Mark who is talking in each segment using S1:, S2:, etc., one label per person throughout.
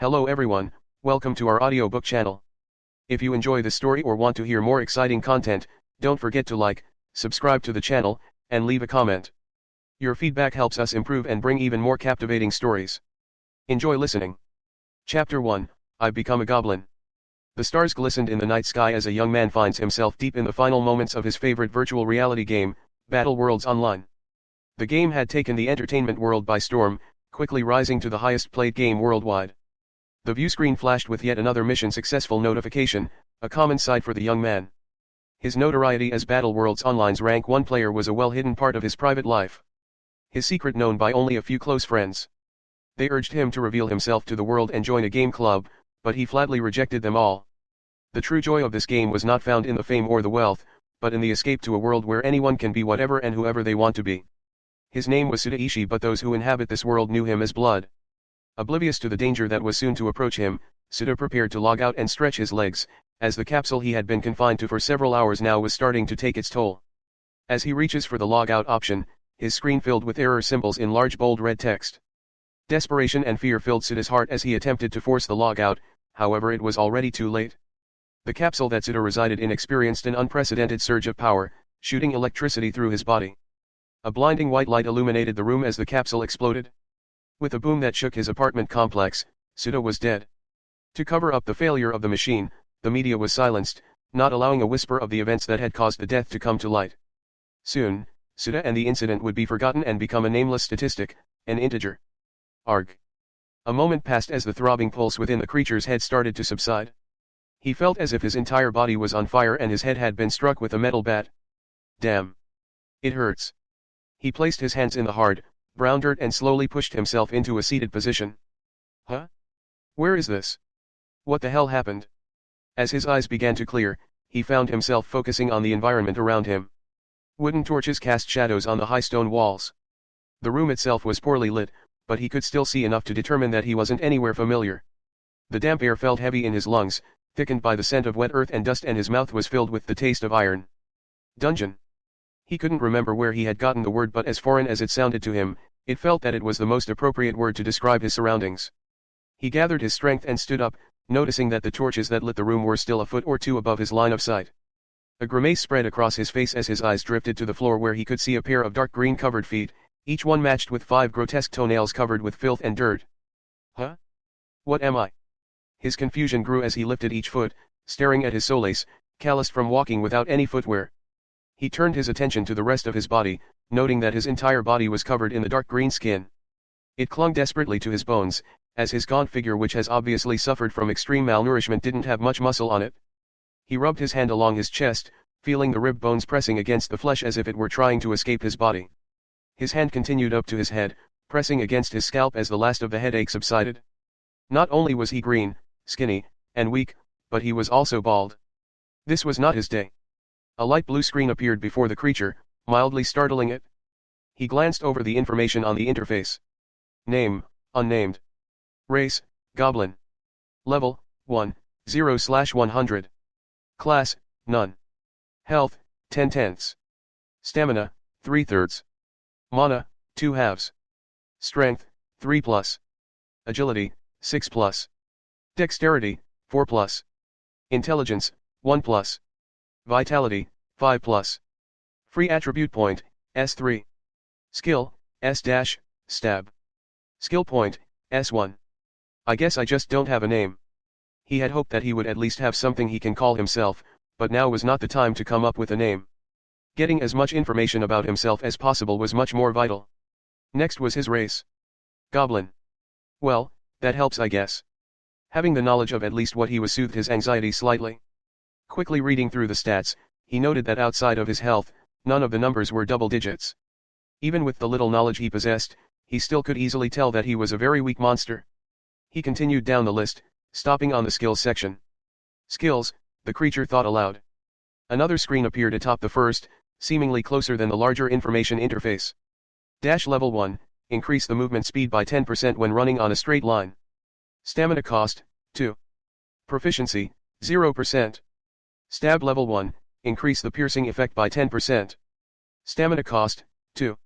S1: Hello everyone, welcome to our audiobook channel. If you enjoy this story or want to hear more exciting content, don't forget to like, subscribe to the channel, and leave a comment. Your feedback helps us improve and bring even more captivating stories. Enjoy listening. Chapter 1, I've Become a Goblin. The stars glistened in the night sky as a young man finds himself deep in the final moments of his favorite virtual reality game, Battle Worlds Online. The game had taken the entertainment world by storm, quickly rising to the highest played game worldwide. The view screen flashed with yet another mission successful notification, a common sight for the young man. His notoriety as Battle Worlds Online's rank 1 player was a well-hidden part of his private life. His secret known by only a few close friends. They urged him to reveal himself to the world and join a game club, but he flatly rejected them all. The true joy of this game was not found in the fame or the wealth, but in the escape to a world where anyone can be whatever and whoever they want to be. His name was Sudaishi, but those who inhabit this world knew him as Blood. Oblivious to the danger that was soon to approach him, Suda prepared to log out and stretch his legs, as the capsule he had been confined to for several hours now was starting to take its toll. As he reaches for the log out option, his screen filled with error symbols in large bold red text. Desperation and fear filled Suda's heart as he attempted to force the log out, however it was already too late. The capsule that Suda resided in experienced an unprecedented surge of power, shooting electricity through his body. A blinding white light illuminated the room as the capsule exploded. With a boom that shook his apartment complex, Suda was dead. To cover up the failure of the machine, the media was silenced, not allowing a whisper of the events that had caused the death to come to light. Soon, Suda and the incident would be forgotten and become a nameless statistic, an integer. Arg. A moment passed as the throbbing pulse within the creature's head started to subside. He felt as if his entire body was on fire and his head had been struck with a metal bat. Damn. It hurts. He placed his hands in the hard, brown dirt and slowly pushed himself into a seated position. Huh? Where is this? What the hell happened? As his eyes began to clear, he found himself focusing on the environment around him. Wooden torches cast shadows on the high stone walls. The room itself was poorly lit, but he could still see enough to determine that he wasn't anywhere familiar. The damp air felt heavy in his lungs, thickened by the scent of wet earth and dust, and his mouth was filled with the taste of iron. Dungeon. He couldn't remember where he had gotten the word, but as foreign as it sounded to him, it felt that it was the most appropriate word to describe his surroundings. He gathered his strength and stood up, noticing that the torches that lit the room were still a foot or two above his line of sight. A grimace spread across his face as his eyes drifted to the floor, where he could see a pair of dark green covered feet, each one matched with 5 grotesque toenails covered with filth and dirt. Huh? What am I? His confusion grew as he lifted each foot, staring at his solace, calloused from walking without any footwear. He turned his attention to the rest of his body, noting that his entire body was covered in the dark green skin. It clung desperately to his bones, as his gaunt figure, which has obviously suffered from extreme malnourishment, didn't have much muscle on it. He rubbed his hand along his chest, feeling the rib bones pressing against the flesh as if it were trying to escape his body. His hand continued up to his head, pressing against his scalp as the last of the headache subsided. Not only was he green, skinny, and weak, but he was also bald. This was not his day. A light blue screen appeared before the creature, mildly startling it. He glanced over the information on the interface. Name, unnamed. Race, Goblin. Level, 1, 0/100. Class, none. Health, 10/10. Stamina, 3/3. Mana, 2/2. Strength, 3+. Agility, 6+. Dexterity, 4+. Intelligence, 1+. Vitality, 5+. Free attribute point, S3. Skill, S-stab. Skill point, S1. I guess I just don't have a name. He had hoped that he would at least have something he can call himself, but now was not the time to come up with a name. Getting as much information about himself as possible was much more vital. Next was his race. Goblin. Well, that helps, I guess. Having the knowledge of at least what he was soothed his anxiety slightly. Quickly reading through the stats, he noted that outside of his health, none of the numbers were double digits. Even with the little knowledge he possessed, he still could easily tell that he was a very weak monster. He continued down the list, stopping on the skills section. Skills, the creature thought aloud. Another screen appeared atop the first, seemingly closer than the larger information interface. Level 1, increase the movement speed by 10% when running on a straight line. Stamina cost, 2. Proficiency, 0%. Stab level 1, increase the piercing effect by 10%. Stamina cost, 2.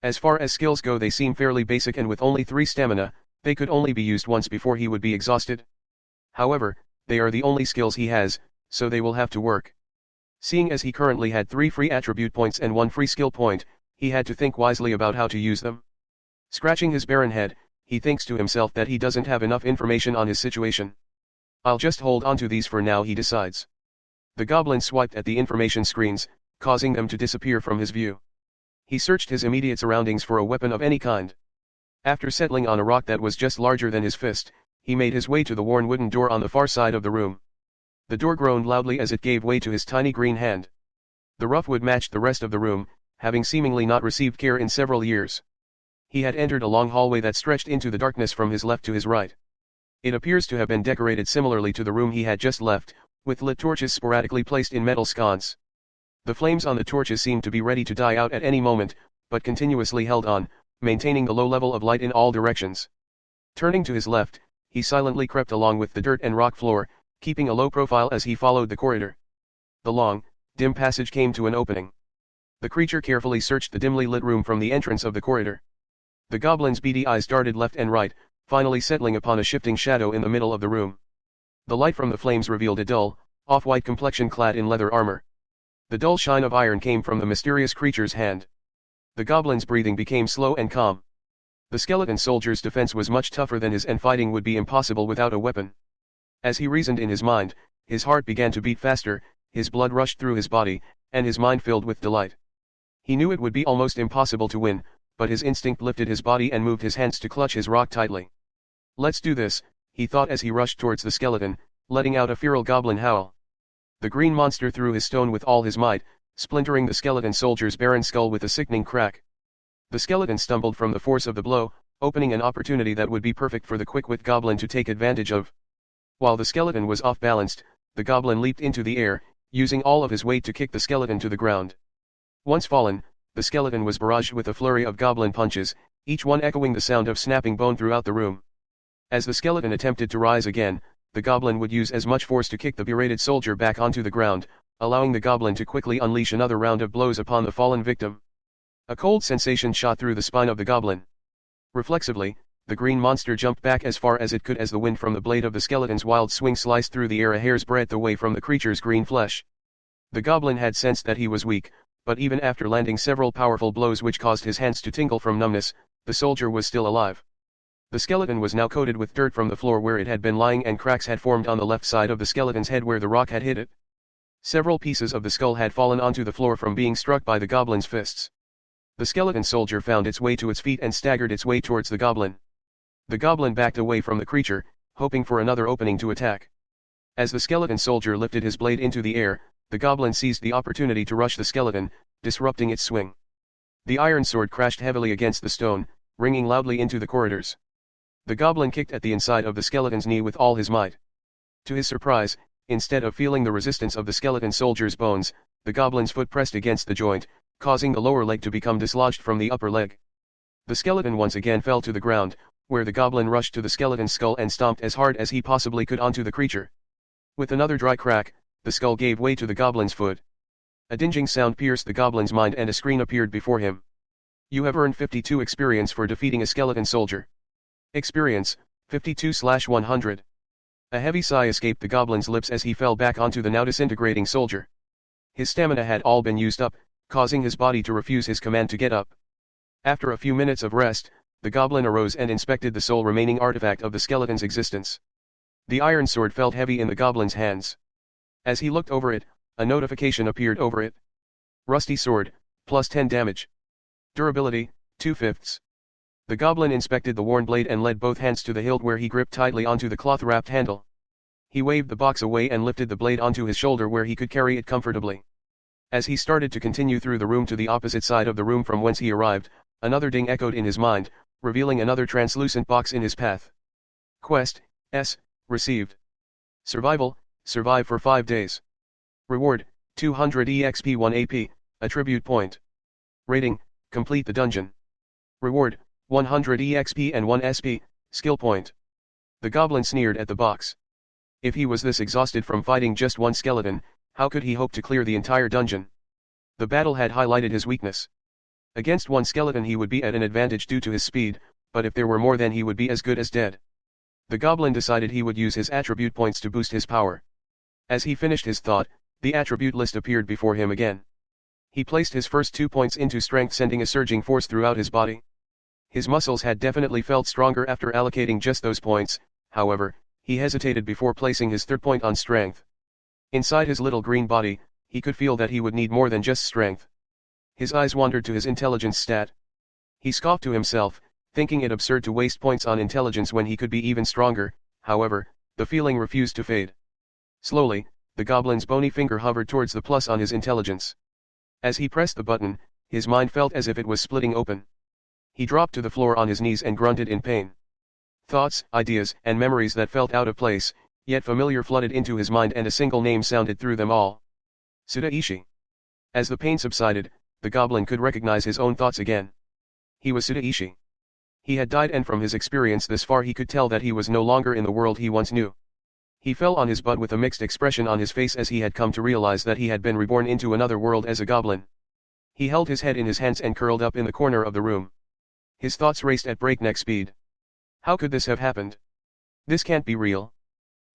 S1: As far as skills go, they seem fairly basic, and with only 3 stamina, They could only be used once before he would be exhausted. However, they are the only skills he has, so they will have to work. Seeing as he currently had 3 free attribute points and 1 free skill point, he had to think wisely about how to use them. Scratching his barren head, he thinks to himself that he doesn't have enough information on his situation. I'll just hold on to these for now, he decides. The goblin swiped at the information screens, causing them to disappear from his view. He searched his immediate surroundings for a weapon of any kind. After settling on a rock that was just larger than his fist, he made his way to the worn wooden door on the far side of the room. The door groaned loudly as it gave way to his tiny green hand. The rough wood matched the rest of the room, having seemingly not received care in several years. He had entered a long hallway that stretched into the darkness from his left to his right. It appears to have been decorated similarly to the room he had just left, with lit torches sporadically placed in metal sconce. The flames on the torches seemed to be ready to die out at any moment, but continuously held on, maintaining the low level of light in all directions. Turning to his left, he silently crept along with the dirt and rock floor, keeping a low profile as he followed the corridor. The long, dim passage came to an opening. The creature carefully searched the dimly lit room from the entrance of the corridor. The goblin's beady eyes darted left and right, finally settling upon a shifting shadow in the middle of the room. The light from the flames revealed a dull, off-white complexion clad in leather armor. The dull shine of iron came from the mysterious creature's hand. The goblin's breathing became slow and calm. The skeleton soldier's defense was much tougher than his, and fighting would be impossible without a weapon. As he reasoned in his mind, his heart began to beat faster, his blood rushed through his body, and his mind filled with delight. He knew it would be almost impossible to win, but his instinct lifted his body and moved his hands to clutch his rock tightly. Let's do this, he thought as he rushed towards the skeleton, letting out a feral goblin howl. The green monster threw his stone with all his might, splintering the skeleton soldier's barren skull with a sickening crack. The skeleton stumbled from the force of the blow, opening an opportunity that would be perfect for the quick-wit goblin to take advantage of. While the skeleton was off-balanced, the goblin leaped into the air, using all of his weight to kick the skeleton to the ground. Once fallen, the skeleton was barraged with a flurry of goblin punches, each one echoing the sound of snapping bone throughout the room. As the skeleton attempted to rise again, the goblin would use as much force to kick the berated soldier back onto the ground, allowing the goblin to quickly unleash another round of blows upon the fallen victim. A cold sensation shot through the spine of the goblin. Reflexively, the green monster jumped back as far as it could as the wind from the blade of the skeleton's wild swing sliced through the air a hair's breadth away from the creature's green flesh. The goblin had sensed that he was weak, but even after landing several powerful blows which caused his hands to tingle from numbness, the soldier was still alive. The skeleton was now coated with dirt from the floor where it had been lying, and cracks had formed on the left side of the skeleton's head where the rock had hit it. Several pieces of the skull had fallen onto the floor from being struck by the goblin's fists. The skeleton soldier found its way to its feet and staggered its way towards the goblin. The goblin backed away from the creature, hoping for another opening to attack. As the skeleton soldier lifted his blade into the air, the goblin seized the opportunity to rush the skeleton, disrupting its swing. The iron sword crashed heavily against the stone, ringing loudly into the corridors. The goblin kicked at the inside of the skeleton's knee with all his might. To his surprise, instead of feeling the resistance of the skeleton soldier's bones, the goblin's foot pressed against the joint, causing the lower leg to become dislodged from the upper leg. The skeleton once again fell to the ground, where the goblin rushed to the skeleton's skull and stomped as hard as he possibly could onto the creature. With another dry crack, the skull gave way to the goblin's foot. A dinging sound pierced the goblin's mind and a screen appeared before him. You have earned 52 experience for defeating a skeleton soldier. Experience, 52/100. A heavy sigh escaped the goblin's lips as he fell back onto the now disintegrating soldier. His stamina had all been used up, causing his body to refuse his command to get up. After a few minutes of rest, the goblin arose and inspected the sole remaining artifact of the skeleton's existence. The iron sword felt heavy in the goblin's hands. As he looked over it, a notification appeared over it. Rusty sword, plus 10 damage. Durability, 2/5. The goblin inspected the worn blade and led both hands to the hilt where he gripped tightly onto the cloth-wrapped handle. He waved the box away and lifted the blade onto his shoulder where he could carry it comfortably. As he started to continue through the room to the opposite side of the room from whence he arrived, another ding echoed in his mind, revealing another translucent box in his path. Quest, S, received. Survival, survive for 5 days. Reward, 200 EXP 1 AP, attribute point. Rating, complete the dungeon. Reward, 100 EXP and 1 SP, skill point. The goblin sneered at the box. If he was this exhausted from fighting just one skeleton, how could he hope to clear the entire dungeon? The battle had highlighted his weakness. Against one skeleton he would be at an advantage due to his speed, but if there were more then he would be as good as dead. The goblin decided he would use his attribute points to boost his power. As he finished his thought, the attribute list appeared before him again. He placed his first 2 points into strength, sending a surging force throughout his body. His muscles had definitely felt stronger after allocating just those points, however, he hesitated before placing his third point on strength. Inside his little green body, he could feel that he would need more than just strength. His eyes wandered to his intelligence stat. He scoffed to himself, thinking it absurd to waste points on intelligence when he could be even stronger. However, the feeling refused to fade. Slowly, the goblin's bony finger hovered towards the plus on his intelligence. As he pressed the button, his mind felt as if it was splitting open. He dropped to the floor on his knees and grunted in pain. Thoughts, ideas, and memories that felt out of place, yet familiar flooded into his mind, and a single name sounded through them all. Sudaishi. As the pain subsided, the goblin could recognize his own thoughts again. He was Sudaishi. He had died, and from his experience this far he could tell that he was no longer in the world he once knew. He fell on his butt with a mixed expression on his face as he had come to realize that he had been reborn into another world as a goblin. He held his head in his hands and curled up in the corner of the room. His thoughts raced at breakneck speed. How could this have happened? This can't be real.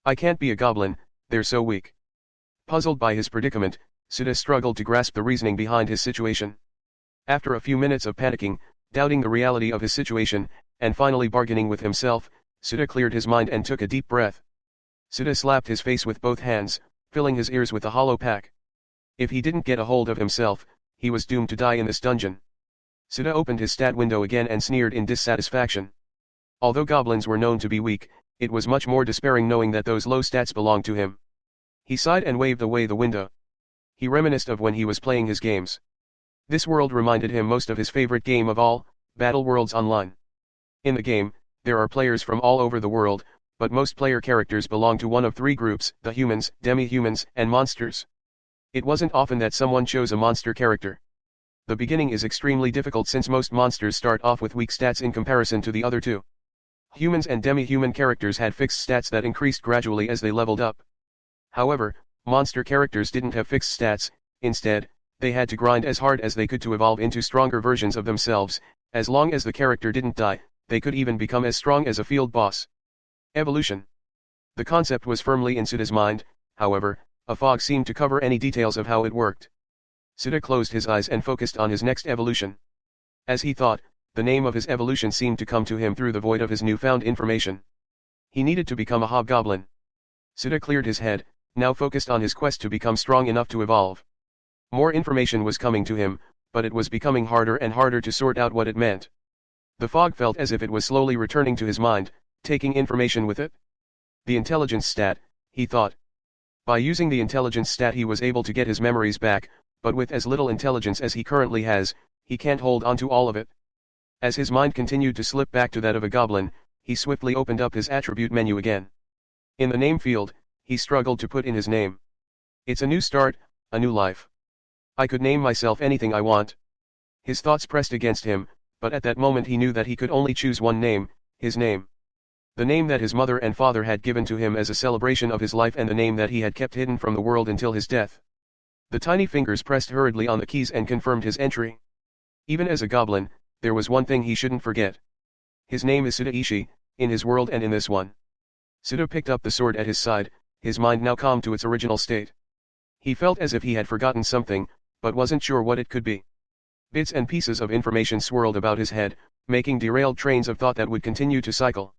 S1: I can't be a goblin, they're so weak. Puzzled by his predicament, Suda struggled to grasp the reasoning behind his situation. After a few minutes of panicking, doubting the reality of his situation, and finally bargaining with himself, Suda cleared his mind and took a deep breath. Suda slapped his face with both hands, filling his ears with a hollow pack. If he didn't get a hold of himself, he was doomed to die in this dungeon. Suda opened his stat window again and sneered in dissatisfaction. Although goblins were known to be weak, it was much more despairing knowing that those low stats belonged to him. He sighed and waved away the window. He reminisced of when he was playing his games. This world reminded him most of his favorite game of all, Battle Worlds Online. In the game, there are players from all over the world, but most player characters belong to one of 3 groups: the humans, demi-humans, and monsters. It wasn't often that someone chose a monster character. The beginning is extremely difficult since most monsters start off with weak stats in comparison to the other 2. Humans and demi-human characters had fixed stats that increased gradually as they leveled up. However, monster characters didn't have fixed stats. Instead, they had to grind as hard as they could to evolve into stronger versions of themselves. As long as the character didn't die, they could even become as strong as a field boss. Evolution. The concept was firmly in Suda's mind, however, a fog seemed to cover any details of how it worked. Suda closed his eyes and focused on his next evolution. As he thought, the name of his evolution seemed to come to him through the void of his newfound information. He needed to become a hobgoblin. Suda cleared his head, now focused on his quest to become strong enough to evolve. More information was coming to him, but it was becoming harder and harder to sort out what it meant. The fog felt as if it was slowly returning to his mind, taking information with it. The intelligence stat, he thought. By using the intelligence stat he was able to get his memories back, but with as little intelligence as he currently has, he can't hold on to all of it. As his mind continued to slip back to that of a goblin, he swiftly opened up his attribute menu again. In the name field, he struggled to put in his name. It's a new start, a new life. I could name myself anything I want. His thoughts pressed against him, but at that moment he knew that he could only choose one name, his name. The name that his mother and father had given to him as a celebration of his life, and the name that he had kept hidden from the world until his death. The tiny fingers pressed hurriedly on the keys and confirmed his entry. Even as a goblin, there was one thing he shouldn't forget. His name is Sudaishi, in his world and in this one. Suda picked up the sword at his side, his mind now calm to its original state. He felt as if he had forgotten something, but wasn't sure what it could be. Bits and pieces of information swirled about his head, making derailed trains of thought that would continue to cycle.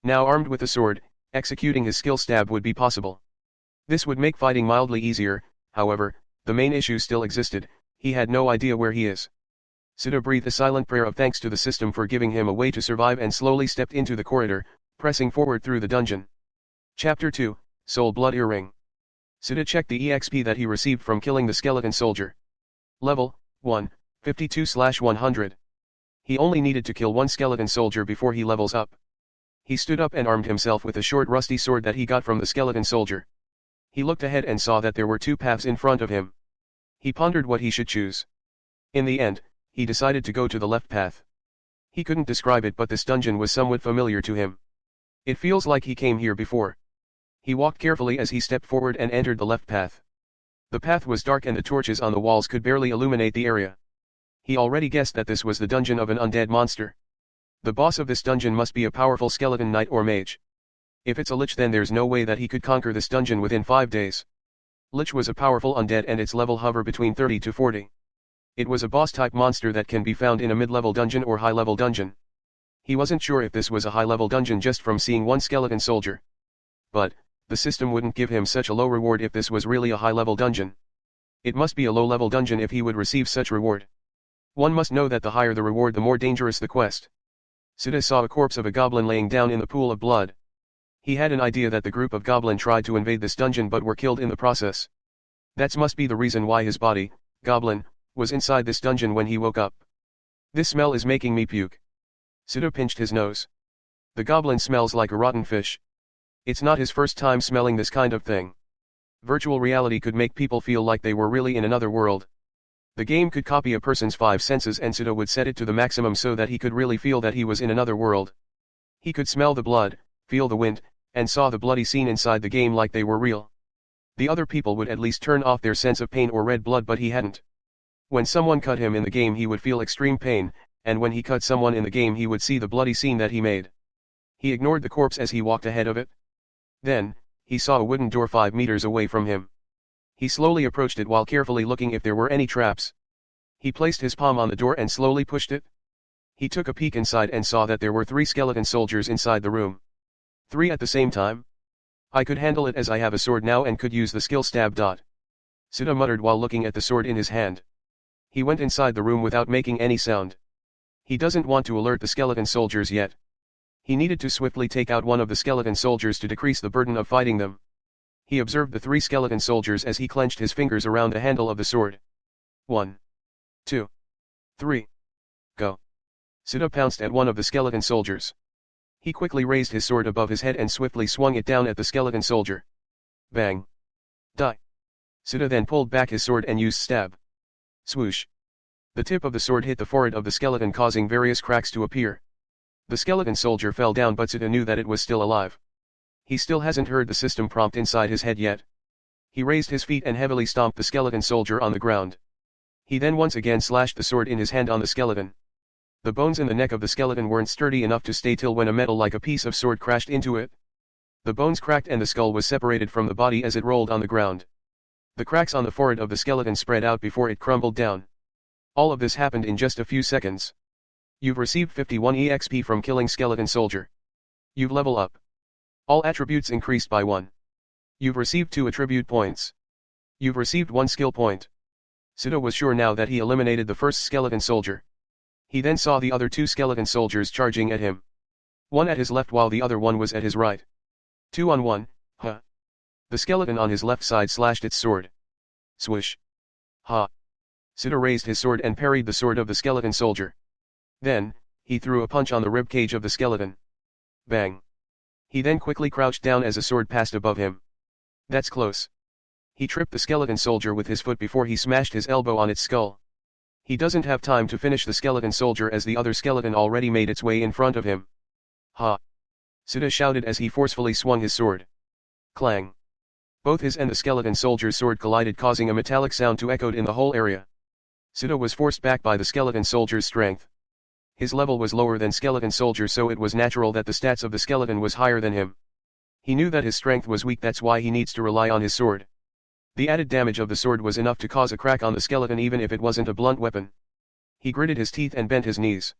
S1: Now armed with a sword, executing his skill stab would be possible. This would make fighting mildly easier. However, the main issue still existed. He had no idea where he is. Suda breathed a silent prayer of thanks to the system for giving him a way to survive and slowly stepped into the corridor, pressing forward through the dungeon. Chapter 2, Soul Blood Earring. Suda checked the EXP that he received from killing the skeleton soldier. Level 1, 52/100. He only needed to kill one skeleton soldier before he levels up. He stood up and armed himself with a short rusty sword that he got from the skeleton soldier. He looked ahead and saw that there were 2 paths in front of him. He pondered what he should choose. In the end, he decided to go to the left path. He couldn't describe it, but this dungeon was somewhat familiar to him. It feels like he came here before. He walked carefully as he stepped forward and entered the left path. The path was dark and the torches on the walls could barely illuminate the area. He already guessed that this was the dungeon of an undead monster. The boss of this dungeon must be a powerful skeleton knight or mage. If it's a lich, then there's no way that he could conquer this dungeon within 5 days. Lich was a powerful undead and its level hover between 30 to 40. It was a boss-type monster that can be found in a mid-level dungeon or high-level dungeon. He wasn't sure if this was a high-level dungeon just from seeing one skeleton soldier. But, the system wouldn't give him such a low reward if this was really a high-level dungeon. It must be a low-level dungeon if he would receive such reward. One must know that the higher the reward, the more dangerous the quest. Sita saw a corpse of a goblin laying down in the pool of blood. He had an idea that the group of goblin tried to invade this dungeon but were killed in the process. That must be the reason why his body, Goblin, was inside this dungeon when he woke up. This smell is making me puke. Sita pinched his nose. The goblin smells like a rotten fish. It's not his first time smelling this kind of thing. Virtual reality could make people feel like they were really in another world. The game could copy a person's 5 senses and Sita would set it to the maximum so that he could really feel that he was in another world. He could smell the blood, feel the wind, and saw the bloody scene inside the game like they were real. The other people would at least turn off their sense of pain or red blood, but he hadn't. When someone cut him in the game he would feel extreme pain, and when he cut someone in the game he would see the bloody scene that he made. He ignored the corpse as he walked ahead of it. Then, he saw a wooden door 5 meters away from him. He slowly approached it while carefully looking if there were any traps. He placed his palm on the door and slowly pushed it. He took a peek inside and saw that there were 3 skeleton soldiers inside the room. 3 at the same time? I could handle it as I have a sword now and could use the skill stab. Sita muttered while looking at the sword in his hand. He went inside the room without making any sound. He doesn't want to alert the skeleton soldiers yet. He needed to swiftly take out one of the skeleton soldiers to decrease the burden of fighting them. He observed the 3 skeleton soldiers as he clenched his fingers around the handle of the sword. 1, 2, 3. Go. Sita pounced at one of the skeleton soldiers. He quickly raised his sword above his head and swiftly swung it down at the skeleton soldier. Bang. Die. Sita then pulled back his sword and used stab. Swoosh. The tip of the sword hit the forehead of the skeleton, causing various cracks to appear. The skeleton soldier fell down, but Sita knew that it was still alive. He still hasn't heard the system prompt inside his head yet. He raised his feet and heavily stomped the skeleton soldier on the ground. He then once again slashed the sword in his hand on the skeleton. The bones in the neck of the skeleton weren't sturdy enough to stay till when a metal like a piece of sword crashed into it. The bones cracked and the skull was separated from the body as it rolled on the ground. The cracks on the forehead of the skeleton spread out before it crumbled down. All of this happened in just a few seconds. You've received 51 EXP from killing skeleton soldier. You've leveled up. All attributes increased by 1. You've received 2 attribute points. You've received 1 skill point. Sita was sure now that he eliminated the first skeleton soldier. He then saw the other 2 skeleton soldiers charging at him. One at his left while the other one was at his right. 2 on 1, huh? The skeleton on his left side slashed its sword. Swish. Ha. Sita raised his sword and parried the sword of the skeleton soldier. Then, he threw a punch on the rib cage of the skeleton. Bang. He then quickly crouched down as a sword passed above him. That's close. He tripped the skeleton soldier with his foot before he smashed his elbow on its skull. He doesn't have time to finish the skeleton soldier as the other skeleton already made its way in front of him. Ha! Sita shouted as he forcefully swung his sword. Clang! Both his and the skeleton soldier's sword collided, causing a metallic sound to echo in the whole area. Sita was forced back by the skeleton soldier's strength. His level was lower than skeleton soldier, so it was natural that the stats of the skeleton was higher than him. He knew that his strength was weak, that's why he needs to rely on his sword. The added damage of the sword was enough to cause a crack on the skeleton even if it wasn't a blunt weapon. He gritted his teeth and bent his knees.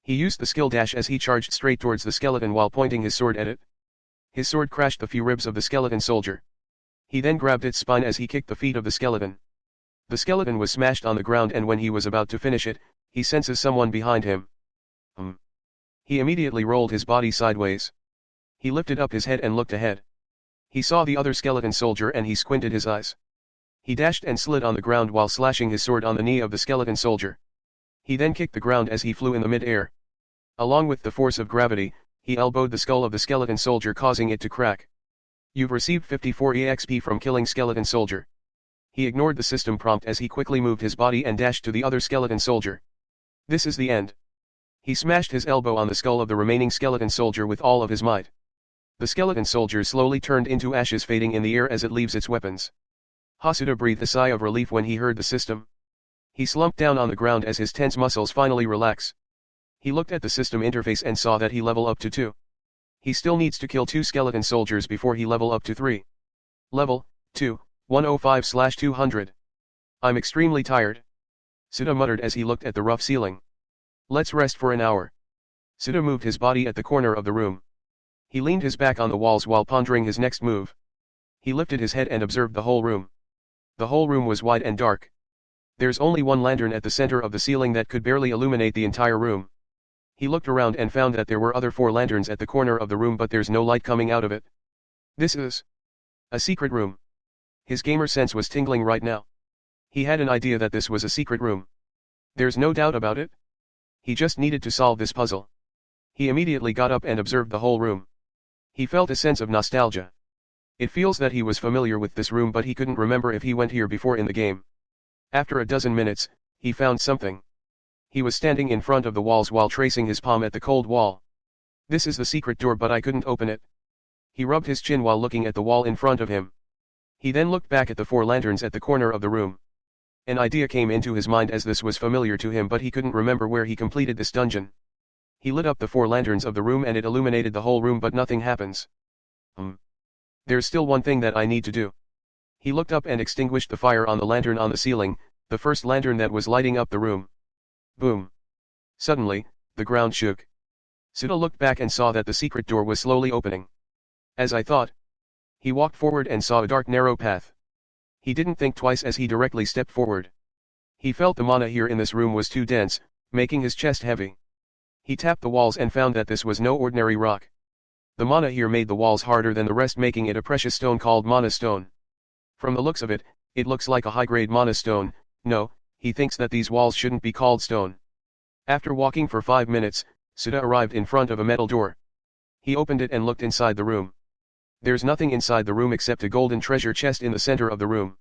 S1: He used the skill dash as he charged straight towards the skeleton while pointing his sword at it. His sword crashed the few ribs of the skeleton soldier. He then grabbed its spine as he kicked the feet of the skeleton. The skeleton was smashed on the ground, and when he was about to finish it, he senses someone behind him. He immediately rolled his body sideways. He lifted up his head and looked ahead. He saw the other skeleton soldier and he squinted his eyes. He dashed and slid on the ground while slashing his sword on the knee of the skeleton soldier. He then kicked the ground as he flew in the mid-air. Along with the force of gravity, he elbowed the skull of the skeleton soldier, causing it to crack. You've received 54 EXP from killing skeleton soldier. He ignored the system prompt as he quickly moved his body and dashed to the other skeleton soldier. This is the end. He smashed his elbow on the skull of the remaining skeleton soldier with all of his might. The skeleton soldier slowly turned into ashes, fading in the air as it leaves its weapons. Hasuda breathed a sigh of relief when he heard the system. He slumped down on the ground as his tense muscles finally relax. He looked at the system interface and saw that he level up to 2. He still needs to kill 2 skeleton soldiers before he level up to 3. Level 2, 105/200. I'm extremely tired. Suda muttered as he looked at the rough ceiling. Let's rest for an hour. Suda moved his body at the corner of the room. He leaned his back on the walls while pondering his next move. He lifted his head and observed the whole room. The whole room was wide and dark. There's only one lantern at the center of the ceiling that could barely illuminate the entire room. He looked around and found that there were other 4 lanterns at the corner of the room, but there's no light coming out of it. This is a secret room. His gamer sense was tingling right now. He had an idea that this was a secret room. There's no doubt about it. He just needed to solve this puzzle. He immediately got up and observed the whole room. He felt a sense of nostalgia. It feels that he was familiar with this room, but he couldn't remember if he went here before in the game. After a dozen minutes, he found something. He was standing in front of the walls while tracing his palm at the cold wall. This is the secret door, but I couldn't open it. He rubbed his chin while looking at the wall in front of him. He then looked back at the 4 lanterns at the corner of the room. An idea came into his mind as this was familiar to him, but he couldn't remember where he completed this dungeon. He lit up the 4 lanterns of the room and it illuminated the whole room, but nothing happens. There's still one thing that I need to do. He looked up and extinguished the fire on the lantern on the ceiling, the first lantern that was lighting up the room. Boom. Suddenly, the ground shook. Suda looked back and saw that the secret door was slowly opening. As I thought. He walked forward and saw a dark narrow path. He didn't think twice as he directly stepped forward. He felt the mana here in this room was too dense, making his chest heavy. He tapped the walls and found that this was no ordinary rock. The mana here made the walls harder than the rest, making it a precious stone called mana stone. From the looks of it, it looks like a high-grade mana stone. No, he thinks that these walls shouldn't be called stone. After walking for 5 minutes, Suda arrived in front of a metal door. He opened it and looked inside the room. There's nothing inside the room except a golden treasure chest in the center of the room.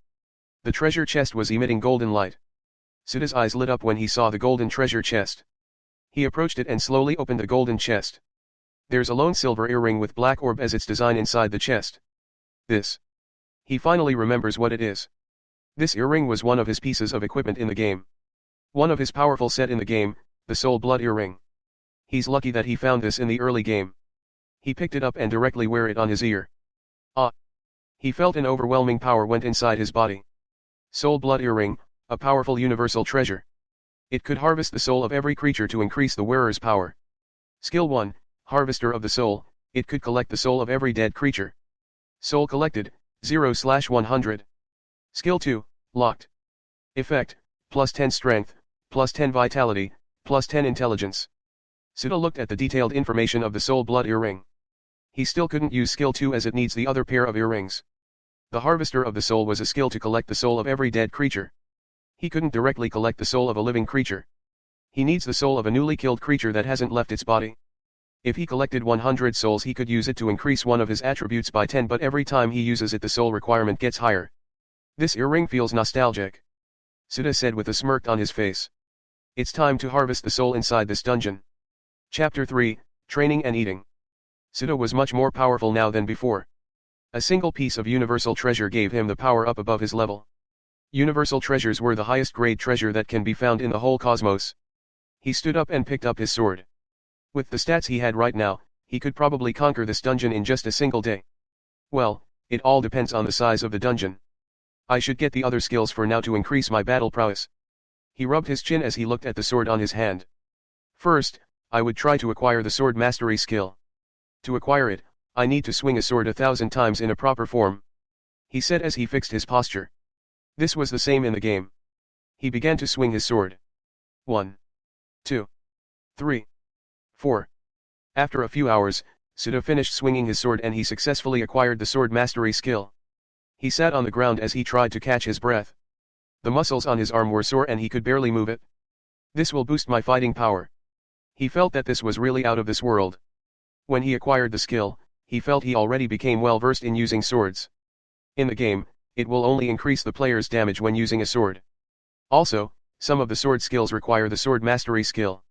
S1: The treasure chest was emitting golden light. Suda's eyes lit up when he saw the golden treasure chest. He approached it and slowly opened the golden chest. There's a lone silver earring with black orb as its design inside the chest. This. He finally remembers what it is. This earring was one of his pieces of equipment in the game. One of his powerful set in the game, the Soul Blood earring. He's lucky that he found this in the early game. He picked it up and directly wear it on his ear. Ah! He felt an overwhelming power went inside his body. Soul Blood earring, a powerful universal treasure. It could harvest the soul of every creature to increase the wearer's power. Skill 1, Harvester of the Soul, it could collect the soul of every dead creature. Soul collected, 0/100. Skill 2, Locked. Effect, +10 strength, +10 vitality, +10 intelligence. Suda looked at the detailed information of the Soul Blood earring. He still couldn't use skill 2 as it needs the other pair of earrings. The Harvester of the Soul was a skill to collect the soul of every dead creature. He couldn't directly collect the soul of a living creature. He needs the soul of a newly killed creature that hasn't left its body. If he collected 100 souls, he could use it to increase one of his attributes by 10, but every time he uses it the soul requirement gets higher. This earring feels nostalgic. Suda said with a smirk on his face. It's time to harvest the soul inside this dungeon. Chapter 3, Training and Eating. Suda was much more powerful now than before. A single piece of universal treasure gave him the power up above his level. Universal treasures were the highest grade treasure that can be found in the whole cosmos. He stood up and picked up his sword. With the stats he had right now, he could probably conquer this dungeon in just a single day. Well, it all depends on the size of the dungeon. I should get the other skills for now to increase my battle prowess. He rubbed his chin as he looked at the sword on his hand. First, I would try to acquire the sword mastery skill. To acquire it, I need to swing a sword 1,000 times in a proper form. He said as he fixed his posture. This was the same in the game. He began to swing his sword. 1, 2, 3, 4. After a few hours, Suda finished swinging his sword and he successfully acquired the sword mastery skill. He sat on the ground as he tried to catch his breath. The muscles on his arm were sore and he could barely move it. This will boost my fighting power. He felt that this was really out of this world. When he acquired the skill, he felt he already became well versed in using swords. In the game, it will only increase the player's damage when using a sword. Also, some of the sword skills require the sword mastery skill.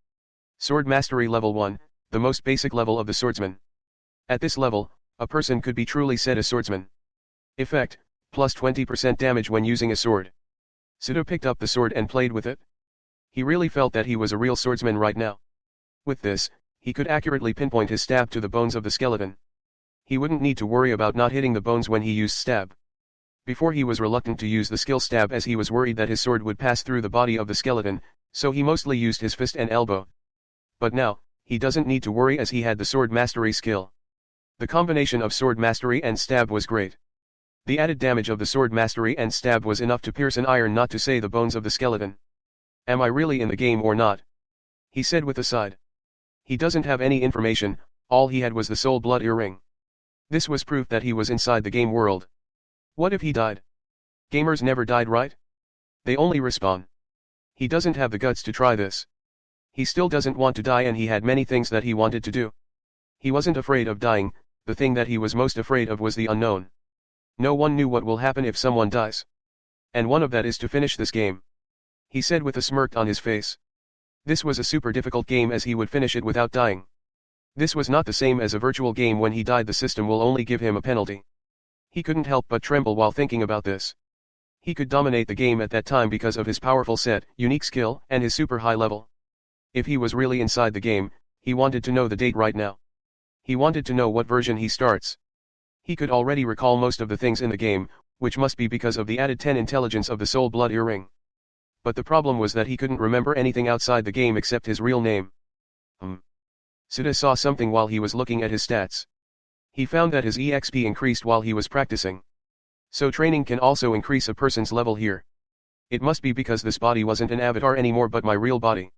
S1: Sword mastery level 1, the most basic level of the swordsman. At this level, a person could be truly said a swordsman. Effect, plus 20% damage when using a sword. Suda picked up the sword and played with it. He really felt that he was a real swordsman right now. With this, he could accurately pinpoint his stab to the bones of the skeleton. He wouldn't need to worry about not hitting the bones when he used stab. Before he was reluctant to use the skill stab as he was worried that his sword would pass through the body of the skeleton, so he mostly used his fist and elbow. But now, he doesn't need to worry as he had the sword mastery skill. The combination of sword mastery and stab was great. The added damage of the sword mastery and stab was enough to pierce an iron, not to say the bones of the skeleton. Am I really in the game or not? He said with a sigh. He doesn't have any information, all he had was the soul blood earring. This was proof that he was inside the game world. What if he died? Gamers never died, right? They only respawn. He doesn't have the guts to try this. He still doesn't want to die, and he had many things that he wanted to do. He wasn't afraid of dying, the thing that he was most afraid of was the unknown. No one knew what will happen if someone dies. And one of that is to finish this game. He said with a smirk on his face. This was a super difficult game as he would finish it without dying. This was not the same as a virtual game. When he died, the system will only give him a penalty. He couldn't help but tremble while thinking about this. He could dominate the game at that time because of his powerful set, unique skill, and his super high level. If he was really inside the game, he wanted to know the date right now. He wanted to know what version he starts. He could already recall most of the things in the game, which must be because of the added 10 intelligence of the soul blood earring. But the problem was that he couldn't remember anything outside the game except his real name. Suda saw something while he was looking at his stats. He found that his EXP increased while he was practicing. So training can also increase a person's level here. It must be because this body wasn't an avatar anymore but my real body.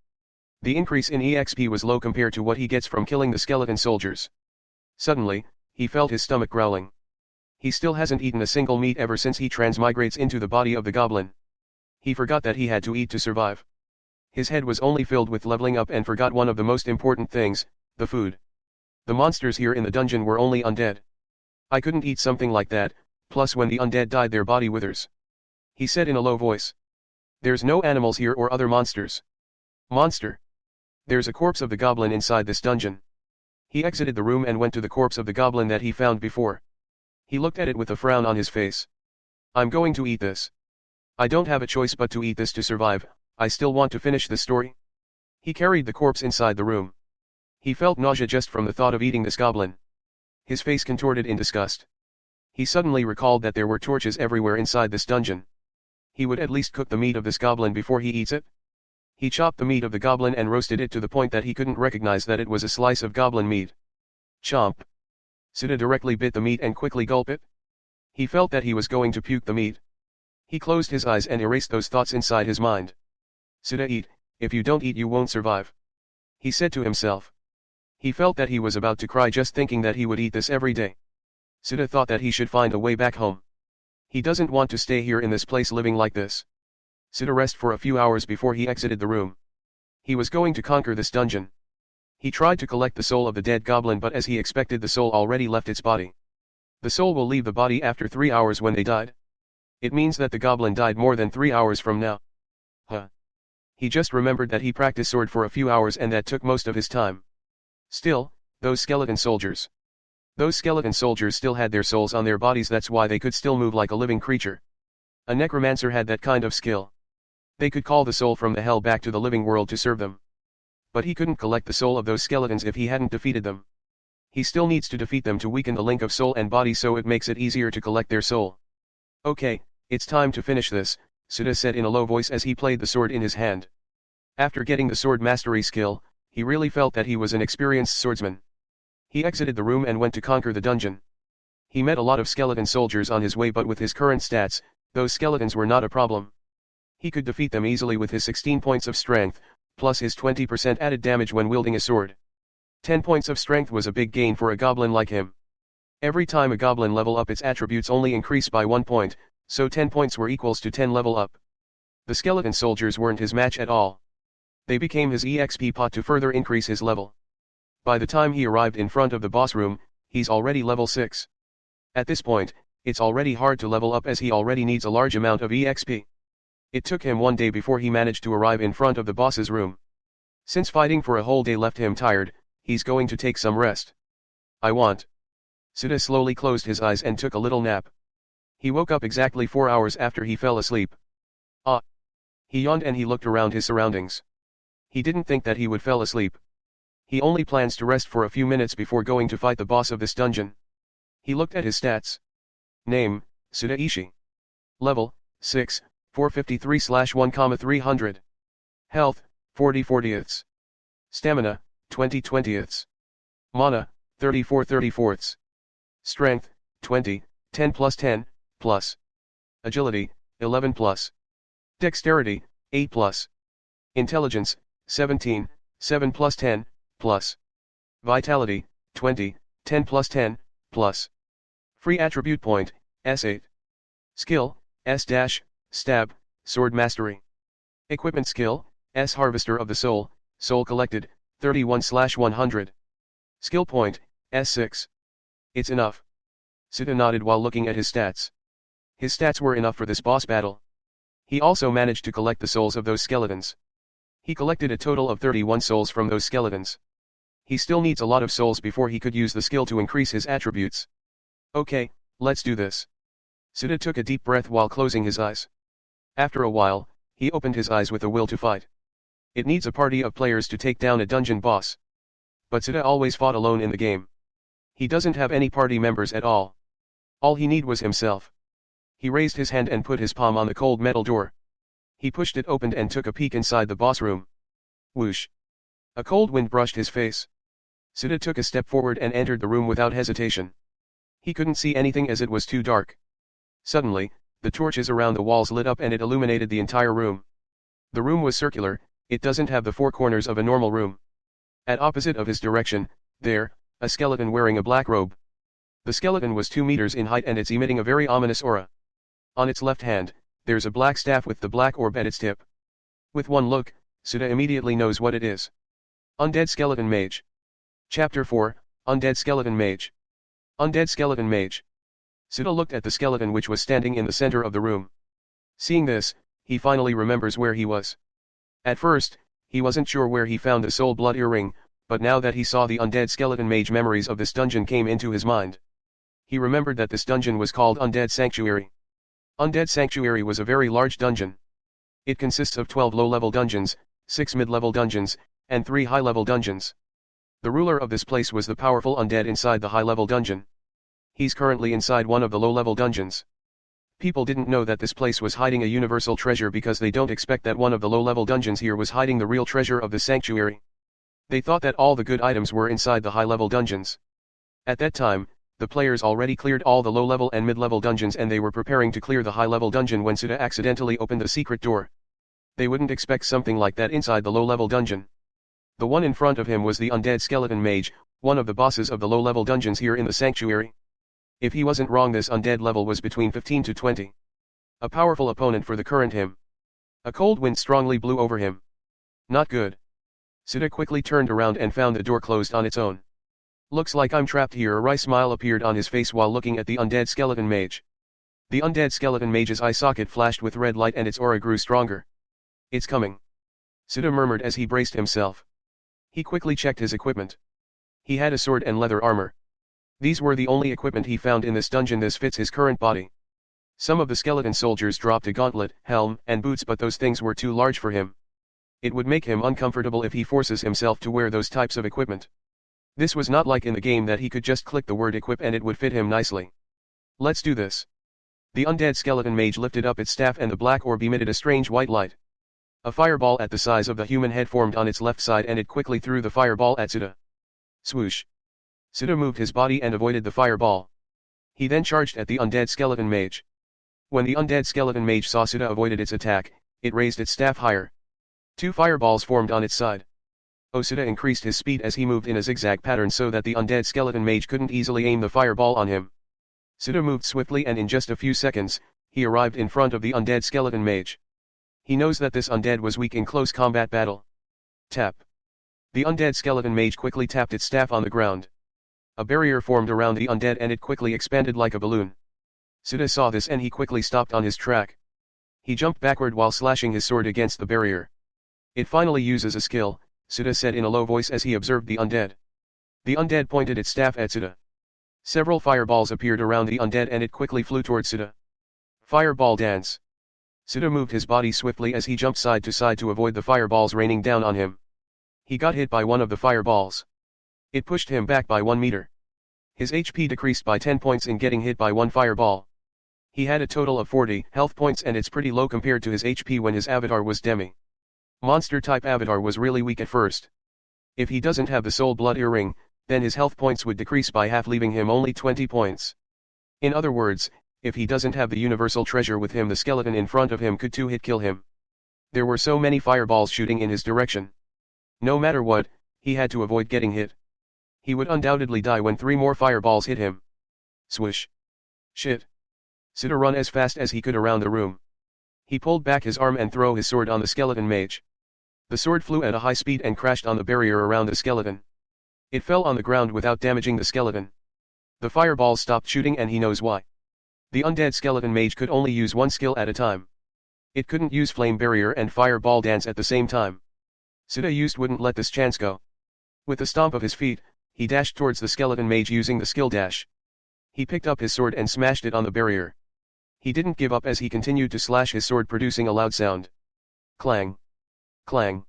S1: The increase in EXP was low compared to what he gets from killing the skeleton soldiers. Suddenly, he felt his stomach growling. He still hasn't eaten a single meat ever since he transmigrates into the body of the goblin. He forgot that he had to eat to survive. His head was only filled with leveling up and forgot one of the most important things, the food. The monsters here in the dungeon were only undead. I couldn't eat something like that, plus when the undead died their body withers. He said in a low voice. There's no animals here or other monsters. Monster. There's a corpse of the goblin inside this dungeon. He exited the room and went to the corpse of the goblin that he found before. He looked at it with a frown on his face. I'm going to eat this. I don't have a choice but to eat this to survive. I still want to finish the story. He carried the corpse inside the room. He felt nausea just from the thought of eating this goblin. His face contorted in disgust. He suddenly recalled that there were torches everywhere inside this dungeon. He would at least cook the meat of this goblin before he eats it. He chopped the meat of the goblin and roasted it to the point that he couldn't recognize that it was a slice of goblin meat. Chomp. Suda directly bit the meat and quickly gulped it. He felt that he was going to puke the meat. He closed his eyes and erased those thoughts inside his mind. Suda, eat, if you don't eat you won't survive. He said to himself. He felt that he was about to cry just thinking that he would eat this every day. Suda thought that he should find a way back home. He doesn't want to stay here in this place living like this. Suda rested for a few hours before he exited the room. He was going to conquer this dungeon. He tried to collect the soul of the dead goblin, but as he expected, the soul already left its body. The soul will leave the body after 3 hours when they died. It means that the goblin died more than 3 hours from now. He just remembered that he practiced sword for a few hours and that took most of his time. Still, those skeleton soldiers. Those skeleton soldiers still had their souls on their bodies, that's why they could still move like a living creature. A necromancer had that kind of skill. They could call the soul from the hell back to the living world to serve them. But he couldn't collect the soul of those skeletons if he hadn't defeated them. He still needs to defeat them to weaken the link of soul and body, so it makes it easier to collect their soul. Okay, it's time to finish this, Suda said in a low voice as he played the sword in his hand. After getting the sword mastery skill, he really felt that he was an experienced swordsman. He exited the room and went to conquer the dungeon. He met a lot of skeleton soldiers on his way, but with his current stats, those skeletons were not a problem. He could defeat them easily with his 16 points of strength, plus his 20% added damage when wielding a sword. 10 points of strength was a big gain for a goblin like him. Every time a goblin level up, its attributes only increase by 1 point, so 10 points were equals to 10 level up. The skeleton soldiers weren't his match at all. They became his EXP pot to further increase his level. By the time he arrived in front of the boss room, he's already level 6. At this point, it's already hard to level up as he already needs a large amount of EXP. It took him 1 day before he managed to arrive in front of the boss's room. Since fighting for a whole day left him tired, he's going to take some rest. I want. Suda slowly closed his eyes and took a little nap. He woke up exactly 4 hours after he fell asleep. He yawned and he looked around his surroundings. He didn't think that he would fall asleep. He only plans to rest for a few minutes before going to fight the boss of this dungeon. He looked at his stats. Name, Suda Ishii. Level, 6, 453/1,300. Health, 40 40ths. Stamina, 20 20ths. Mana, 34 34ths. Strength, 20, 10 plus 10, plus. Agility, 11 plus. Dexterity, 8 plus. Intelligence, 17, 7 plus 10, plus. Vitality, 20, 10 plus 10, plus. Free attribute point, S8. Skill, S-, Stab, Sword Mastery. Equipment skill, S Harvester of the Soul, Soul Collected, 31/100. Skill point, S6. It's enough. Suda nodded while looking at his stats. His stats were enough for this boss battle. He also managed to collect the souls of those skeletons. He collected a total of 31 souls from those skeletons. He still needs a lot of souls before he could use the skill to increase his attributes. Okay, let's do this. Suda took a deep breath while closing his eyes. After a while, he opened his eyes with a will to fight. It needs a party of players to take down a dungeon boss. But Suda always fought alone in the game. He doesn't have any party members at all. All he need was himself. He raised his hand and put his palm on the cold metal door. He pushed it open and took a peek inside the boss room. Whoosh! A cold wind brushed his face. Suda took a step forward and entered the room without hesitation. He couldn't see anything as it was too dark. Suddenly, the torches around the walls lit up and it illuminated the entire room. The room was circular, it doesn't have the four corners of a normal room. At opposite of his direction, there, a skeleton wearing a black robe. The skeleton was 2 meters in height and it's emitting a very ominous aura. On its left hand, there's a black staff with the black orb at its tip. With one look, Suda immediately knows what it is. Undead Skeleton Mage. Chapter 4, Undead Skeleton Mage. Undead Skeleton Mage. Suda looked at the skeleton which was standing in the center of the room. Seeing this, he finally remembers where he was. At first, he wasn't sure where he found the soul blood earring, but now that he saw the Undead Skeleton Mage, memories of this dungeon came into his mind. He remembered that this dungeon was called Undead Sanctuary. Undead Sanctuary was a very large dungeon. It consists of 12 low-level dungeons, 6 mid-level dungeons, and 3 high-level dungeons. The ruler of this place was the powerful undead inside the high-level dungeon. He's currently inside one of the low-level dungeons. People didn't know that this place was hiding a universal treasure because they don't expect that one of the low-level dungeons here was hiding the real treasure of the sanctuary. They thought that all the good items were inside the high-level dungeons. At that time, the players already cleared all the low-level and mid-level dungeons and they were preparing to clear the high-level dungeon when Suda accidentally opened the secret door. They wouldn't expect something like that inside the low-level dungeon. The one in front of him was the Undead Skeleton Mage, one of the bosses of the low-level dungeons here in the sanctuary. If he wasn't wrong, this undead level was between 15 to 20. A powerful opponent for the current him. A cold wind strongly blew over him. Not good. Suda quickly turned around and found the door closed on its own. Looks like I'm trapped here. A wry smile appeared on his face while looking at the Undead Skeleton Mage. The Undead Skeleton Mage's eye socket flashed with red light and its aura grew stronger. It's coming. Suda murmured as he braced himself. He quickly checked his equipment. He had a sword and leather armor. These were the only equipment he found in this dungeon. This fits his current body. Some of the skeleton soldiers dropped a gauntlet, helm, and boots, but those things were too large for him. It would make him uncomfortable if he forces himself to wear those types of equipment. This was not like in the game that he could just click the word equip and it would fit him nicely. Let's do this. The Undead Skeleton Mage lifted up its staff and the black orb emitted a strange white light. A fireball at the size of the human head formed on its left side and it quickly threw the fireball at Suda. Swoosh. Suda moved his body and avoided the fireball. He then charged at the Undead Skeleton Mage. When the Undead Skeleton Mage saw Suda avoided its attack, it raised its staff higher. 2 fireballs formed on its side. Suda increased his speed as he moved in a zigzag pattern so that the Undead Skeleton Mage couldn't easily aim the fireball on him. Suda moved swiftly and in just a few seconds, he arrived in front of the Undead Skeleton Mage. He knows that this undead was weak in close combat battle. Tap. The Undead Skeleton Mage quickly tapped its staff on the ground. A barrier formed around the undead and it quickly expanded like a balloon. Suda saw this and he quickly stopped on his track. He jumped backward while slashing his sword against the barrier. It finally uses a skill, Suda said in a low voice as he observed the undead. The undead pointed its staff at Suda. Several fireballs appeared around the undead and it quickly flew towards Suda. Fireball dance. Suda moved his body swiftly as he jumped side to avoid the fireballs raining down on him. He got hit by one of the fireballs. It pushed him back by 1 meter. His HP decreased by 10 points in getting hit by one fireball. He had a total of 40 health points, and it's pretty low compared to his HP when his avatar was Demi. Monster type avatar was really weak at first. If he doesn't have the soul blood earring, then his health points would decrease by half, leaving him only 20 points. In other words, if he doesn't have the universal treasure with him, the skeleton in front of him could 2-hit kill him. There were so many fireballs shooting in his direction. No matter what, he had to avoid getting hit. He would undoubtedly die when 3 more fireballs hit him. Swish. Shit. Sita run as fast as he could around the room. He pulled back his arm and threw his sword on the skeleton mage. The sword flew at a high speed and crashed on the barrier around the skeleton. It fell on the ground without damaging the skeleton. The fireballs stopped shooting, and he knows why. The undead skeleton mage could only use one skill at a time. It couldn't use flame barrier and fireball dance at the same time. Sita wouldn't let this chance go. With a stomp of his feet, he dashed towards the skeleton mage using the skill dash. He picked up his sword and smashed it on the barrier. He didn't give up as he continued to slash his sword, producing a loud sound. Clang. Clang.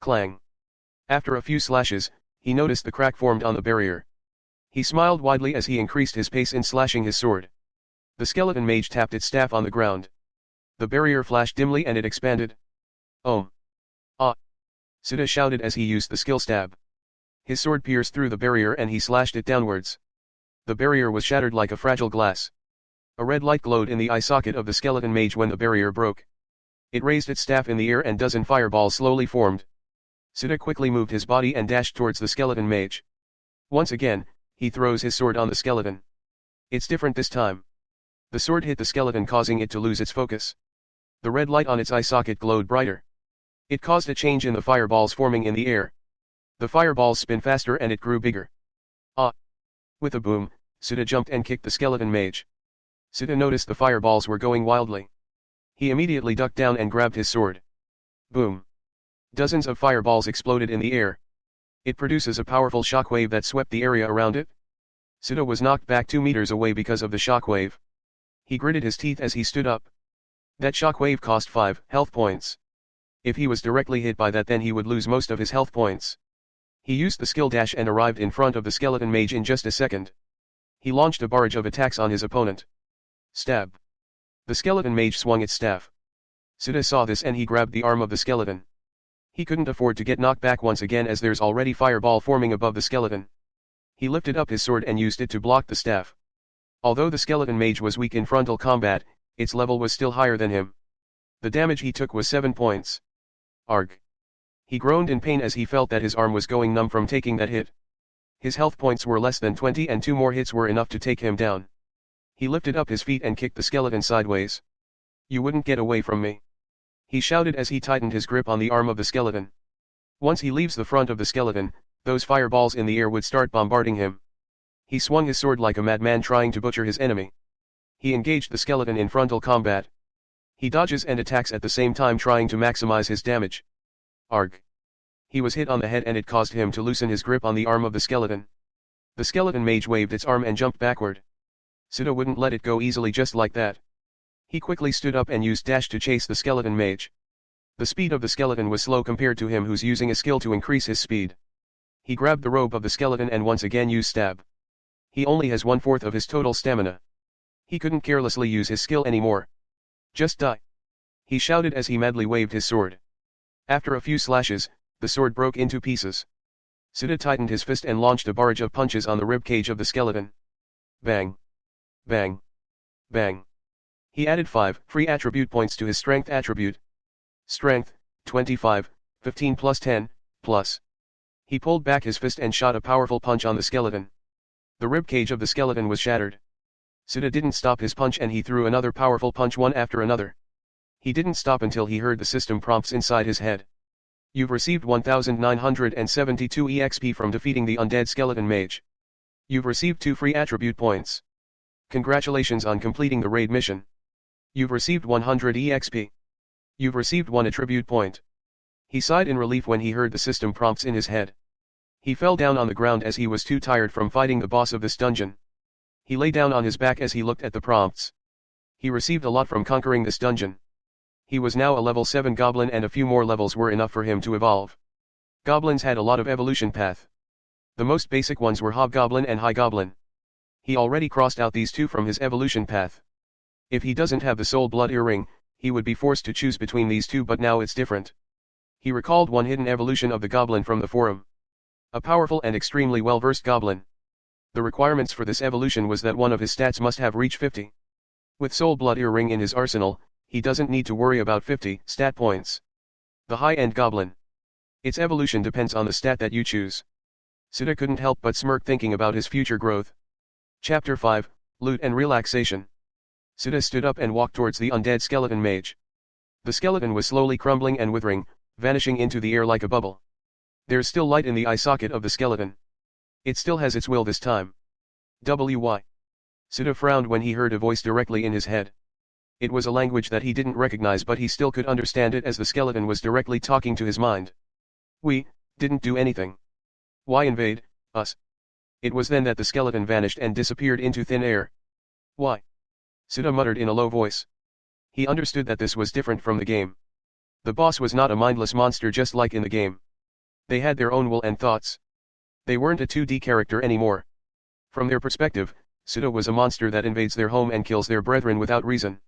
S1: Clang. After a few slashes, he noticed the crack formed on the barrier. He smiled widely as he increased his pace in slashing his sword. The skeleton mage tapped its staff on the ground. The barrier flashed dimly and it expanded. Oh. Ah. Sita shouted as he used the skill stab. His sword pierced through the barrier and he slashed it downwards. The barrier was shattered like a fragile glass. A red light glowed in the eye socket of the skeleton mage when the barrier broke. It raised its staff in the air and dozen fireballs slowly formed. Sita quickly moved his body and dashed towards the skeleton mage. Once again, he throws his sword on the skeleton. It's different this time. The sword hit the skeleton, causing it to lose its focus. The red light on its eye socket glowed brighter. It caused a change in the fireballs forming in the air. The fireballs spin faster and it grew bigger. Ah! With a boom, Sita jumped and kicked the skeleton mage. Sita noticed the fireballs were going wildly. He immediately ducked down and grabbed his sword. Boom! Dozens of fireballs exploded in the air. It produces a powerful shockwave that swept the area around it. Sita was knocked back 2 meters away because of the shockwave. He gritted his teeth as he stood up. That shockwave cost 5 health points. If he was directly hit by that, then he would lose most of his health points. He used the skill dash and arrived in front of the skeleton mage in just a second. He launched a barrage of attacks on his opponent. Stab. The skeleton mage swung its staff. Sita saw this and he grabbed the arm of the skeleton. He couldn't afford to get knocked back once again as there's already fireball forming above the skeleton. He lifted up his sword and used it to block the staff. Although the skeleton mage was weak in frontal combat, its level was still higher than him. The damage he took was 7 points. Arg. He groaned in pain as he felt that his arm was going numb from taking that hit. His health points were less than 20 and 2 more hits were enough to take him down. He lifted up his feet and kicked the skeleton sideways. You wouldn't get away from me. He shouted as he tightened his grip on the arm of the skeleton. Once he leaves the front of the skeleton, those fireballs in the air would start bombarding him. He swung his sword like a madman trying to butcher his enemy. He engaged the skeleton in frontal combat. He dodges and attacks at the same time trying to maximize his damage. Arg. He was hit on the head and it caused him to loosen his grip on the arm of the skeleton. The skeleton mage waved its arm and jumped backward. Sita wouldn't let it go easily just like that. He quickly stood up and used dash to chase the skeleton mage. The speed of the skeleton was slow compared to him who's using a skill to increase his speed. He grabbed the robe of the skeleton and once again used stab. He only has 1/4 of his total stamina. He couldn't carelessly use his skill anymore. Just die. He shouted as he madly waved his sword. After a few slashes, the sword broke into pieces. Sita tightened his fist and launched a barrage of punches on the rib cage of the skeleton. Bang. Bang. Bang. He added 5 free attribute points to his strength attribute. Strength, 25, 15 plus 10, plus. He pulled back his fist and shot a powerful punch on the skeleton. The rib cage of the skeleton was shattered. Sita didn't stop his punch and he threw another powerful punch one after another. He didn't stop until he heard the system prompts inside his head. You've received 1972 EXP from defeating the undead skeleton mage. You've received 2 free attribute points. Congratulations on completing the raid mission. You've received 100 EXP. You've received 1 attribute point. He sighed in relief when he heard the system prompts in his head. He fell down on the ground as he was too tired from fighting the boss of this dungeon. He lay down on his back as he looked at the prompts. He received a lot from conquering this dungeon. He was now a level 7 goblin and a few more levels were enough for him to evolve. Goblins had a lot of evolution path. The most basic ones were Hobgoblin and High Goblin. He already crossed out these two from his evolution path. If he doesn't have the soul blood earring, he would be forced to choose between these two, but now it's different. He recalled one hidden evolution of the Goblin from the forum. A powerful and extremely well-versed Goblin. The requirements for this evolution was that one of his stats must have reached 50. With soul blood earring in his arsenal, he doesn't need to worry about 50 stat points. The high-end Goblin. Its evolution depends on the stat that you choose. Suda couldn't help but smirk thinking about his future growth. Chapter 5, Loot and Relaxation. Suda stood up and walked towards the undead skeleton mage. The skeleton was slowly crumbling and withering, vanishing into the air like a bubble. There's still light in the eye socket of the skeleton. It still has its will this time. Why? Suda frowned when he heard a voice directly in his head. It was a language that he didn't recognize, but he still could understand it as the skeleton was directly talking to his mind. We didn't do anything. Why invade us? It was then that the skeleton vanished and disappeared into thin air. Why? Suda muttered in a low voice. He understood that this was different from the game. The boss was not a mindless monster just like in the game. They had their own will and thoughts. They weren't a 2D character anymore. From their perspective, Suda was a monster that invades their home and kills their brethren without reason.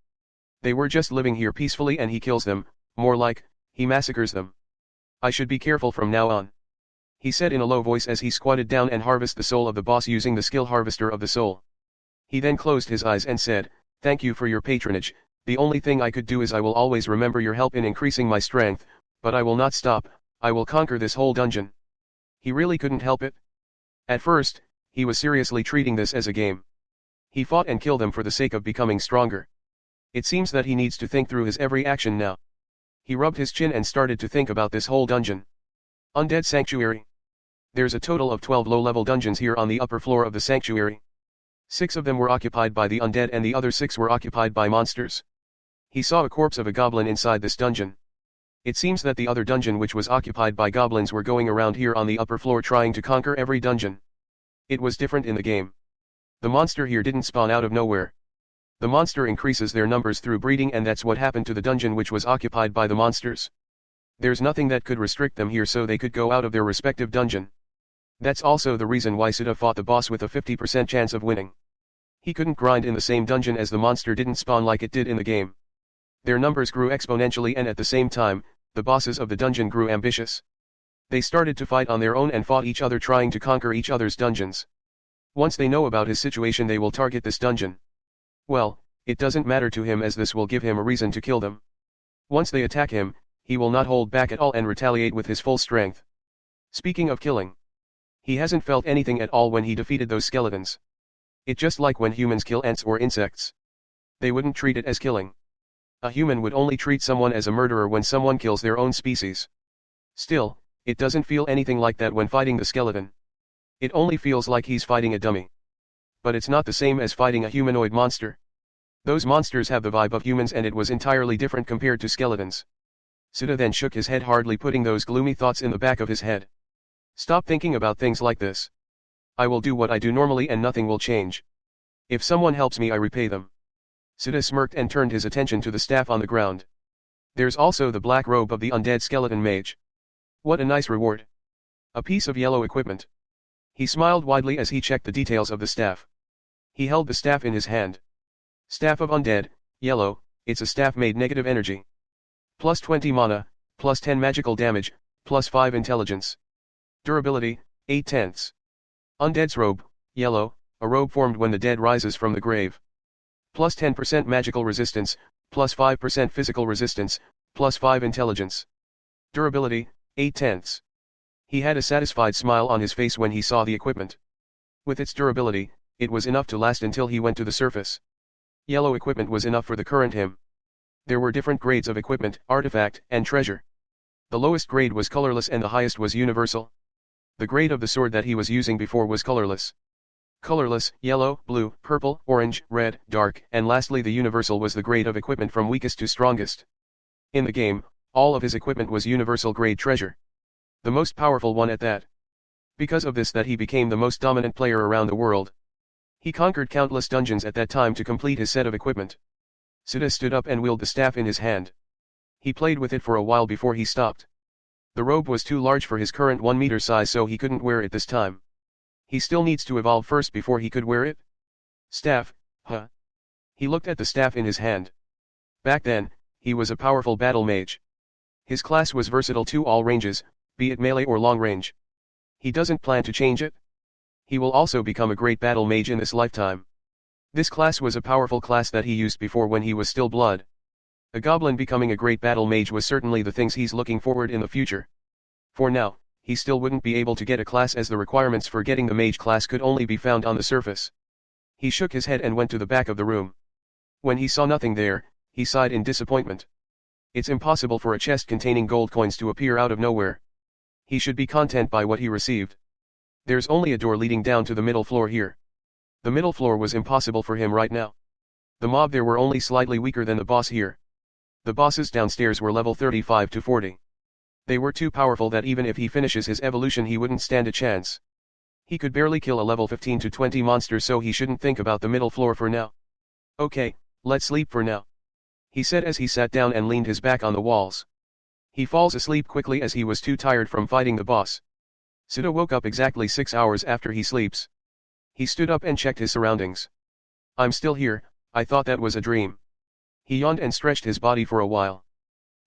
S1: They were just living here peacefully and he kills them, more like, he massacres them. I should be careful from now on, he said in a low voice as he squatted down and harvested the soul of the boss using the skill Harvester of the Soul. He then closed his eyes and said, "Thank you for your patronage. The only thing I could do is I will always remember your help in increasing my strength, but I will not stop. I will conquer this whole dungeon." He really couldn't help it. At first, he was seriously treating this as a game. He fought and killed them for the sake of becoming stronger. It seems that he needs to think through his every action now. He rubbed his chin and started to think about this whole dungeon. Undead Sanctuary. There's a total of 12 low-level dungeons here on the upper floor of the sanctuary. 6 of them were occupied by the undead and the other 6 were occupied by monsters. He saw a corpse of a goblin inside this dungeon. It seems that the other dungeon which was occupied by goblins were going around here on the upper floor trying to conquer every dungeon. It was different in the game. The monster here didn't spawn out of nowhere. The monster increases their numbers through breeding, and that's what happened to the dungeon which was occupied by the monsters. There's nothing that could restrict them here, so they could go out of their respective dungeon. That's also the reason why Suda fought the boss with a 50% chance of winning. He couldn't grind in the same dungeon as the monster didn't spawn like it did in the game. Their numbers grew exponentially, and at the same time, the bosses of the dungeon grew ambitious. They started to fight on their own and fought each other, trying to conquer each other's dungeons. Once they know about his situation, they will target this dungeon. Well, it doesn't matter to him, as this will give him a reason to kill them. Once they attack him, he will not hold back at all and retaliate with his full strength. Speaking of killing, he hasn't felt anything at all when he defeated those skeletons. It's just like when humans kill ants or insects. They wouldn't treat it as killing. A human would only treat someone as a murderer when someone kills their own species. Still, it doesn't feel anything like that when fighting the skeleton. It only feels like he's fighting a dummy. But it's not the same as fighting a humanoid monster. Those monsters have the vibe of humans, and it was entirely different compared to skeletons. Suda then shook his head, hardly putting those gloomy thoughts in the back of his head. Stop thinking about things like this. I will do what I do normally and nothing will change. If someone helps me, I repay them. Suda smirked and turned his attention to the staff on the ground. There's also the black robe of the undead skeleton mage. What a nice reward. A piece of yellow equipment. He smiled widely as he checked the details of the staff. He held the staff in his hand. Staff of Undead, yellow, it's a staff made negative energy. Plus 20 mana, plus 10 magical damage, plus 5 intelligence. Durability, 8/10. Undead's robe, yellow, a robe formed when the dead rises from the grave. Plus 10% magical resistance, plus 5% physical resistance, plus 5 intelligence. Durability, 8/10. He had a satisfied smile on his face when he saw the equipment. With its durability, it was enough to last until he went to the surface. Yellow equipment was enough for the current him. There were different grades of equipment, artifact, and treasure. The lowest grade was colorless and the highest was universal. The grade of the sword that he was using before was colorless. Colorless, yellow, blue, purple, orange, red, dark, and lastly the universal was the grade of equipment from weakest to strongest. In the game, all of his equipment was universal grade treasure. The most powerful one at that. Because of this that he became the most dominant player around the world. He conquered countless dungeons at that time to complete his set of equipment. Suda stood up and wielded the staff in his hand. He played with it for a while before he stopped. The robe was too large for his current 1 meter size, so he couldn't wear it this time. He still needs to evolve first before he could wear it. Staff, huh? He looked at the staff in his hand. Back then, he was a powerful battle mage. His class was versatile to all ranges, be it melee or long range. He doesn't plan to change it. He will also become a great battle mage in this lifetime. This class was a powerful class that he used before when he was still blood. A goblin becoming a great battle mage was certainly the things he's looking forward in the future. For now, he still wouldn't be able to get a class as the requirements for getting the mage class could only be found on the surface. He shook his head and went to the back of the room. When he saw nothing there, he sighed in disappointment. It's impossible for a chest containing gold coins to appear out of nowhere. He should be content by what he received. There's only a door leading down to the middle floor here. The middle floor was impossible for him right now. The mob there were only slightly weaker than the boss here. The bosses downstairs were level 35 to 40. They were too powerful that even if he finishes his evolution he wouldn't stand a chance. He could barely kill a level 15 to 20 monster, so he shouldn't think about the middle floor for now. Okay, let's sleep for now, he said as he sat down and leaned his back on the walls. He falls asleep quickly as he was too tired from fighting the boss. Suda woke up exactly 6 hours after he sleeps. He stood up and checked his surroundings. I'm still here, I thought that was a dream. He yawned and stretched his body for a while.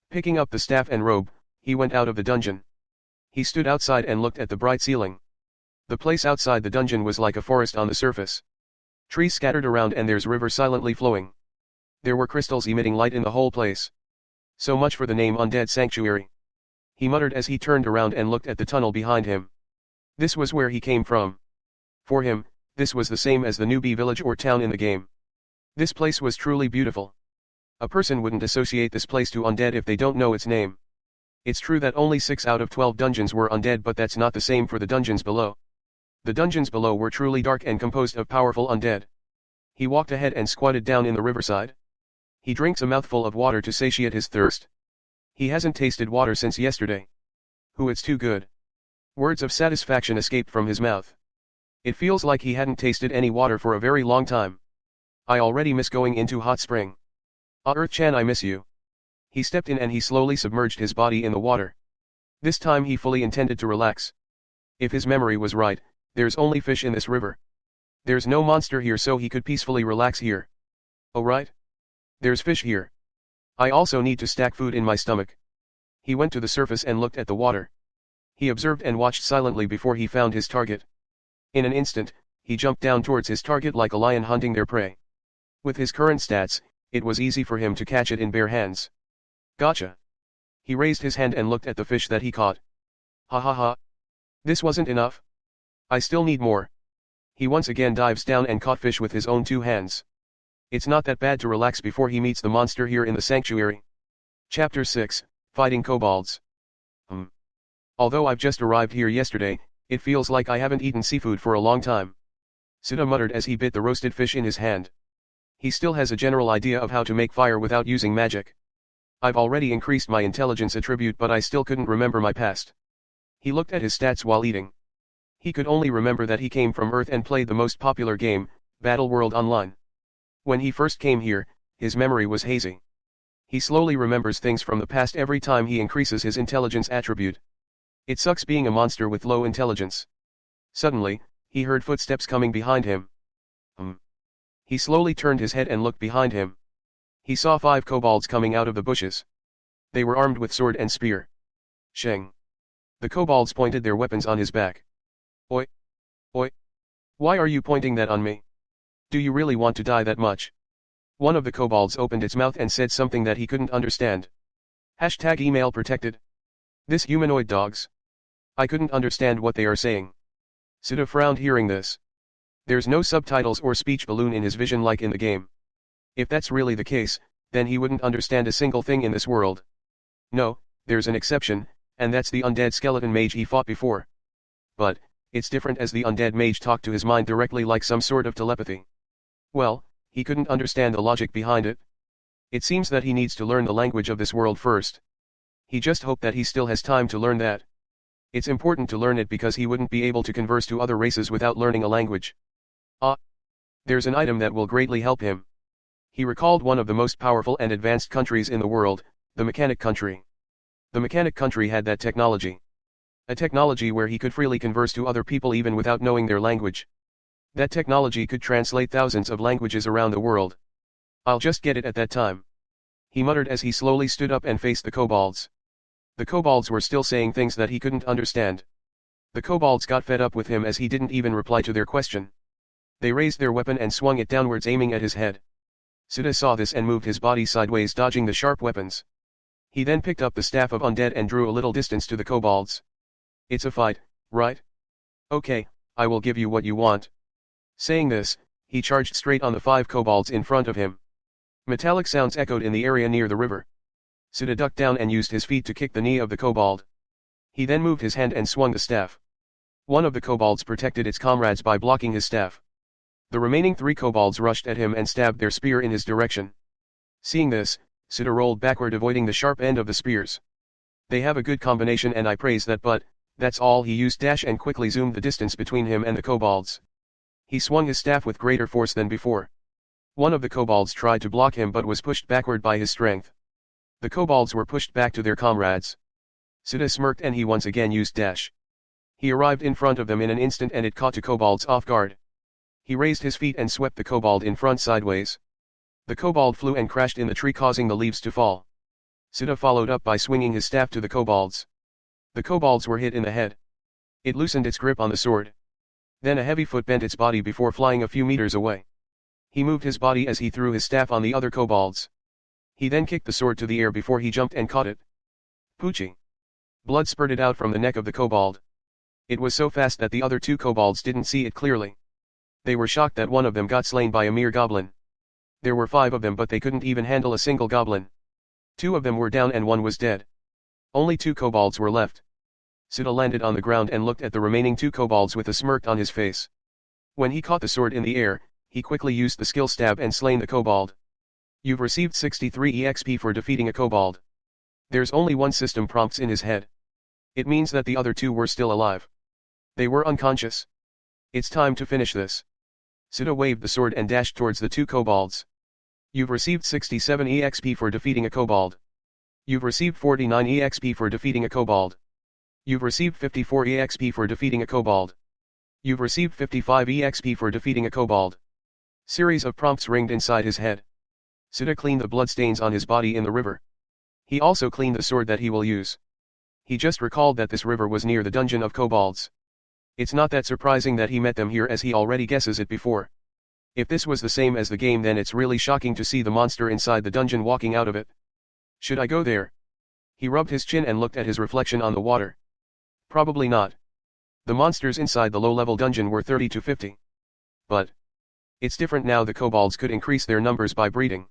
S1: Picking up the staff and robe, he went out of the dungeon. He stood outside and looked at the bright ceiling. The place outside the dungeon was like a forest on the surface. Trees scattered around and there's river silently flowing. There were crystals emitting light in the whole place. So much for the name Undead Sanctuary. He muttered as he turned around and looked at the tunnel behind him. This was where he came from. For him, this was the same as the newbie village or town in the game. This place was truly beautiful. A person wouldn't associate this place to undead if they don't know its name. It's true that only 6 out of 12 dungeons were undead, but that's not the same for the dungeons below. The dungeons below were truly dark and composed of powerful undead. He walked ahead and squatted down in the riverside. He drinks a mouthful of water to satiate his thirst. He hasn't tasted water since yesterday. It's too good. Words of satisfaction escaped from his mouth. It feels like he hadn't tasted any water for a very long time. I already miss going into hot spring. Earth-chan, I miss you. He stepped in and he slowly submerged his body in the water. This time he fully intended to relax. If his memory was right, there's only fish in this river. There's no monster here, so he could peacefully relax here. Oh right? There's fish here. I also need to stack food in my stomach. He went to the surface and looked at the water. He observed and watched silently before he found his target. In an instant, he jumped down towards his target like a lion hunting their prey. With his current stats, it was easy for him to catch it in bare hands. Gotcha. He raised his hand and looked at the fish that he caught. Ha ha ha. This wasn't enough. I still need more. He once again dives down and caught fish with his own 2 hands. It's not that bad to relax before he meets the monster here in the sanctuary. Chapter 6, Fighting Kobolds. Although I've just arrived here yesterday, it feels like I haven't eaten seafood for a long time. Suda muttered as he bit the roasted fish in his hand. He still has a general idea of how to make fire without using magic. I've already increased my intelligence attribute, but I still couldn't remember my past. He looked at his stats while eating. He could only remember that he came from Earth and played the most popular game, Battle World Online. When he first came here, his memory was hazy. He slowly remembers things from the past every time he increases his intelligence attribute. It sucks being a monster with low intelligence. Suddenly, he heard footsteps coming behind him. He slowly turned his head and looked behind him. He saw 5 kobolds coming out of the bushes. They were armed with sword and spear. Sheng. The kobolds pointed their weapons on his back. Oi! Oi! Why are you pointing that on me? Do you really want to die that much? One of the kobolds opened its mouth and said something that he couldn't understand. #email protected. This humanoid dogs. I couldn't understand what they are saying. Suda frowned hearing this. There's no subtitles or speech balloon in his vision like in the game. If that's really the case, then he wouldn't understand a single thing in this world. No, there's an exception, and that's the undead skeleton mage he fought before. But, it's different as the undead mage talked to his mind directly like some sort of telepathy. Well, he couldn't understand the logic behind it. It seems that he needs to learn the language of this world first. He just hoped that he still has time to learn that. It's important to learn it because he wouldn't be able to converse to other races without learning a language. There's an item that will greatly help him. He recalled one of the most powerful and advanced countries in the world, the mechanic country. The mechanic country had that technology. A technology where he could freely converse to other people even without knowing their language. That technology could translate thousands of languages around the world. I'll just get it at that time. He muttered as he slowly stood up and faced the kobolds. The kobolds were still saying things that he couldn't understand. The kobolds got fed up with him as he didn't even reply to their question. They raised their weapon and swung it downwards, aiming at his head. Siddha saw this and moved his body sideways, dodging the sharp weapons. He then picked up the staff of undead and drew a little distance to the kobolds. It's a fight, right? Okay, I will give you what you want. Saying this, he charged straight on the 5 kobolds in front of him. Metallic sounds echoed in the area near the river. Siddha ducked down and used his feet to kick the knee of the kobold. He then moved his hand and swung the staff. One of the kobolds protected its comrades by blocking his staff. The remaining 3 kobolds rushed at him and stabbed their spear in his direction. Seeing this, Siddha rolled backward, avoiding the sharp end of the spears. They have a good combination and I praise that, but that's all. He used dash and quickly zoomed the distance between him and the kobolds. He swung his staff with greater force than before. One of the kobolds tried to block him but was pushed backward by his strength. The kobolds were pushed back to their comrades. Siddha smirked and he once again used dash. He arrived in front of them in an instant and it caught the kobolds off guard. He raised his feet and swept the kobold in front sideways. The kobold flew and crashed in the tree, causing the leaves to fall. Siddha followed up by swinging his staff to the kobolds. The kobolds were hit in the head. It loosened its grip on the sword. Then a heavy foot bent its body before flying a few meters away. He moved his body as he threw his staff on the other kobolds. He then kicked the sword to the air before he jumped and caught it. Poochie! Blood spurted out from the neck of the kobold. It was so fast that the other 2 kobolds didn't see it clearly. They were shocked that one of them got slain by a mere goblin. There were 5 of them, but they couldn't even handle a single goblin. 2 of them were down and 1 was dead. Only 2 kobolds were left. Siddha landed on the ground and looked at the remaining 2 kobolds with a smirk on his face. When he caught the sword in the air, he quickly used the skill stab and slain the kobold. You've received 63 EXP for defeating a kobold. There's only 1 system prompts in his head. It means that the other 2 were still alive. They were unconscious. It's time to finish this. Siddha waved the sword and dashed towards the 2 kobolds. You've received 67 EXP for defeating a kobold. You've received 49 EXP for defeating a kobold. You've received 54 EXP for defeating a kobold. You've received 55 EXP for defeating a kobold. Series of prompts ringed inside his head. Siddha cleaned the bloodstains on his body in the river. He also cleaned the sword that he will use. He just recalled that this river was near the dungeon of kobolds. It's not that surprising that he met them here, as he already guesses it before. If this was the same as the game, then it's really shocking to see the monster inside the dungeon walking out of it. Should I go there? He rubbed his chin and looked at his reflection on the water. Probably not. The monsters inside the low-level dungeon were 30 to 50. But it's different now. The kobolds could increase their numbers by breeding.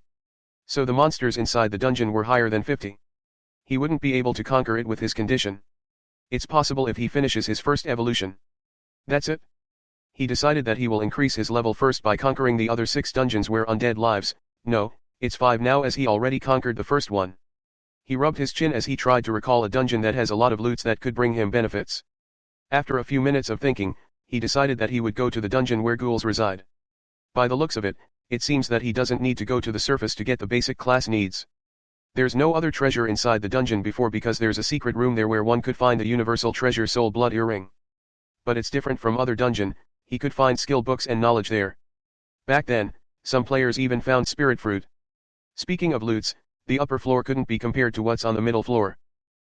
S1: So the monsters inside the dungeon were higher than 50. He wouldn't be able to conquer it with his condition. It's possible if he finishes his first evolution. That's it. He decided that he will increase his level first by conquering the other 6 dungeons where undead lives. No, it's 5 now, as he already conquered the first one. He rubbed his chin as he tried to recall a dungeon that has a lot of loots that could bring him benefits. After a few minutes of thinking, he decided that he would go to the dungeon where ghouls reside. By the looks of it, it seems that he doesn't need to go to the surface to get the basic class needs. There's no other treasure inside the dungeon before, because there's a secret room there where one could find the universal treasure soul blood earring. But it's different from other dungeon. He could find skill books and knowledge there. Back then, some players even found spirit fruit. Speaking of loots, the upper floor couldn't be compared to what's on the middle floor.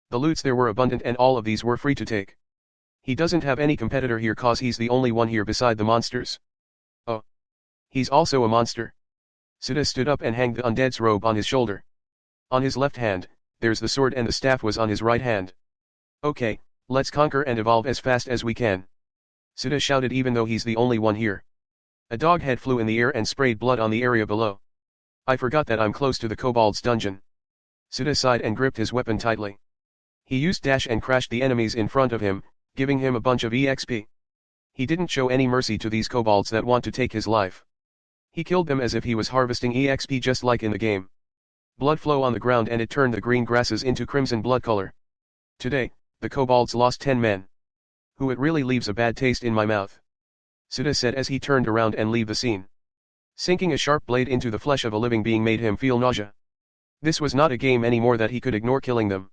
S1: The loots there were abundant and all of these were free to take. He doesn't have any competitor here cause he's the only one here beside the monsters. Oh. He's also a monster. Siddha stood up and hanged the undead's robe on his shoulder. On his left hand, there's the sword, and the staff was on his right hand. Okay, let's conquer and evolve as fast as we can. Siddha shouted, even though he's the only one here. A dog head flew in the air and sprayed blood on the area below. I forgot that I'm close to the kobold's dungeon. Siddha sighed and gripped his weapon tightly. He used dash and crashed the enemies in front of him, giving him a bunch of EXP. He didn't show any mercy to these kobolds that want to take his life. He killed them as if he was harvesting EXP, just like in the game. Blood flow on the ground and it turned the green grasses into crimson blood color. Today, the kobolds lost 10 men. Who, it really leaves a bad taste in my mouth. Siddha said as he turned around and leave the scene. Sinking a sharp blade into the flesh of a living being made him feel nausea. This was not a game anymore that he could ignore killing them.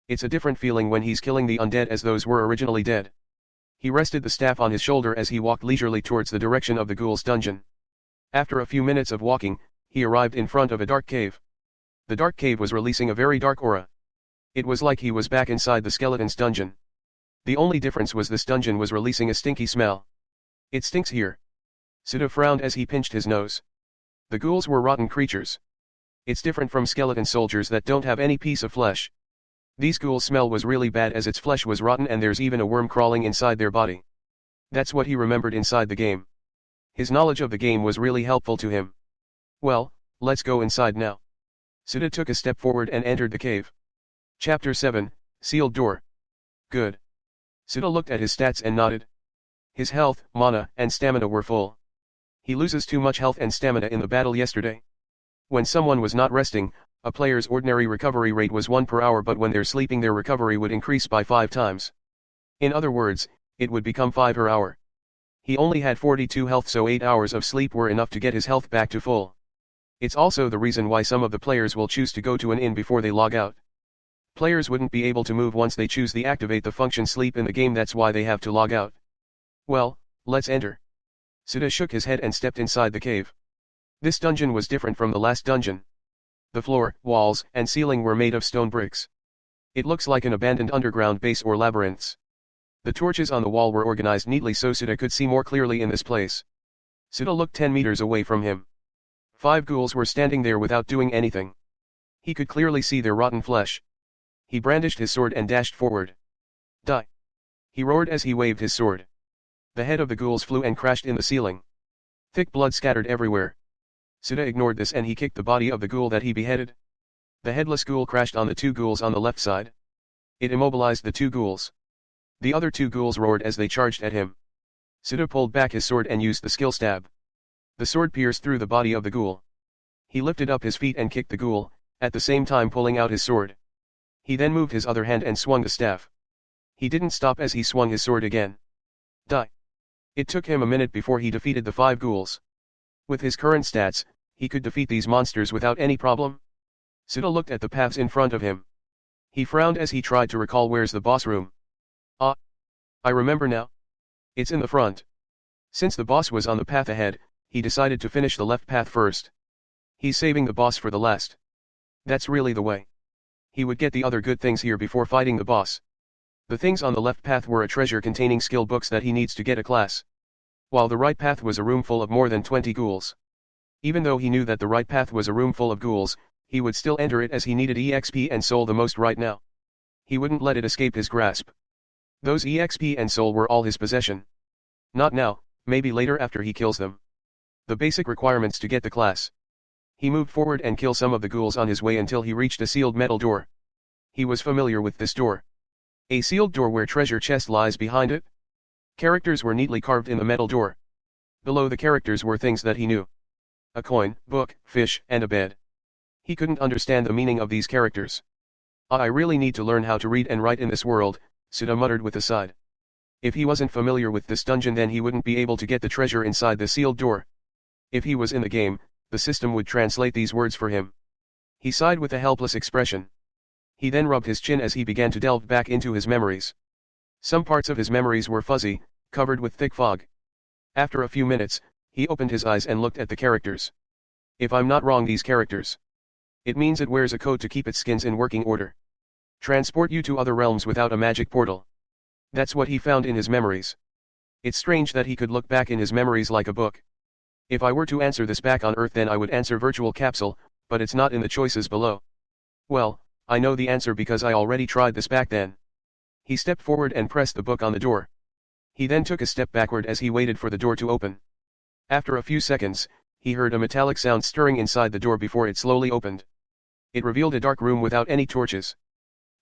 S1: It's a different feeling when he's killing the undead as those were originally dead. He rested the staff on his shoulder as he walked leisurely towards the direction of the ghoul's dungeon. After a few minutes of walking, he arrived in front of a dark cave. The dark cave was releasing a very dark aura. It was like he was back inside the skeleton's dungeon. The only difference was this dungeon was releasing a stinky smell. It stinks here. Sita frowned as he pinched his nose. The ghouls were rotten creatures. It's different from skeleton soldiers that don't have any piece of flesh. These ghouls' smell was really bad as its flesh was rotten and there's even a worm crawling inside their body. That's what he remembered inside the game. His knowledge of the game was really helpful to him. Well, let's go inside now. Sita took a step forward and entered the cave. Chapter 7, Sealed Door. Good. Sita looked at his stats and nodded. His health, mana, and stamina were full. He loses too much health and stamina in the battle yesterday. When someone was not resting, a player's ordinary recovery rate was 1 per hour, but when they're sleeping their recovery would increase by 5 times. In other words, it would become 5 per hour. He only had 42 health, so 8 hours of sleep were enough to get his health back to full. It's also the reason why some of the players will choose to go to an inn before they log out. Players wouldn't be able to move once they choose the activate the function sleep in the game, that's why they have to log out. Well, let's enter. Sita shook his head and stepped inside the cave. This dungeon was different from the last dungeon. The floor, walls, and ceiling were made of stone bricks. It looks like an abandoned underground base or labyrinths. The torches on the wall were organized neatly so Sita could see more clearly in this place. Sita looked 10 meters away from him. 5 ghouls were standing there without doing anything. He could clearly see their rotten flesh. He brandished his sword and dashed forward. Die! He roared as he waved his sword. The head of the ghouls flew and crashed in the ceiling. Thick blood scattered everywhere. Sita ignored this and he kicked the body of the ghoul that he beheaded. The headless ghoul crashed on the 2 ghouls on the left side. It immobilized the 2 ghouls. The other 2 ghouls roared as they charged at him. Sita pulled back his sword and used the skill stab. The sword pierced through the body of the ghoul. He lifted up his feet and kicked the ghoul, at the same time pulling out his sword. He then moved his other hand and swung the staff. He didn't stop as he swung his sword again. Die! It took him a minute before he defeated the 5 ghouls. With his current stats, he could defeat these monsters without any problem. Sita looked at the paths in front of him. He frowned as he tried to recall where's the boss room. Ah! I remember now. It's in the front. Since the boss was on the path ahead, he decided to finish the left path first. He's saving the boss for the last. That's really the way. He would get the other good things here before fighting the boss. The things on the left path were a treasure containing skill books that he needs to get a class. While the right path was a room full of more than 20 ghouls. Even though he knew that the right path was a room full of ghouls, he would still enter it as he needed EXP and soul the most right now. He wouldn't let it escape his grasp. Those EXP and soul were all his possession. Not now, maybe later after he kills them. The basic requirements to get the class. He moved forward and killed some of the ghouls on his way until he reached a sealed metal door. He was familiar with this door. A sealed door where treasure chest lies behind it. Characters were neatly carved in the metal door. Below the characters were things that he knew. A coin, book, fish, and a bed. He couldn't understand the meaning of these characters. I really need to learn how to read and write in this world, Sita muttered with a sigh. If he wasn't familiar with this dungeon then he wouldn't be able to get the treasure inside the sealed door. If he was in the game, the system would translate these words for him. He sighed with a helpless expression. He then rubbed his chin as he began to delve back into his memories. Some parts of his memories were fuzzy, covered with thick fog. After a few minutes, he opened his eyes and looked at the characters. If I'm not wrong, these characters. It means it wears a coat to keep its skins in working order. Transport you to other realms without a magic portal. That's what he found in his memories. It's strange that he could look back in his memories like a book. If I were to answer this back on Earth then I would answer virtual capsule, but it's not in the choices below. Well, I know the answer because I already tried this back then. He stepped forward and pressed the book on the door. He then took a step backward as he waited for the door to open. After a few seconds, he heard a metallic sound stirring inside the door before it slowly opened. It revealed a dark room without any torches.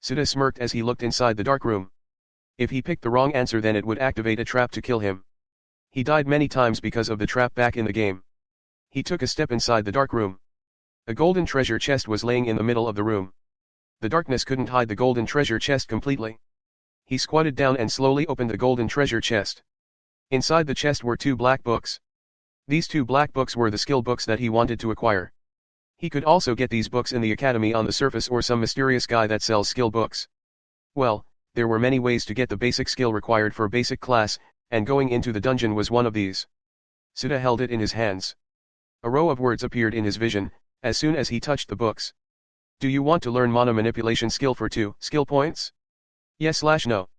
S1: Sita smirked as he looked inside the dark room. If he picked the wrong answer then it would activate a trap to kill him. He died many times because of the trap back in the game. He took a step inside the dark room. A golden treasure chest was laying in the middle of the room. The darkness couldn't hide the golden treasure chest completely. He squatted down and slowly opened the golden treasure chest. Inside the chest were 2 black books. These 2 black books were the skill books that he wanted to acquire. He could also get these books in the academy on the surface or some mysterious guy that sells skill books. Well, there were many ways to get the basic skill required for basic class, and going into the dungeon was one of these. Sita held it in his hands. A row of words appeared in his vision, as soon as he touched the books. Do you want to learn mana manipulation skill for 2 skill points? Yes/no.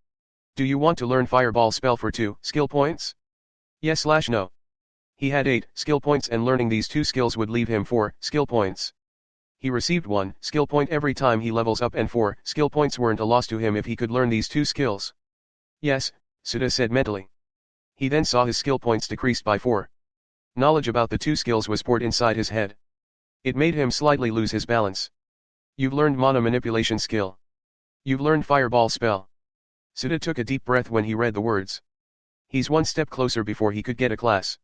S1: Do you want to learn fireball spell for 2 skill points? Yes/no. He had 8 skill points and learning these 2 skills would leave him 4 skill points. He received 1 skill point every time he levels up and 4 skill points weren't a loss to him if he could learn these 2 skills. Yes, Sita said mentally. He then saw his skill points decreased by 4. Knowledge about the 2 skills was poured inside his head. It made him slightly lose his balance. You've learned mana manipulation skill. You've learned fireball spell. Sita took a deep breath when he read the words. He's one step closer before he could get a class.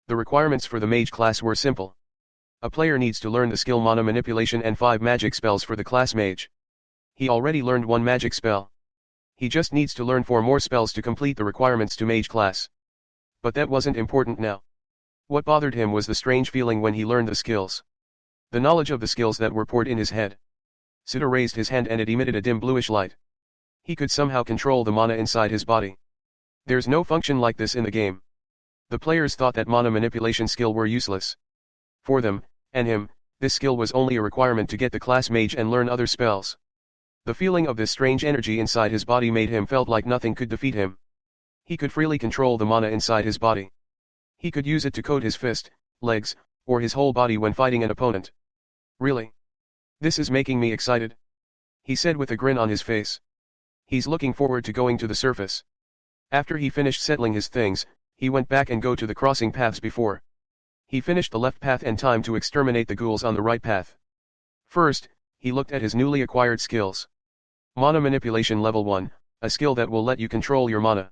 S1: The requirements for the mage class were simple. A player needs to learn the skill mana manipulation and 5 magic spells for the class mage. He already learned 1 magic spell. He just needs to learn 4 more spells to complete the requirements to mage class. But that wasn't important now. What bothered him was the strange feeling when he learned the skills. The knowledge of the skills that were poured in his head. Sita raised his hand and it emitted a dim bluish light. He could somehow control the mana inside his body. There's no function like this in the game. The players thought that mana manipulation skill were useless. For them, and him, this skill was only a requirement to get the class mage and learn other spells. The feeling of this strange energy inside his body made him felt like nothing could defeat him. He could freely control the mana inside his body. He could use it to coat his fist, legs, or his whole body when fighting an opponent. Really? This is making me excited, he said with a grin on his face. He's looking forward to going to the surface. After he finished settling his things, he went back and go to the crossing paths before. He finished the left path and time to exterminate the ghouls on the right path. First, he looked at his newly acquired skills. Mana manipulation level 1, a skill that will let you control your mana.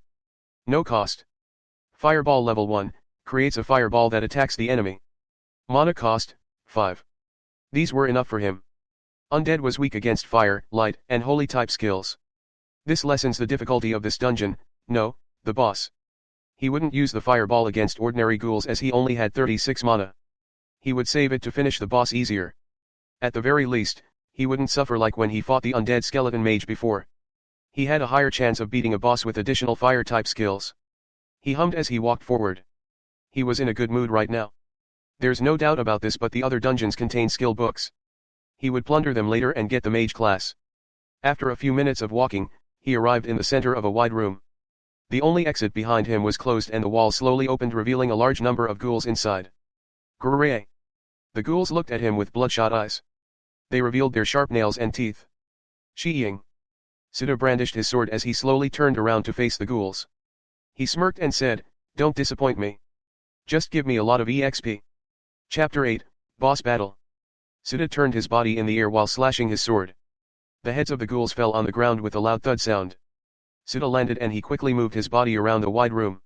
S1: No cost. Fireball level 1, creates a fireball that attacks the enemy. Mana cost, 5. These were enough for him. Undead was weak against fire, light, and holy type skills. This lessens the difficulty of this dungeon, no, the boss. He wouldn't use the fireball against ordinary ghouls as he only had 36 mana. He would save it to finish the boss easier. At the very least, he wouldn't suffer like when he fought the undead skeleton mage before. He had a higher chance of beating a boss with additional fire type skills. He hummed as he walked forward. He was in a good mood right now. There's no doubt about this, but the other dungeons contain skill books. He would plunder them later and get the mage class. After a few minutes of walking, he arrived in the center of a wide room. The only exit behind him was closed and the wall slowly opened, revealing a large number of ghouls inside. Grrrr! The ghouls looked at him with bloodshot eyes. They revealed their sharp nails and teeth. Sheeing. Sita brandished his sword as he slowly turned around to face the ghouls. He smirked and said, "Don't disappoint me. Just give me a lot of EXP. Chapter 8, Boss Battle. Sita turned his body in the air while slashing his sword. The heads of the ghouls fell on the ground with a loud thud sound. Sita landed and he quickly moved his body around the wide room.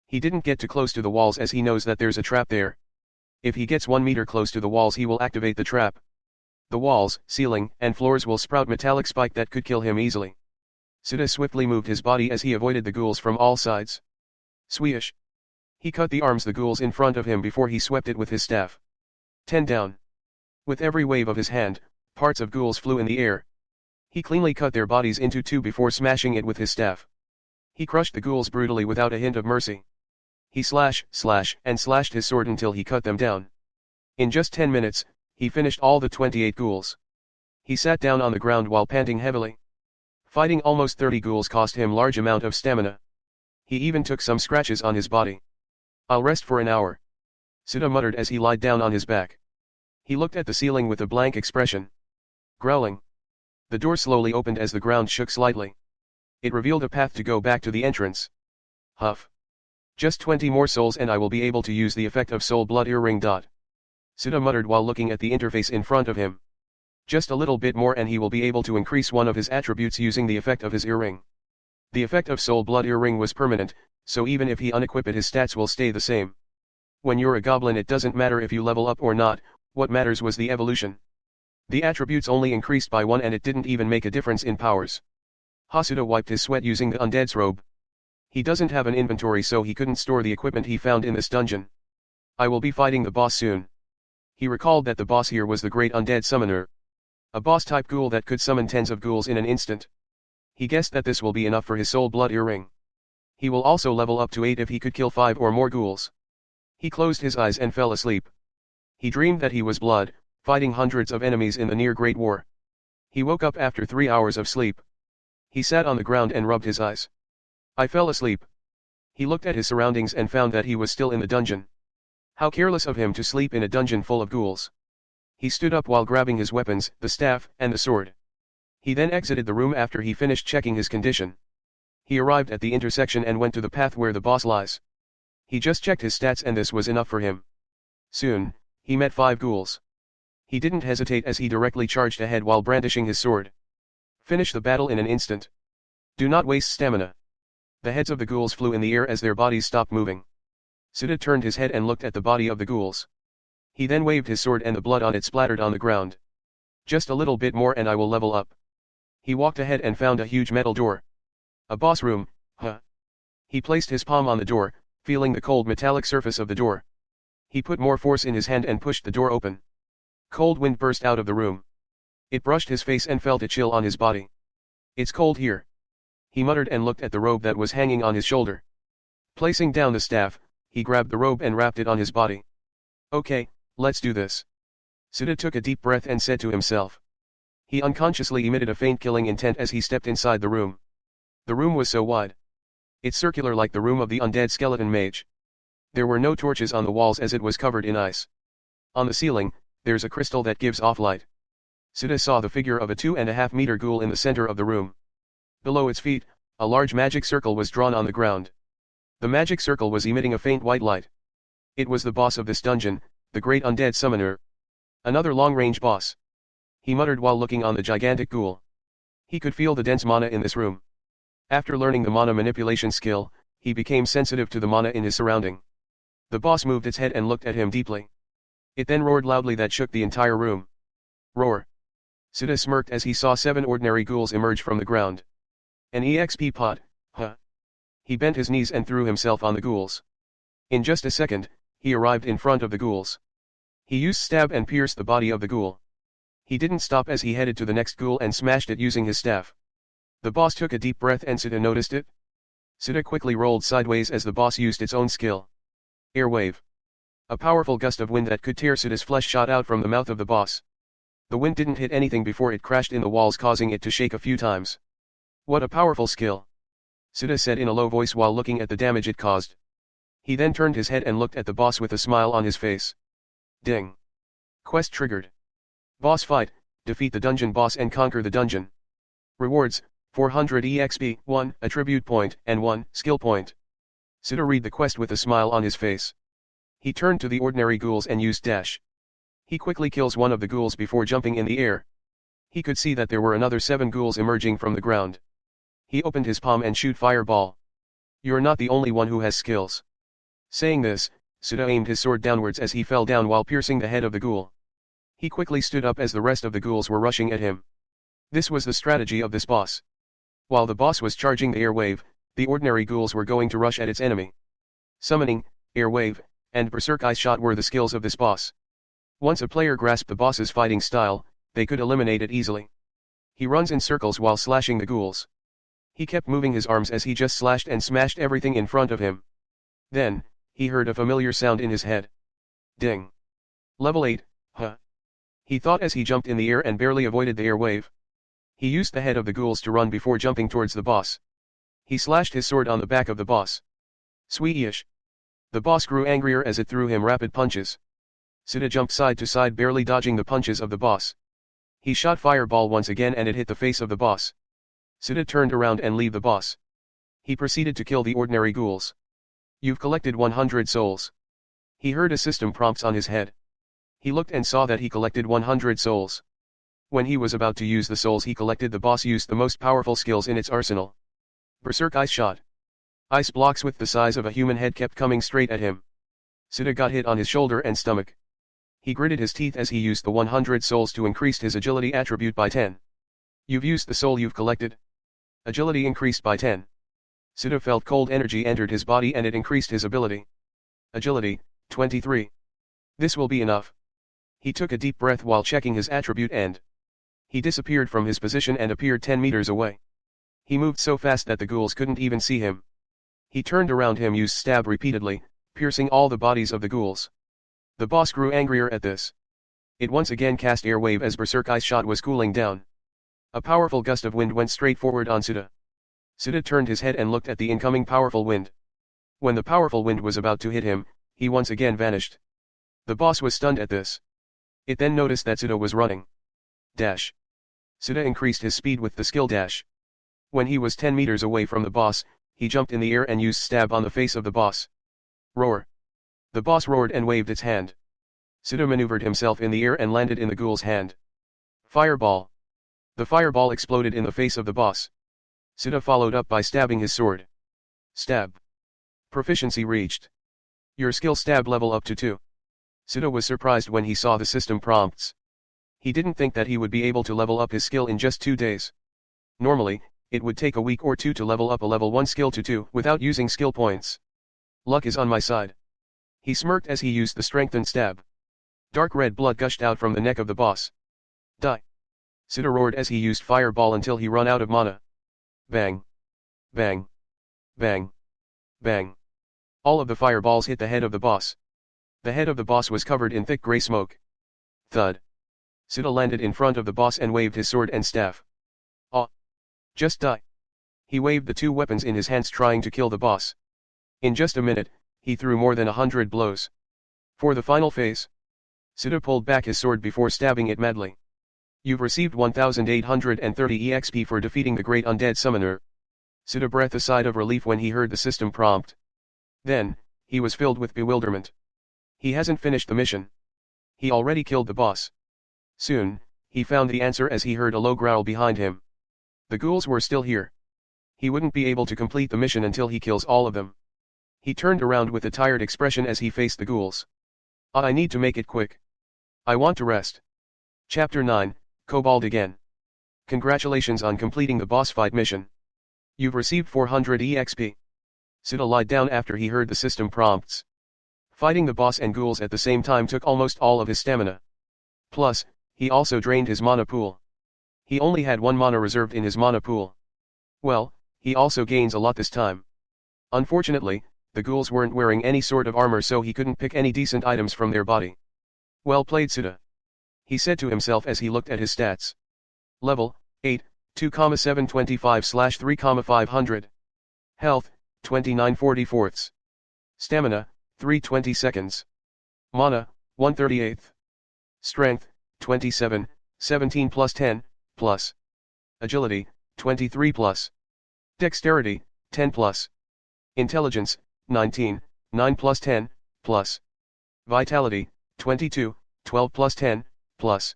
S1: He didn't get too close to the walls as he knows that there's a trap there. If he gets 1 meter close to the walls he will activate the trap. The walls, ceiling, and floors will sprout metallic spike that could kill him easily. Sita swiftly moved his body as he avoided the ghouls from all sides. Swish. He cut the arms the ghouls in front of him before he swept it with his staff. 10 down. With every wave of his hand, parts of ghouls flew in the air. He cleanly cut their bodies into 2 before smashing it with his staff. He crushed the ghouls brutally without a hint of mercy. He slashed his sword until he cut them down. In just 10 minutes, he finished all the 28 ghouls. He sat down on the ground while panting heavily. Fighting almost 30 ghouls cost him large amount of stamina. He even took some scratches on his body. I'll rest for an hour. Sita muttered as he lied down on his back. He looked at the ceiling with a blank expression. Growling. The door slowly opened as the ground shook slightly. It revealed a path to go back to the entrance. Huff. Just 20 more souls and I will be able to use the effect of soul blood earring. Sita muttered while looking at the interface in front of him. Just a little bit more and he will be able to increase one of his attributes using the effect of his earring. The effect of soul blood earring was permanent, so even if he unequip it his stats will stay the same. When you're a goblin it doesn't matter if you level up or not, what matters was the evolution. The attributes only increased by 1 and it didn't even make a difference in powers. Sita wiped his sweat using the undead's robe. He doesn't have an inventory so he couldn't store the equipment he found in this dungeon. I will be fighting the boss soon. He recalled that the boss here was the great undead summoner. A boss type ghoul that could summon tens of ghouls in an instant. He guessed that this will be enough for his soul blood earring. He will also level up to 8 if he could kill 5 or more ghouls. He closed his eyes and fell asleep. He dreamed that he was Blood, fighting hundreds of enemies in the near Great War. He woke up after 3 hours of sleep. He sat on the ground and rubbed his eyes. I fell asleep. He looked at his surroundings and found that he was still in the dungeon. How careless of him to sleep in a dungeon full of ghouls. He stood up while grabbing his weapons, the staff, and the sword. He then exited the room after he finished checking his condition. He arrived at the intersection and went to the path where the boss lies. He just checked his stats and this was enough for him. Soon, he met 5 ghouls. He didn't hesitate as he directly charged ahead while brandishing his sword. Finish the battle in an instant. Do not waste stamina. The heads of the ghouls flew in the air as their bodies stopped moving. Siddha turned his head and looked at the body of the ghouls. He then waved his sword and the blood on it splattered on the ground. Just a little bit more and I will level up. He walked ahead and found a huge metal door. A boss room, huh? He placed his palm on the door, feeling the cold metallic surface of the door. He put more force in his hand and pushed the door open. Cold wind burst out of the room. It brushed his face and felt a chill on his body. It's cold here. He muttered and looked at the robe that was hanging on his shoulder. Placing down the staff, he grabbed the robe and wrapped it on his body. Okay, let's do this. Siddha took a deep breath and said to himself. He unconsciously emitted a faint killing intent as he stepped inside the room. The room was so wide. It's circular like the room of the undead skeleton mage. There were no torches on the walls as it was covered in ice. On the ceiling, there's a crystal that gives off light. Siddha saw the figure of a 2.5-meter ghoul in the center of the room. Below its feet, a large magic circle was drawn on the ground. The magic circle was emitting a faint white light. It was the boss of this dungeon, the great undead summoner. Another long-range boss. He muttered while looking on the gigantic ghoul. He could feel the dense mana in this room. After learning the mana manipulation skill, he became sensitive to the mana in his surrounding. The boss moved its head and looked at him deeply. It then roared loudly that shook the entire room. Roar. Siddha smirked as he saw 7 ordinary ghouls emerge from the ground. An EXP pot, huh? He bent his knees and threw himself on the ghouls. In just a second, he arrived in front of the ghouls. He used stab and pierced the body of the ghoul. He didn't stop as he headed to the next ghoul and smashed it using his staff. The boss took a deep breath and Siddha noticed it. Siddha quickly rolled sideways as the boss used its own skill. Air wave. A powerful gust of wind that could tear Siddha's flesh shot out from the mouth of the boss. The wind didn't hit anything before it crashed in the walls causing it to shake a few times. What a powerful skill. Siddha said in a low voice while looking at the damage it caused. He then turned his head and looked at the boss with a smile on his face. Ding. Quest triggered. Boss fight, defeat the dungeon boss and conquer the dungeon. Rewards, 400 EXP, 1 attribute point, and 1 skill point. Siddha read the quest with a smile on his face. He turned to the ordinary ghouls and used dash. He quickly kills one of the ghouls before jumping in the air. He could see that there were another 7 ghouls emerging from the ground. He opened his palm and shoot fireball. You're not the only one who has skills. Saying this, Siddha aimed his sword downwards as he fell down while piercing the head of the ghoul. He quickly stood up as the rest of the ghouls were rushing at him. This was the strategy of this boss. While the boss was charging the air wave, the ordinary ghouls were going to rush at its enemy. Summoning, air wave, and berserk ice shot were the skills of this boss. Once a player grasped the boss's fighting style, they could eliminate it easily. He runs in circles while slashing the ghouls. He kept moving his arms as he just slashed and smashed everything in front of him. Then, he heard a familiar sound in his head. Ding. Level 8, huh? He thought as he jumped in the air and barely avoided the air wave. He used the head of the ghouls to run before jumping towards the boss. He slashed his sword on the back of the boss. Sweetie-ish. The boss grew angrier as it threw him rapid punches. Siddha jumped side to side barely dodging the punches of the boss. He shot fireball once again and it hit the face of the boss. Siddha turned around and leave the boss. He proceeded to kill the ordinary ghouls. You've collected 100 souls. He heard a system prompts on his head. He looked and saw that he collected 100 souls. When he was about to use the souls he collected, the boss used the most powerful skills in its arsenal. Berserk ice shot. Ice blocks with the size of a human head kept coming straight at him. Siddha got hit on his shoulder and stomach. He gritted his teeth as he used the 100 souls to increase his agility attribute by 10. You've used the soul you've collected. Agility increased by 10. Siddha felt cold energy entered his body and it increased his ability. Agility, 23. This will be enough. He took a deep breath while checking his attribute and he disappeared from his position and appeared 10 meters away. He moved so fast that the ghouls couldn't even see him. He turned around him, used stab repeatedly, piercing all the bodies of the ghouls. The boss grew angrier at this. It once again cast air wave as Berserk Ice Shot was cooling down. A powerful gust of wind went straight forward on Suda. Suda turned his head and looked at the incoming powerful wind. When the powerful wind was about to hit him, he once again vanished. The boss was stunned at this. It then noticed that Suda was running. Dash. Suda increased his speed with the skill dash. When he was 10 meters away from the boss, he jumped in the air and used stab on the face of the boss. Roar. The boss roared and waved its hand. Suda maneuvered himself in the air and landed in the ghoul's hand. Fireball. The fireball exploded in the face of the boss. Suda followed up by stabbing his sword. Stab. Proficiency reached. Your skill stab level up to 2. Suda was surprised when he saw the system prompts. He didn't think that he would be able to level up his skill in just 2 days. Normally, it would take a week or 2 to level up a level 1 skill to 2 without using skill points. Luck is on my side. He smirked as he used the strengthened stab. Dark red blood gushed out from the neck of the boss. Die. Suda roared as he used fireball until he run out of mana. Bang. Bang. Bang. Bang. All of the fireballs hit the head of the boss. The head of the boss was covered in thick gray smoke. Thud. Suda landed in front of the boss and waved his sword and staff. Ah. Just die. He waved the 2 weapons in his hands trying to kill the boss. In just a minute, he threw more than 100 blows. For the final phase, Suda pulled back his sword before stabbing it madly. You've received 1830 EXP for defeating the great undead summoner. Suda breathed a sigh of relief when he heard the system prompt. Then, he was filled with bewilderment. He hasn't finished the mission. He already killed the boss. Soon, he found the answer as he heard a low growl behind him. The ghouls were still here. He wouldn't be able to complete the mission until he kills all of them. He turned around with a tired expression as he faced the ghouls. I need to make it quick. I want to rest. Chapter 9, Kobold again. Congratulations on completing the boss fight mission. You've received 400 EXP. Suda lied down after he heard the system prompts. Fighting the boss and ghouls at the same time took almost all of his stamina. Plus, he also drained his mana pool. He only had 1 mana reserved in his mana pool. Well, he also gains a lot this time. Unfortunately, the ghouls weren't wearing any sort of armor, so he couldn't pick any decent items from their body. Well played, Suda. He said to himself as he looked at his stats. Level, 8, 2,725/3,500. Health, 29/44. Stamina, 320 seconds. Mana, 138. Strength, 27, 17 plus 10, plus. Agility, 23 plus. Dexterity, 10 plus. Intelligence, 19, 9 plus 10, plus. Vitality, 22, 12 plus 10, plus.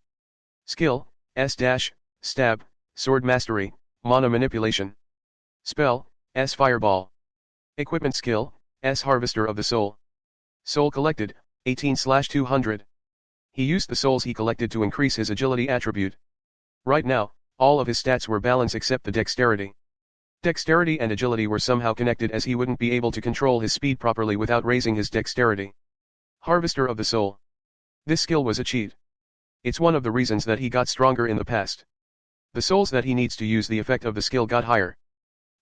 S1: Skill, stab, sword mastery, mana manipulation. Spell, fireball. Equipment skill, harvester of the soul. Soul collected, 18/200. He used the souls he collected to increase his agility attribute. Right now, all of his stats were balanced except the dexterity. Dexterity and agility were somehow connected as he wouldn't be able to control his speed properly without raising his dexterity. Harvester of the soul. This skill was a cheat. It's one of the reasons that he got stronger in the past. The souls that he needs to use the effect of the skill got higher.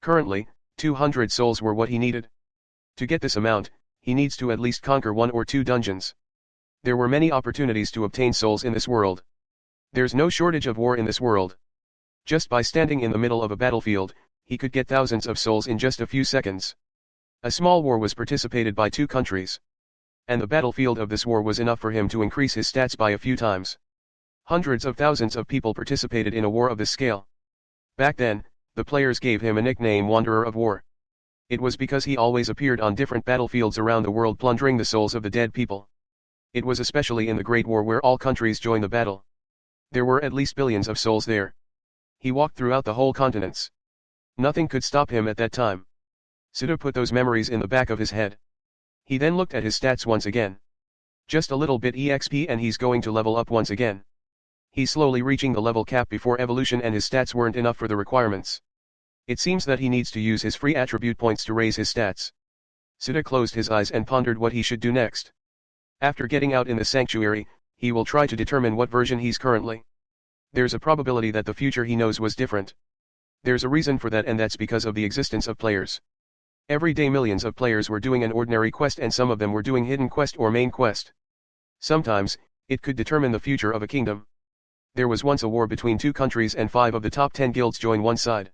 S1: Currently, 200 souls were what he needed. To get this amount, he needs to at least conquer 1 or 2 dungeons. There were many opportunities to obtain souls in this world. There's no shortage of war in this world. Just by standing in the middle of a battlefield, he could get thousands of souls in just a few seconds. A small war was participated by 2 countries. And the battlefield of this war was enough for him to increase his stats by a few times. Hundreds of thousands of people participated in a war of this scale. Back then, the players gave him a nickname, Wanderer of War. It was because he always appeared on different battlefields around the world plundering the souls of the dead people. It was especially in the Great War where all countries joined the battle. There were at least billions of souls there. He walked throughout the whole continents. Nothing could stop him at that time. Suda put those memories in the back of his head. He then looked at his stats once again. Just a little bit EXP and he's going to level up once again. He's slowly reaching the level cap before evolution and his stats weren't enough for the requirements. It seems that he needs to use his free attribute points to raise his stats. Suda closed his eyes and pondered what he should do next. After getting out in the sanctuary, he will try to determine what version he's currently. There's a probability that the future he knows was different. There's a reason for that, and that's because of the existence of players. Every day millions of players were doing an ordinary quest, and some of them were doing hidden quest or main quest. Sometimes, it could determine the future of a kingdom. There was once a war between two countries and 5 of the top 10 guilds joined one side.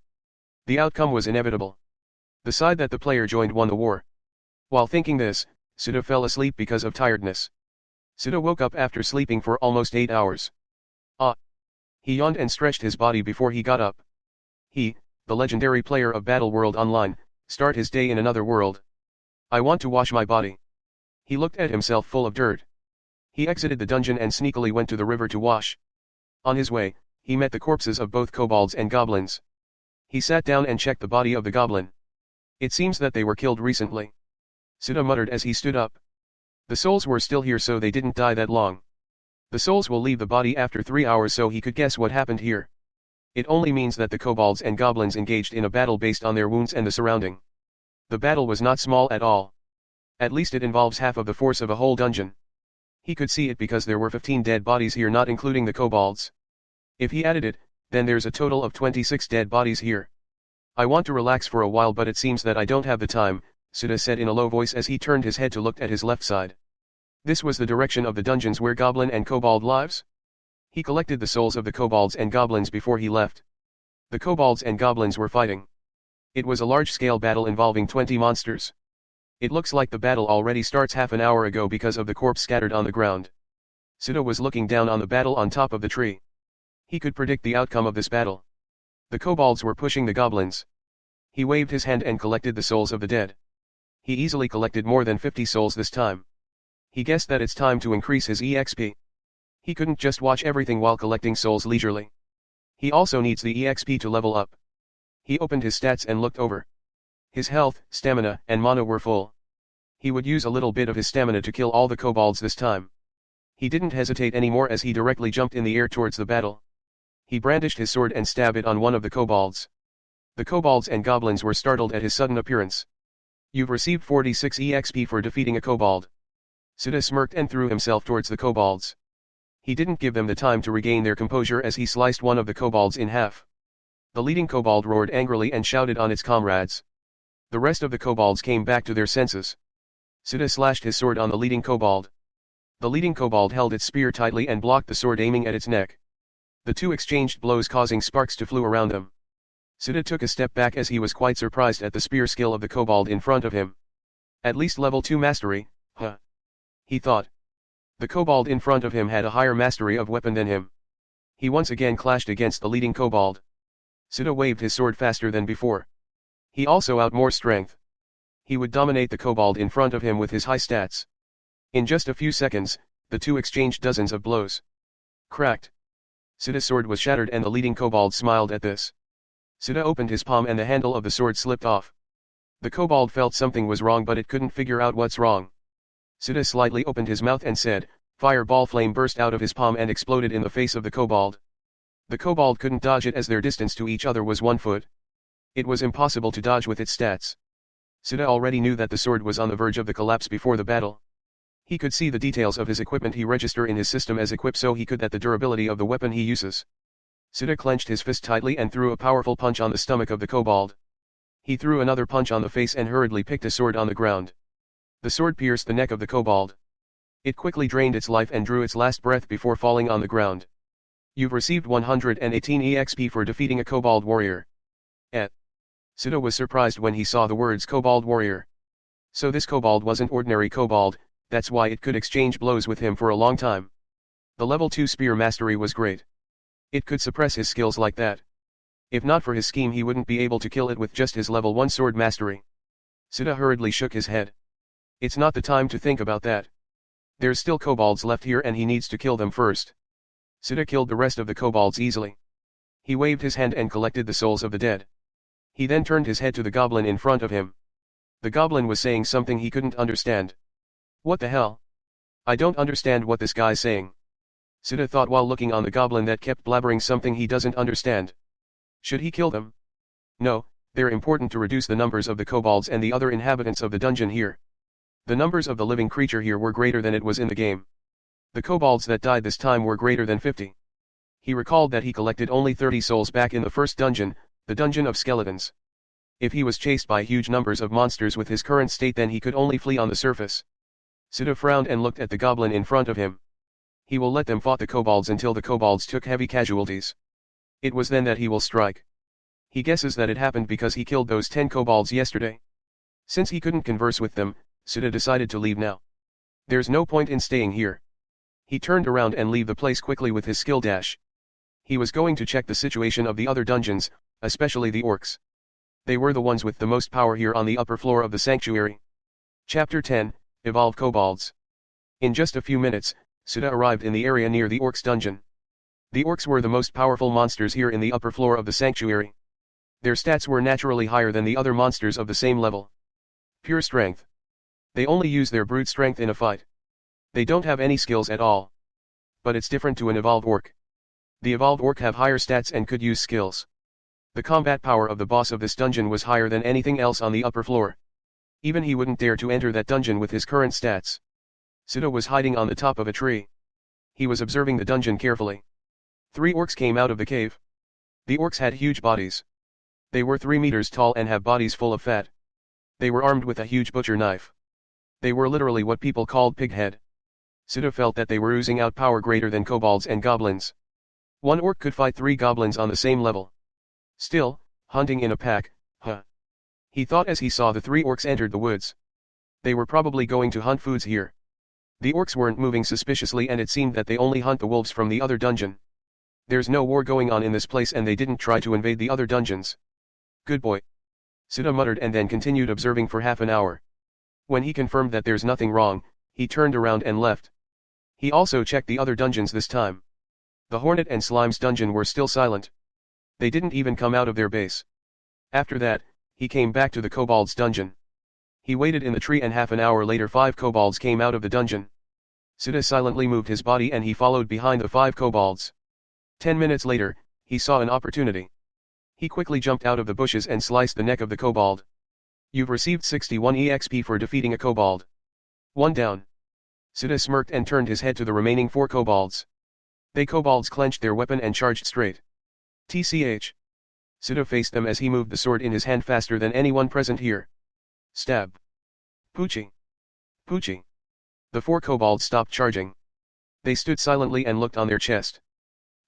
S1: The outcome was inevitable. The side that the player joined won the war. While thinking this, Suda fell asleep because of tiredness. Suda woke up after sleeping for almost 8 hours. He yawned and stretched his body before he got up. He, the legendary player of Battle World Online, start his day in another world. I want to wash my body. He looked at himself full of dirt. He exited the dungeon and sneakily went to the river to wash. On his way, he met the corpses of both kobolds and goblins. He sat down and checked the body of the goblin. It seems that they were killed recently. Suda muttered as he stood up. The souls were still here, so they didn't die that long. The souls will leave the body after 3 hours, so he could guess what happened here. It only means that the kobolds and goblins engaged in a battle based on their wounds and the surrounding. The battle was not small at all. At least it involves half of the force of a whole dungeon. He could see it because there were 15 dead bodies here, not including the kobolds. If he added it, then there's a total of 26 dead bodies here. I want to relax for a while, but it seems that I don't have the time, Suda said in a low voice as he turned his head to look at his left side. This was the direction of the dungeons where goblin and kobold lives. He collected the souls of the kobolds and goblins before he left. The kobolds and goblins were fighting. It was a large-scale battle involving 20 monsters. It looks like the battle already starts half an hour ago because of the corpse scattered on the ground. Suda was looking down on the battle on top of the tree. He could predict the outcome of this battle. The kobolds were pushing the goblins. He waved his hand and collected the souls of the dead. He easily collected more than 50 souls this time. He guessed that it's time to increase his EXP. He couldn't just watch everything while collecting souls leisurely. He also needs the EXP to level up. He opened his stats and looked over. His health, stamina, and mana were full. He would use a little bit of his stamina to kill all the kobolds this time. He didn't hesitate anymore as he directly jumped in the air towards the battle. He brandished his sword and stabbed it on one of the kobolds. The kobolds and goblins were startled at his sudden appearance. You've received 46 EXP for defeating a kobold. Suda smirked and threw himself towards the kobolds. He didn't give them the time to regain their composure as he sliced one of the kobolds in half. The leading kobold roared angrily and shouted on its comrades. The rest of the kobolds came back to their senses. Suda slashed his sword on the leading kobold. The leading kobold held its spear tightly and blocked the sword, aiming at its neck. The two exchanged blows, causing sparks to flew around them. Suda took a step back as he was quite surprised at the spear skill of the kobold in front of him. At least level 2 mastery, huh? He thought. The kobold in front of him had a higher mastery of weapon than him. He once again clashed against the leading kobold. Suda waved his sword faster than before. He also out more strength. He would dominate the kobold in front of him with his high stats. In just a few seconds, the two exchanged dozens of blows. Cracked. Suda's sword was shattered and the leading kobold smiled at this. Suda opened his palm and the handle of the sword slipped off. The kobold felt something was wrong, but it couldn't figure out what's wrong. Suda slightly opened his mouth and said, "Fireball flame" burst out of his palm and exploded in the face of the kobold. The kobold couldn't dodge it as their distance to each other was 1 foot. It was impossible to dodge with its stats. Suda already knew that the sword was on the verge of the collapse before the battle. He could see the details of his equipment he register in his system as equipped, so he could that the durability of the weapon he uses. Suda clenched his fist tightly and threw a powerful punch on the stomach of the kobold. He threw another punch on the face and hurriedly picked a sword on the ground. The sword pierced the neck of the kobold. It quickly drained its life and drew its last breath before falling on the ground. You've received 118 EXP for defeating a kobold warrior. Suda was surprised when he saw the words kobold warrior. So this kobold wasn't ordinary kobold, that's why it could exchange blows with him for a long time. The level 2 spear mastery was great. It could suppress his skills like that. If not for his scheme, he wouldn't be able to kill it with just his level 1 sword mastery. Suda hurriedly shook his head. It's not the time to think about that. There's still kobolds left here and he needs to kill them first. Suda killed the rest of the kobolds easily. He waved his hand and collected the souls of the dead. He then turned his head to the goblin in front of him. The goblin was saying something he couldn't understand. What the hell? I don't understand what this guy's saying. Suda thought while looking on the goblin that kept blabbering something he doesn't understand. Should he kill them? No, they're important to reduce the numbers of the kobolds and the other inhabitants of the dungeon here. The numbers of the living creature here were greater than it was in the game. The kobolds that died this time were greater than 50. He recalled that he collected only 30 souls back in the first dungeon, The Dungeon of Skeletons. If he was chased by huge numbers of monsters with his current state, then he could only flee on the surface. Suda frowned and looked at the goblin in front of him. He will let them fight the kobolds until the kobolds took heavy casualties. It was then that he will strike. He guesses that it happened because he killed those 10 kobolds yesterday. Since he couldn't converse with them, Suda decided to leave now. There's no point in staying here. He turned around and leave the place quickly with his skill dash. He was going to check the situation of the other dungeons, especially the orcs. They were the ones with the most power here on the upper floor of the sanctuary. Chapter 10, Evolve Kobolds. In just a few minutes, Suda arrived in the area near the orcs dungeon. The orcs were the most powerful monsters here in the upper floor of the sanctuary. Their stats were naturally higher than the other monsters of the same level. Pure strength. They only use their brute strength in a fight. They don't have any skills at all. But it's different to an evolved orc. The evolved orc have higher stats and could use skills. The combat power of the boss of this dungeon was higher than anything else on the upper floor. Even he wouldn't dare to enter that dungeon with his current stats. Suda was hiding on the top of a tree. He was observing the dungeon carefully. 3 orcs came out of the cave. The orcs had huge bodies. They were 3 meters tall and have bodies full of fat. They were armed with a huge butcher knife. They were literally what people called pighead. Suda felt that they were oozing out power greater than kobolds and goblins. 1 orc could fight 3 goblins on the same level. Still, hunting in a pack, huh? He thought as he saw the 3 orcs entered the woods. They were probably going to hunt foods here. The orcs weren't moving suspiciously and it seemed that they only hunt the wolves from the other dungeon. There's no war going on in this place and they didn't try to invade the other dungeons. Good boy. Suda muttered and then continued observing for half an hour. When he confirmed that there's nothing wrong, he turned around and left. He also checked the other dungeons this time. The Hornet and Slime's dungeon were still silent. They didn't even come out of their base. After that, he came back to the kobolds' dungeon. He waited in the tree and half an hour later 5 kobolds came out of the dungeon. Suda silently moved his body and he followed behind the 5 kobolds. 10 minutes later, he saw an opportunity. He quickly jumped out of the bushes and sliced the neck of the kobold. You've received 61 EXP for defeating a kobold. 1 down. Suda smirked and turned his head to the remaining 4 kobolds. They kobolds clenched their weapon and charged straight. TCH. Suda faced them as he moved the sword in his hand faster than anyone present here. Stab. Poochie. Poochie. The 4 kobolds stopped charging. They stood silently and looked on their chest.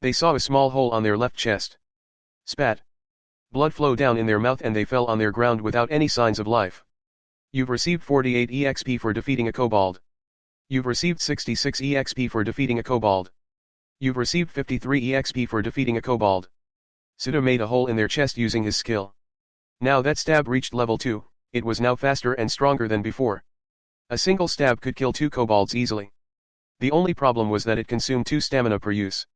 S1: They saw a small hole on their left chest. Spat. Blood flowed down in their mouth and they fell on their ground without any signs of life. You've received 48 EXP for defeating a kobold. You've received 66 EXP for defeating a kobold. You've received 53 EXP for defeating a kobold. Suda made a hole in their chest using his skill. Now that stab reached level 2, it was now faster and stronger than before. A single stab could kill 2 kobolds easily. The only problem was that it consumed 2 stamina per use.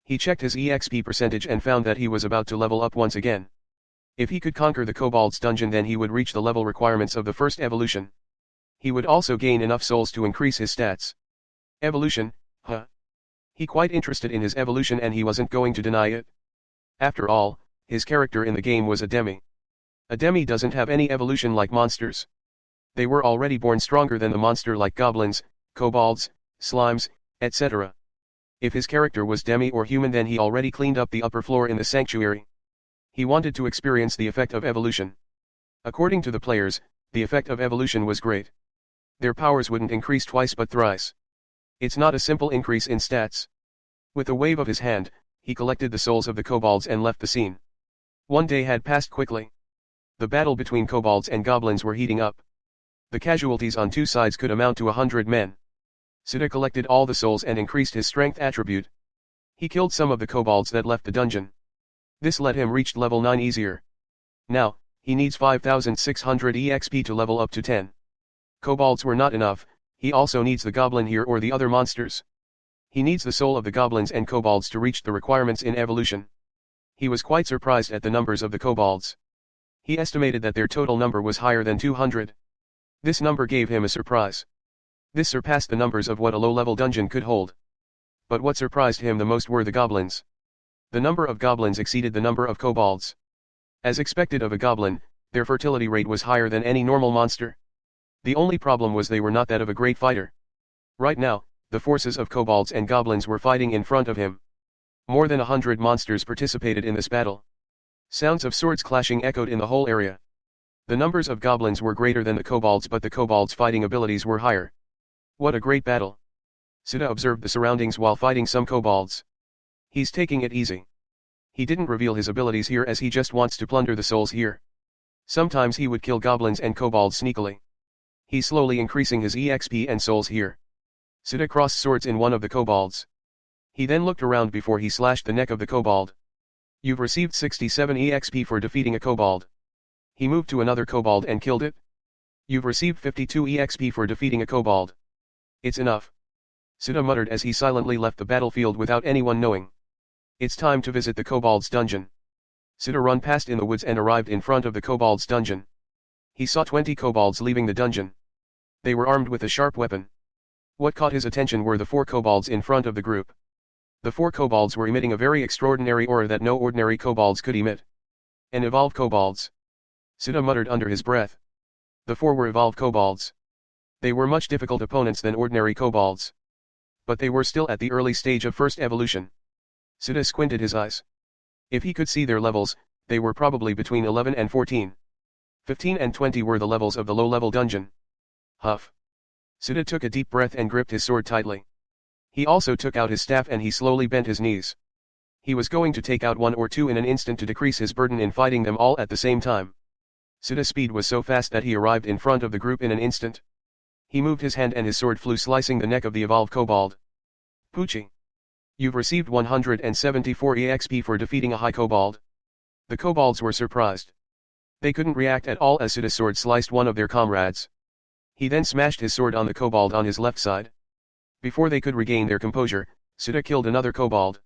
S1: He checked his EXP percentage and found that he was about to level up once again. If he could conquer the kobolds dungeon then he would reach the level requirements of the first evolution. He would also gain enough souls to increase his stats. Evolution, huh? He quite interested in his evolution and he wasn't going to deny it. After all, his character in the game was a demi. A demi doesn't have any evolution like monsters. They were already born stronger than the monster like goblins, kobolds, slimes, etc. If his character was demi or human then he already cleaned up the upper floor in the sanctuary. He wanted to experience the effect of evolution. According to the players, the effect of evolution was great. Their powers wouldn't increase twice but thrice. It's not a simple increase in stats. With a wave of his hand, he collected the souls of the kobolds and left the scene. 1 day had passed quickly. The battle between kobolds and goblins were heating up. The casualties on 2 sides could amount to 100 men. Suda collected all the souls and increased his strength attribute. He killed some of the kobolds that left the dungeon. This let him reach level 9 easier. Now, he needs 5600 EXP to level up to 10. Kobolds were not enough, he also needs the goblin here or the other monsters. He needs the soul of the goblins and kobolds to reach the requirements in evolution. He was quite surprised at the numbers of the kobolds. He estimated that their total number was higher than 200. This number gave him a surprise. This surpassed the numbers of what a low-level dungeon could hold. But what surprised him the most were the goblins. The number of goblins exceeded the number of kobolds. As expected of a goblin, their fertility rate was higher than any normal monster. The only problem was they were not that of a great fighter. Right now, the forces of kobolds and goblins were fighting in front of him. More than 100 monsters participated in this battle. Sounds of swords clashing echoed in the whole area. The numbers of goblins were greater than the kobolds, but the kobolds' fighting abilities were higher. What a great battle! Sita observed the surroundings while fighting some kobolds. He's taking it easy. He didn't reveal his abilities here as he just wants to plunder the souls here. Sometimes he would kill goblins and kobolds sneakily. He's slowly increasing his EXP and souls here. Sita crossed swords in one of the kobolds. He then looked around before he slashed the neck of the kobold. You've received 67 EXP for defeating a kobold. He moved to another kobold and killed it. You've received 52 EXP for defeating a kobold. It's enough. Sita muttered as he silently left the battlefield without anyone knowing. It's time to visit the kobold's dungeon. Sita ran past in the woods and arrived in front of the kobold's dungeon. He saw 20 kobolds leaving the dungeon. They were armed with a sharp weapon. What caught his attention were the 4 kobolds in front of the group. The 4 kobolds were emitting a very extraordinary aura that no ordinary kobolds could emit. An evolved kobolds. Sita muttered under his breath. The 4 were evolved kobolds. They were much difficult opponents than ordinary kobolds. But they were still at the early stage of first evolution. Sita squinted his eyes. If he could see their levels, they were probably between 11 and 14. 15 and 20 were the levels of the low-level dungeon. Huff. Sita took a deep breath and gripped his sword tightly. He also took out his staff and he slowly bent his knees. He was going to take out 1 or 2 in an instant to decrease his burden in fighting them all at the same time. Sita's speed was so fast that he arrived in front of the group in an instant. He moved his hand and his sword flew slicing the neck of the evolved kobold. Poochie. You've received 174 EXP for defeating a high kobold. The kobolds were surprised. They couldn't react at all as Sita's sword sliced one of their comrades. He then smashed his sword on the kobold on his left side. Before they could regain their composure, Sita killed another kobold.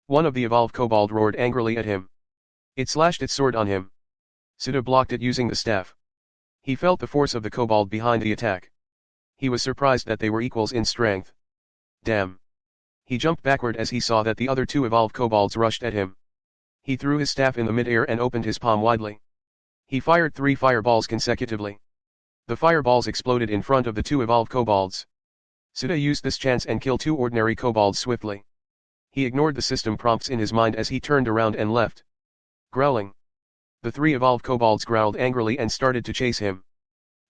S1: One of the evolved kobold roared angrily at him. It slashed its sword on him. Sita blocked it using the staff. He felt the force of the kobold behind the attack. He was surprised that they were equals in strength. Damn. He jumped backward as he saw that the other 2 evolved kobolds rushed at him. He threw his staff in the mid-air and opened his palm widely. He fired 3 fireballs consecutively. The fireballs exploded in front of the 2 evolved kobolds. Sita used this chance and killed 2 ordinary kobolds swiftly. He ignored the system prompts in his mind as he turned around and left. Growling. The 3 evolved kobolds growled angrily and started to chase him.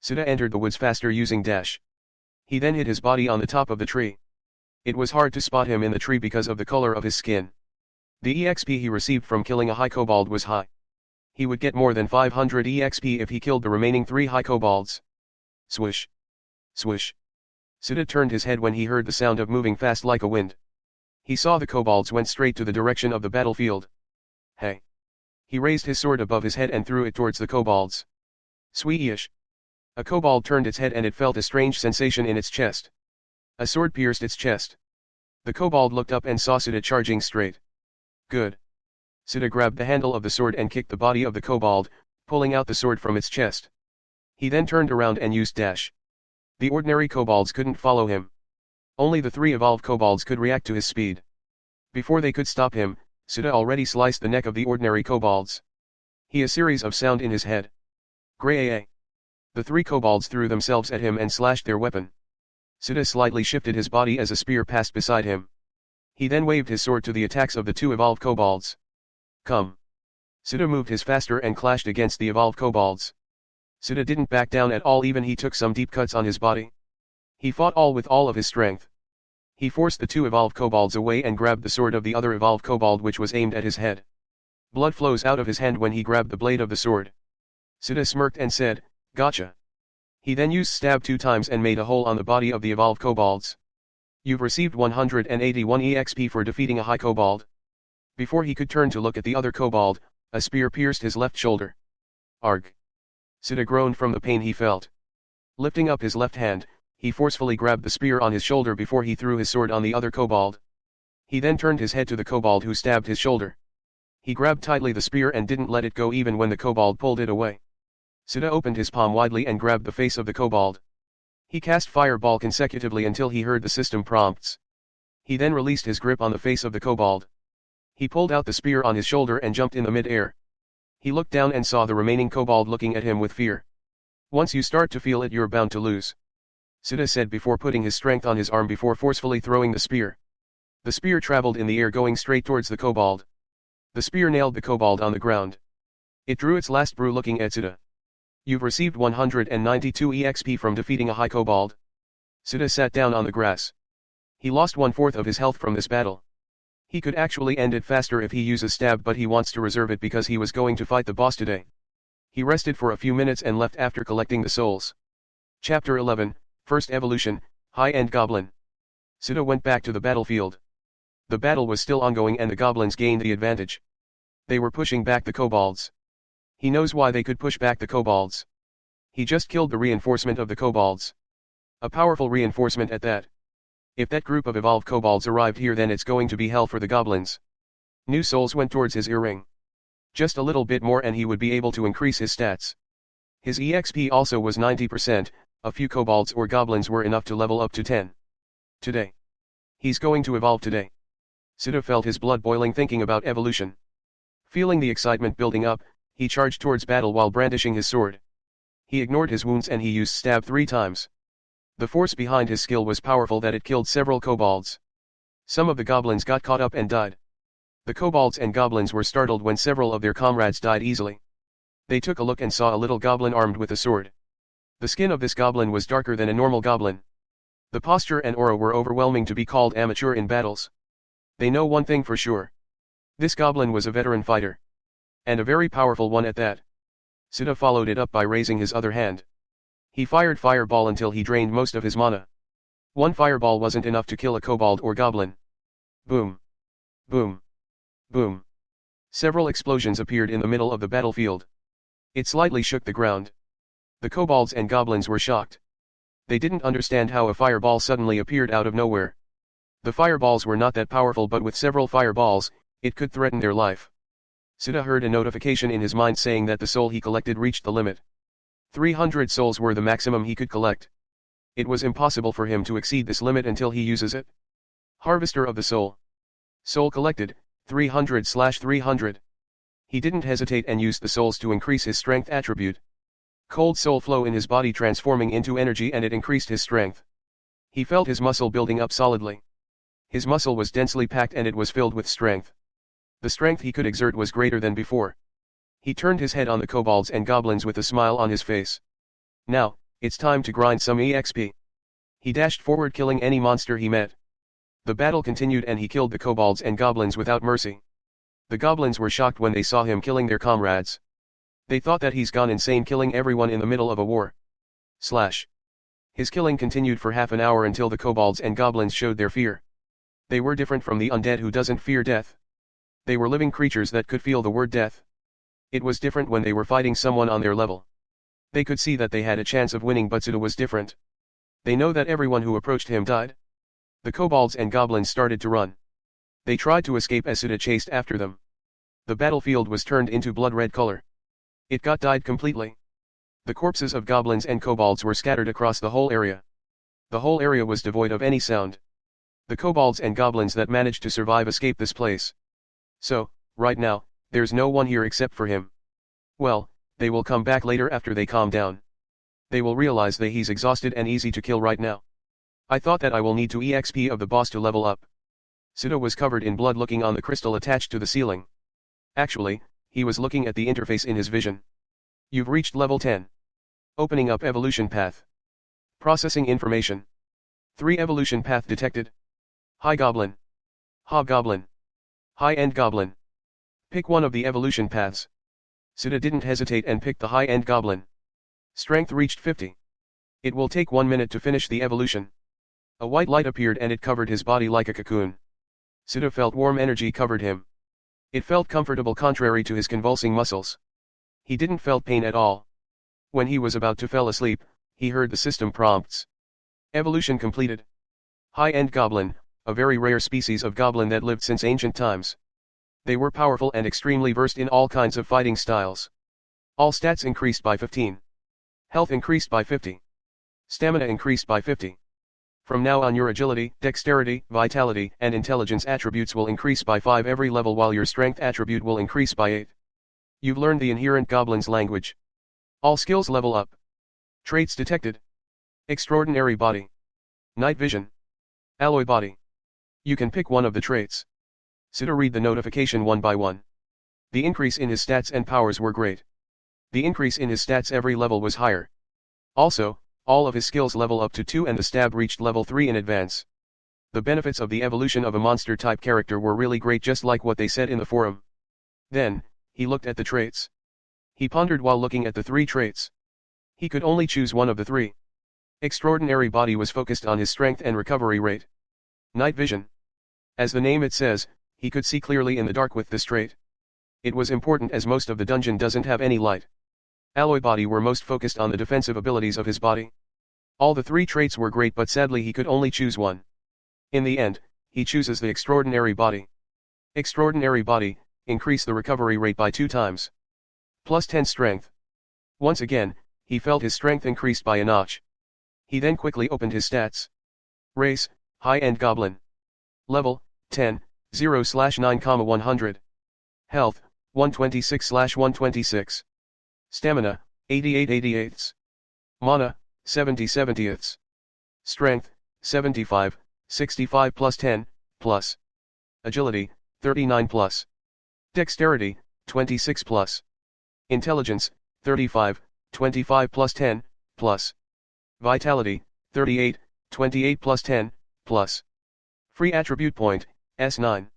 S1: Sita entered the woods faster using dash. He then hid his body on the top of the tree. It was hard to spot him in the tree because of the color of his skin. The EXP he received from killing a high kobold was high. He would get more than 500 EXP if he killed the remaining 3 high kobolds. Swish. Swish. Sita turned his head when he heard the sound of moving fast like a wind. He saw the kobolds went straight to the direction of the battlefield. Hey. He raised his sword above his head and threw it towards the kobolds. Sweeyish. A kobold turned its head and it felt a strange sensation in its chest. A sword pierced its chest. The kobold looked up and saw Sita charging straight. Good. Sita grabbed the handle of the sword and kicked the body of the kobold, pulling out the sword from its chest. He then turned around and used dash. The ordinary kobolds couldn't follow him. Only the 3 evolved kobolds could react to his speed. Before they could stop him, Sita already sliced the neck of the ordinary kobolds. He a series of sound in his head. Gray. The 3 kobolds threw themselves at him and slashed their weapon. Sita slightly shifted his body as a spear passed beside him. He then waved his sword to the attacks of the 2 evolved kobolds. Come. Sita moved his faster and clashed against the evolved kobolds. Sita didn't back down at all, even he took some deep cuts on his body. He fought all with all of his strength. He forced the 2 evolved kobolds away and grabbed the sword of the other evolved kobold which was aimed at his head. Blood flows out of his hand when he grabbed the blade of the sword. Sita smirked and said, Gotcha. He then used stab 2 times and made a hole on the body of the evolved kobolds. You've received 181 EXP for defeating a high kobold. Before he could turn to look at the other kobold, a spear pierced his left shoulder. Arg. Sita groaned from the pain he felt. Lifting up his left hand, he forcefully grabbed the spear on his shoulder before he threw his sword on the other kobold. He then turned his head to the kobold who stabbed his shoulder. He grabbed tightly the spear and didn't let it go even when the kobold pulled it away. Sita opened his palm widely and grabbed the face of the kobold. He cast fireball consecutively until he heard the system prompts. He then released his grip on the face of the kobold. He pulled out the spear on his shoulder and jumped in the mid-air. He looked down and saw the remaining kobold looking at him with fear. Once you start to feel it, you're bound to lose. Sita said before putting his strength on his arm before forcefully throwing the spear. The spear traveled in the air going straight towards the kobold. The spear nailed the kobold on the ground. It drew its last brew looking at Sita. You've received 192 EXP from defeating a high kobold. Sita sat down on the grass. He lost 1/4 of his health from this battle. He could actually end it faster if he uses stab, but he wants to reserve it because he was going to fight the boss today. He rested for a few minutes and left after collecting the souls. Chapter 11, First Evolution, High-End Goblin. Sita went back to the battlefield. The battle was still ongoing and the goblins gained the advantage. They were pushing back the kobolds. He knows why they could push back the kobolds. He just killed the reinforcement of the kobolds. A powerful reinforcement at that. If that group of evolved kobolds arrived here, then it's going to be hell for the goblins. New souls went towards his earring. Just a little bit more and he would be able to increase his stats. His EXP also was 90%, a few kobolds or goblins were enough to level up to 10. Today. He's going to evolve today. Sita felt his blood boiling thinking about evolution. Feeling the excitement building up, he charged towards battle while brandishing his sword. He ignored his wounds and he used stab 3 times. The force behind his skill was powerful that it killed several kobolds. Some of the goblins got caught up and died. The kobolds and goblins were startled when several of their comrades died easily. They took a look and saw a little goblin armed with a sword. The skin of this goblin was darker than a normal goblin. The posture and aura were overwhelming to be called amateur in battles. They know one thing for sure. This goblin was a veteran fighter. And a very powerful one at that. Sita followed it up by raising his other hand. He fired fireball until he drained most of his mana. One fireball wasn't enough to kill a kobold or goblin. Boom. Boom. Boom. Several explosions appeared in the middle of the battlefield. It slightly shook the ground. The kobolds and goblins were shocked. They didn't understand how a fireball suddenly appeared out of nowhere. The fireballs were not that powerful, but with several fireballs, it could threaten their life. Sita heard a notification in his mind saying that the soul he collected reached the limit. 300 souls were the maximum he could collect. It was impossible for him to exceed this limit until he uses it. Harvester of the Soul. Soul collected, 300/300. He didn't hesitate and used the souls to increase his strength attribute. Cold soul flow in his body transforming into energy and it increased his strength. He felt his muscle building up solidly. His muscle was densely packed and it was filled with strength. The strength he could exert was greater than before. He turned his head on the kobolds and goblins with a smile on his face. Now, it's time to grind some EXP. He dashed forward, killing any monster he met. The battle continued and he killed the kobolds and goblins without mercy. The goblins were shocked when they saw him killing their comrades. They thought that he's gone insane, killing everyone in the middle of a war. His killing continued for half an hour until the kobolds and goblins showed their fear. They were different from the undead who doesn't fear death. They were living creatures that could feel the word death. It was different when they were fighting someone on their level. They could see that they had a chance of winning, but Sita was different. They know that everyone who approached him died. The kobolds and goblins started to run. They tried to escape as Sita chased after them. The battlefield was turned into blood-red color. It got dyed completely. The corpses of goblins and kobolds were scattered across the whole area. The whole area was devoid of any sound. The kobolds and goblins that managed to survive escaped this place. So, right now, there's no one here except for him. Well, they will come back later after they calm down. They will realize that he's exhausted and easy to kill right now. I thought that I will need to EXP of the boss to level up. Sita was covered in blood looking on the crystal attached to the ceiling. Actually, he was looking at the interface in his vision. You've reached level 10. Opening up evolution path. Processing information. 3 evolution path detected. High Goblin. Hobgoblin. High-End Goblin. Pick one of the evolution paths. Sita didn't hesitate and picked the High-End Goblin. Strength reached 50. It will take 1 minute to finish the evolution. A white light appeared and it covered his body like a cocoon. Sita felt warm energy covered him. It felt comfortable contrary to his convulsing muscles. He didn't felt pain at all. When he was about to fall asleep, he heard the system prompts. Evolution completed. High-End Goblin, a very rare species of goblin that lived since ancient times. They were powerful and extremely versed in all kinds of fighting styles. All stats increased by 15. Health increased by 50. Stamina increased by 50. From now on your agility, dexterity, vitality, and intelligence attributes will increase by 5 every level, while your strength attribute will increase by 8. You've learned the inherent goblin's language. All skills level up. Traits detected. Extraordinary body. Night vision. Alloy body. You can pick one of the traits. Sita read the notification one by one. The increase in his stats and powers were great. The increase in his stats every level was higher. Also, all of his skills level up to 2 and the stab reached level 3 in advance. The benefits of the evolution of a monster-type character were really great, just like what they said in the forum. Then, he looked at the traits. He pondered while looking at the 3 traits. He could only choose one of the 3. Extraordinary Body was focused on his strength and recovery rate. Night vision. As the name it says, he could see clearly in the dark with this trait. It was important as most of the dungeon doesn't have any light. Alloy Body were most focused on the defensive abilities of his body. All the 3 traits were great, but sadly he could only choose one. In the end, he chooses the Extraordinary Body. Extraordinary Body, increase the recovery rate by 2 times. Plus 10 strength. Once again, he felt his strength increased by a notch. He then quickly opened his stats. Race, high-end Goblin. Level, 10, 0/9,100. Health, 126/126. Stamina, 88/88. Mana, 70/70. Strength, 75, 65 plus 10, plus. Agility, 39 plus. Dexterity, 26 plus. Intelligence, 35, 25 plus 10, plus. Vitality, 38, 28 plus 10, plus. Free attribute point, S9.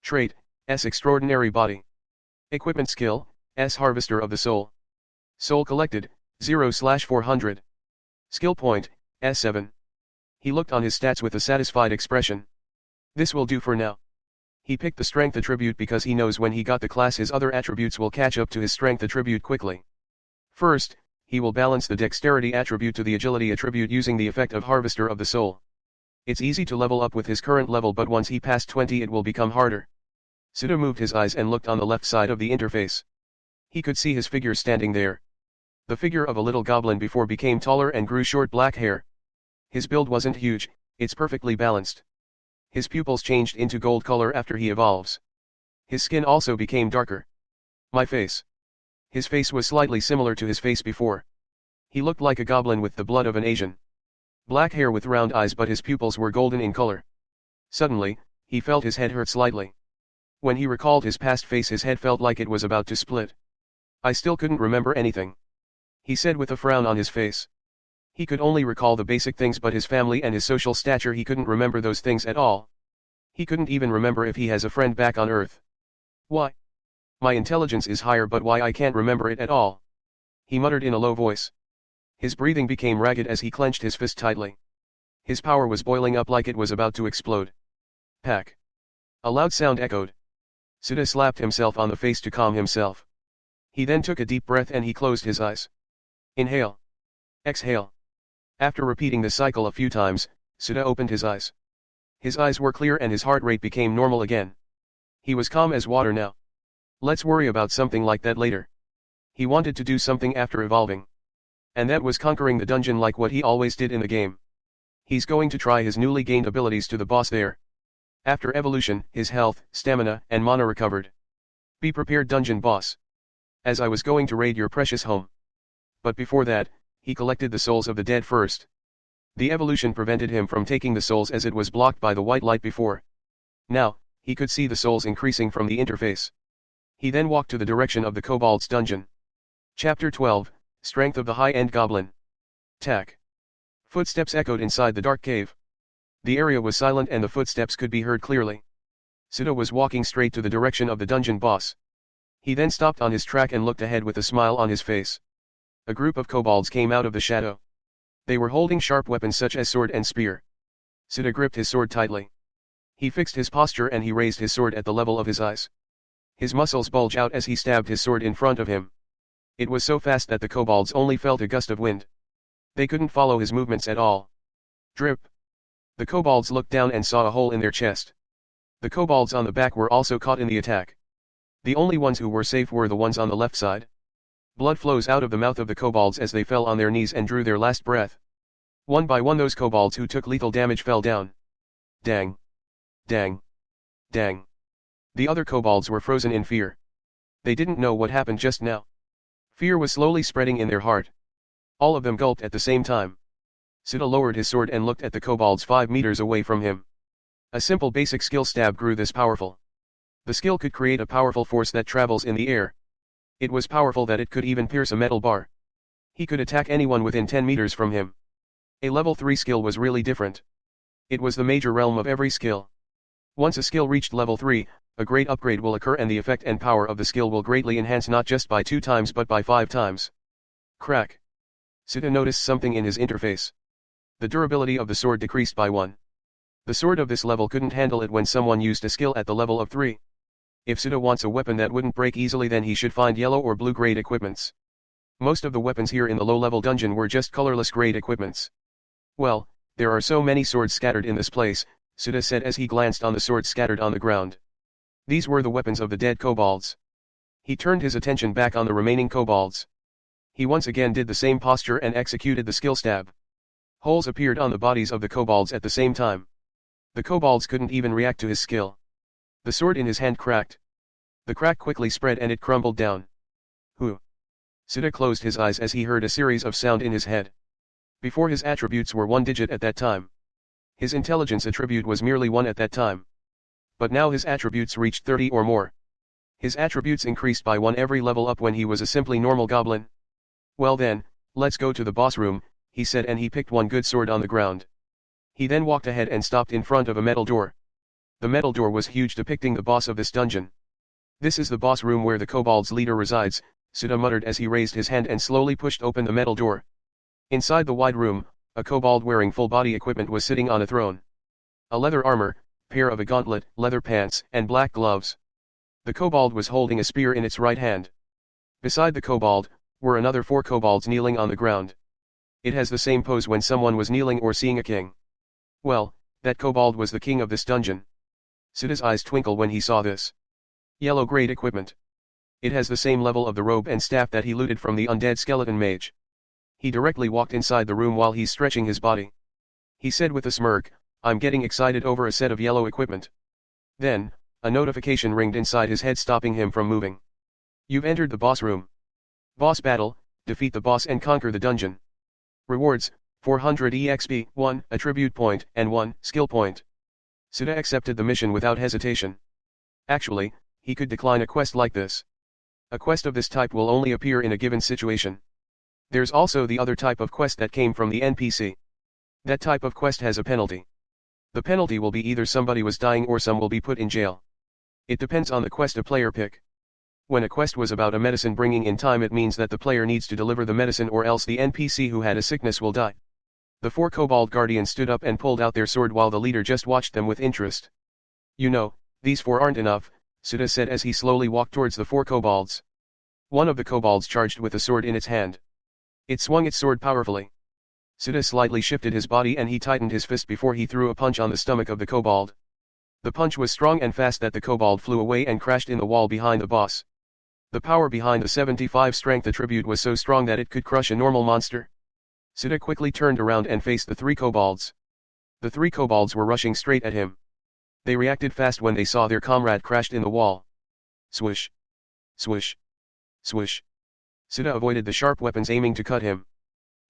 S1: Trait, S Extraordinary Body. Equipment skill, S Harvester of the Soul. Soul collected, 0/400. Skill point, S7. He looked on his stats with a satisfied expression. This will do for now. He picked the strength attribute because he knows when he got the class his other attributes will catch up to his strength attribute quickly. First, he will balance the dexterity attribute to the agility attribute using the effect of Harvester of the Soul. It's easy to level up with his current level, but once he passed 20 it will become harder. Suda moved his eyes and looked on the left side of the interface. He could see his figure standing there. The figure of a little goblin before became taller and grew short black hair. His build wasn't huge, it's perfectly balanced. His pupils changed into gold color after he evolves. His skin also became darker. My face. His face was slightly similar to his face before. He looked like a goblin with the blood of an Asian. Black hair with round eyes, but his pupils were golden in color. Suddenly, he felt his head hurt slightly. When he recalled his past face, his head felt like it was about to split. I still couldn't remember anything, he said with a frown on his face. He could only recall the basic things, but his family and his social stature, he couldn't remember those things at all. He couldn't even remember if he has a friend back on Earth. Why? My intelligence is higher, but why I can't remember it at all? He muttered in a low voice. His breathing became ragged as he clenched his fist tightly. His power was boiling up like it was about to explode. Pack. A loud sound echoed. Suda slapped himself on the face to calm himself. He then took a deep breath and he closed his eyes. Inhale. Exhale. After repeating the cycle a few times, Suda opened his eyes. His eyes were clear and his heart rate became normal again. He was calm as water now. Let's worry about something like that later. He wanted to do something after evolving. And that was conquering the dungeon like what he always did in the game. He's going to try his newly gained abilities to the boss there. After evolution, his health, stamina, and mana recovered. Be prepared, dungeon boss. As I was going to raid your precious home. But before that, he collected the souls of the dead first. The evolution prevented him from taking the souls as it was blocked by the white light before. Now, he could see the souls increasing from the interface. He then walked to the direction of the Kobold's dungeon. Chapter 12, Strength of the High-End Goblin. Tack. Footsteps echoed inside the dark cave. The area was silent and the footsteps could be heard clearly. Suda was walking straight to the direction of the dungeon boss. He then stopped on his track and looked ahead with a smile on his face. A group of kobolds came out of the shadow. They were holding sharp weapons such as sword and spear. Suda gripped his sword tightly. He fixed his posture and he raised his sword at the level of his eyes. His muscles bulged out as he stabbed his sword in front of him. It was so fast that the kobolds only felt a gust of wind. They couldn't follow his movements at all. Drip. The kobolds looked down and saw a hole in their chest. The kobolds on the back were also caught in the attack. The only ones who were safe were the ones on the left side. Blood flows out of the mouth of the kobolds as they fell on their knees and drew their last breath. One by one those kobolds who took lethal damage fell down. Dang. Dang. Dang. The other kobolds were frozen in fear. They didn't know what happened just now. Fear was slowly spreading in their heart. All of them gulped at the same time. Suda lowered his sword and looked at the kobolds 5 meters away from him. A simple basic skill stab grew this powerful. The skill could create a powerful force that travels in the air. It was powerful that it could even pierce a metal bar. He could attack anyone within 10 meters from him. A level 3 skill was really different. It was the major realm of every skill. Once a skill reached level 3, a great upgrade will occur and the effect and power of the skill will greatly enhance not just by 2 times but by 5 times. Crack. Sita noticed something in his interface. The durability of the sword decreased by 1. The sword of this level couldn't handle it when someone used a skill at the level of 3. If Sita wants a weapon that wouldn't break easily, then he should find yellow or blue grade equipments. Most of the weapons here in the low-level dungeon were just colorless grade equipments. Well, there are so many swords scattered in this place, Sita said as he glanced on the swords scattered on the ground. These were the weapons of the dead kobolds. He turned his attention back on the remaining kobolds. He once again did the same posture and executed the skill stab. Holes appeared on the bodies of the kobolds at the same time. The kobolds couldn't even react to his skill. The sword in his hand cracked. The crack quickly spread and it crumbled down. Who? Sita closed his eyes as he heard a series of sound in his head. Before his attributes were 1 digit at that time. His intelligence attribute was merely 1 at that time. But now his attributes reached 30 or more. His attributes increased by 1 every level up when he was a simply normal goblin. Well then, let's go to the boss room, he said, and he picked one good sword on the ground. He then walked ahead and stopped in front of a metal door. The metal door was huge, depicting the boss of this dungeon. This is the boss room where the kobold's leader resides, Sita muttered as he raised his hand and slowly pushed open the metal door. Inside the wide room, a kobold wearing full body equipment was sitting on a throne. A leather armor, pair of a gauntlet, leather pants, and black gloves. The kobold was holding a spear in its right hand. Beside the kobold, were another 4 kobolds kneeling on the ground. It has the same pose when someone was kneeling or seeing a king. Well, that kobold was the king of this dungeon. Sita's eyes twinkled when he saw this. Yellow grade equipment. It has the same level of the robe and staff that he looted from the undead skeleton mage. He directly walked inside the room while he's stretching his body. He said with a smirk, "I'm getting excited over a set of yellow equipment." Then, a notification ringed inside his head, stopping him from moving. You've entered the boss room. Boss battle, defeat the boss and conquer the dungeon. Rewards, 400 EXP, 1 attribute point, and 1 skill point. Sita accepted the mission without hesitation. Actually, he could decline a quest like this. A quest of this type will only appear in a given situation. There's also the other type of quest that came from the NPC. That type of quest has a penalty. The penalty will be either somebody was dying or some will be put in jail. It depends on the quest a player pick. When a quest was about a medicine bringing in time, it means that the player needs to deliver the medicine or else the NPC who had a sickness will die. The 4 kobold guardians stood up and pulled out their sword while the leader just watched them with interest. You know, these 4 aren't enough, Sita said as he slowly walked towards the 4 kobolds. One of the kobolds charged with a sword in its hand. It swung its sword powerfully. Sita slightly shifted his body and he tightened his fist before he threw a punch on the stomach of the kobold. The punch was strong and fast that the kobold flew away and crashed in the wall behind the boss. The power behind the 75 strength attribute was so strong that it could crush a normal monster. Sita quickly turned around and faced the 3 kobolds. The 3 kobolds were rushing straight at him. They reacted fast when they saw their comrade crashed in the wall. Swish. Swish. Swish. Sita avoided the sharp weapons aiming to cut him.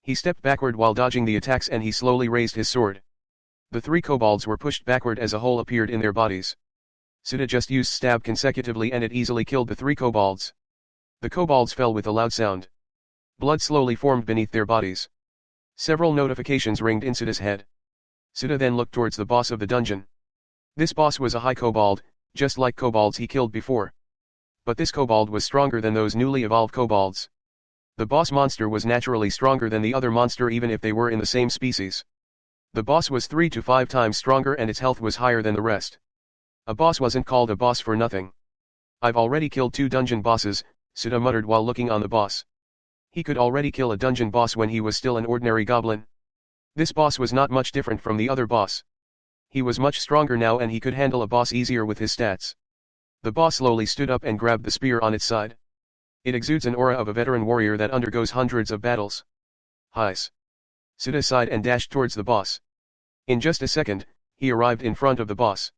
S1: He stepped backward while dodging the attacks and he slowly raised his sword. The 3 kobolds were pushed backward as a hole appeared in their bodies. Sita just used stab consecutively and it easily killed the 3 kobolds. The kobolds fell with a loud sound. Blood slowly formed beneath their bodies. Several notifications ringed in Sita's head. Sita then looked towards the boss of the dungeon. This boss was a high kobold, just like kobolds he killed before. But this kobold was stronger than those newly evolved kobolds. The boss monster was naturally stronger than the other monster even if they were in the same species. The boss was 3 to 5 times stronger and its health was higher than the rest. A boss wasn't called a boss for nothing. I've already killed 2 dungeon bosses, Sita muttered while looking on the boss. He could already kill a dungeon boss when he was still an ordinary goblin. This boss was not much different from the other boss. He was much stronger now and he could handle a boss easier with his stats. The boss slowly stood up and grabbed the spear on its side. It exudes an aura of a veteran warrior that undergoes hundreds of battles. Heis. Sita sighed and dashed towards the boss. In just a second, he arrived in front of the boss.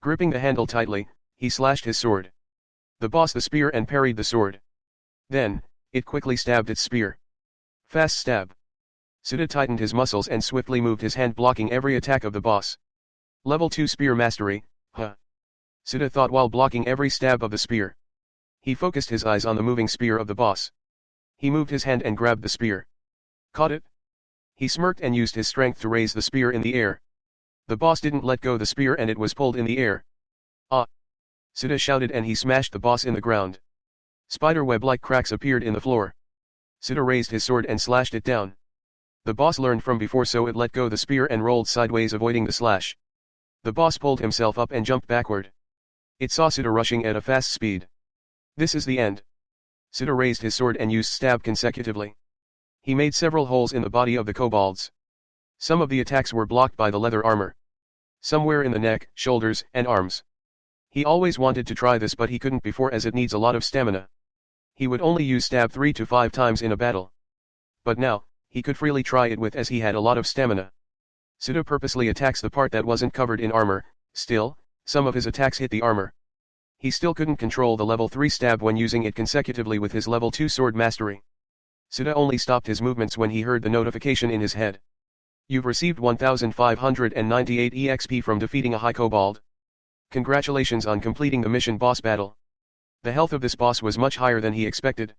S1: Gripping the handle tightly, he slashed his sword. The boss the spear and parried the sword. Then, it quickly stabbed its spear. Fast stab. Sita tightened his muscles and swiftly moved his hand, blocking every attack of the boss. Level 2 spear mastery, huh. Suda thought while blocking every stab of the spear. He focused his eyes on the moving spear of the boss. He moved his hand and grabbed the spear. Caught it? He smirked and used his strength to raise the spear in the air. The boss didn't let go the spear and it was pulled in the air. Ah! Suda shouted and he smashed the boss in the ground. Spiderweb-like cracks appeared in the floor. Suda raised his sword and slashed it down. The boss learned from before so it let go the spear and rolled sideways avoiding the slash. The boss pulled himself up and jumped backward. It saw Suda rushing at a fast speed. This is the end. Suda raised his sword and used stab consecutively. He made several holes in the body of the kobolds. Some of the attacks were blocked by the leather armor. Somewhere in the neck, shoulders, and arms. He always wanted to try this but he couldn't before as it needs a lot of stamina. He would only use stab 3 to 5 times in a battle. But now, he could freely try it with as he had a lot of stamina. Suda purposely attacks the part that wasn't covered in armor, still, some of his attacks hit the armor. He still couldn't control the level 3 stab when using it consecutively with his level 2 sword mastery. Suda only stopped his movements when he heard the notification in his head. You've received 1598 EXP from defeating a high kobold. Congratulations on completing the mission boss battle. The health of this boss was much higher than he expected.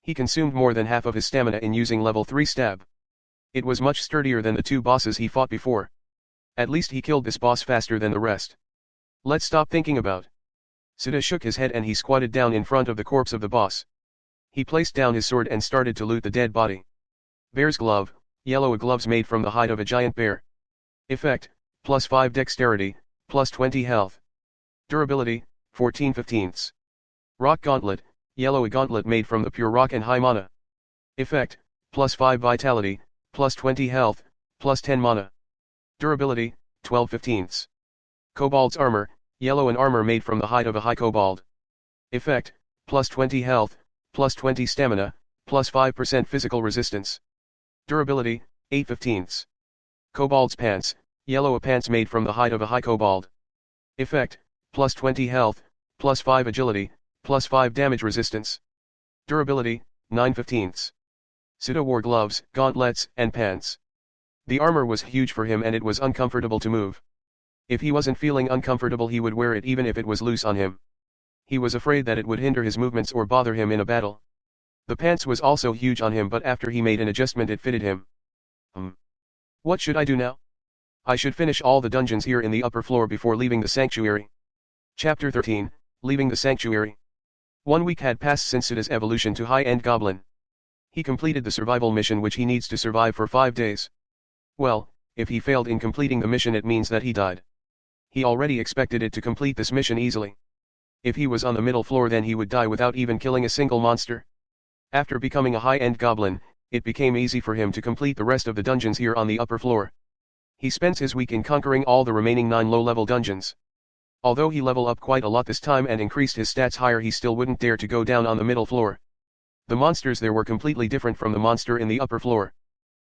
S1: He consumed more than half of his stamina in using level 3 stab. It was much sturdier than the 2 bosses he fought before. At least he killed this boss faster than the rest. Let's stop thinking about. Suda shook his head and he squatted down in front of the corpse of the boss. He placed down his sword and started to loot the dead body. Bear's glove, yellow gloves made from the hide of a giant bear. Effect, plus 5 dexterity, plus 20 health. Durability, 14/15. Rock gauntlet, yellow gauntlet made from the pure rock and high mana. Effect, plus 5 vitality, plus 20 health, plus 10 mana. Durability, 12/15. Kobold's armor, yellow and armor made from the hide of a high kobold. Effect, plus 20 health, plus 20 stamina, plus 5% physical resistance. Durability, 8/15. Kobold's pants, yellow pants made from the hide of a high kobold. Effect, plus 20 health, plus 5 agility, plus 5 damage resistance. Durability, 9/15. Suda wore gloves, gauntlets, and pants. The armor was huge for him and it was uncomfortable to move. If he wasn't feeling uncomfortable he would wear it even if it was loose on him. He was afraid that it would hinder his movements or bother him in a battle. The pants was also huge on him but after he made an adjustment it fitted him. What should I do now? I should finish all the dungeons here in the upper floor before leaving the sanctuary. Chapter 13, Leaving the Sanctuary. 1 week had passed since Suda's evolution to high-end Goblin. He completed the survival mission which he needs to survive for 5 days. Well, if he failed in completing the mission it means that he died. He already expected it to complete this mission easily. If he was on the middle floor then he would die without even killing a single monster. After becoming a high-end Goblin, it became easy for him to complete the rest of the dungeons here on the upper floor. He spends his week in conquering all the remaining 9 low-level dungeons. Although he leveled up quite a lot this time and increased his stats higher he still wouldn't dare to go down on the middle floor. The monsters there were completely different from the monster in the upper floor.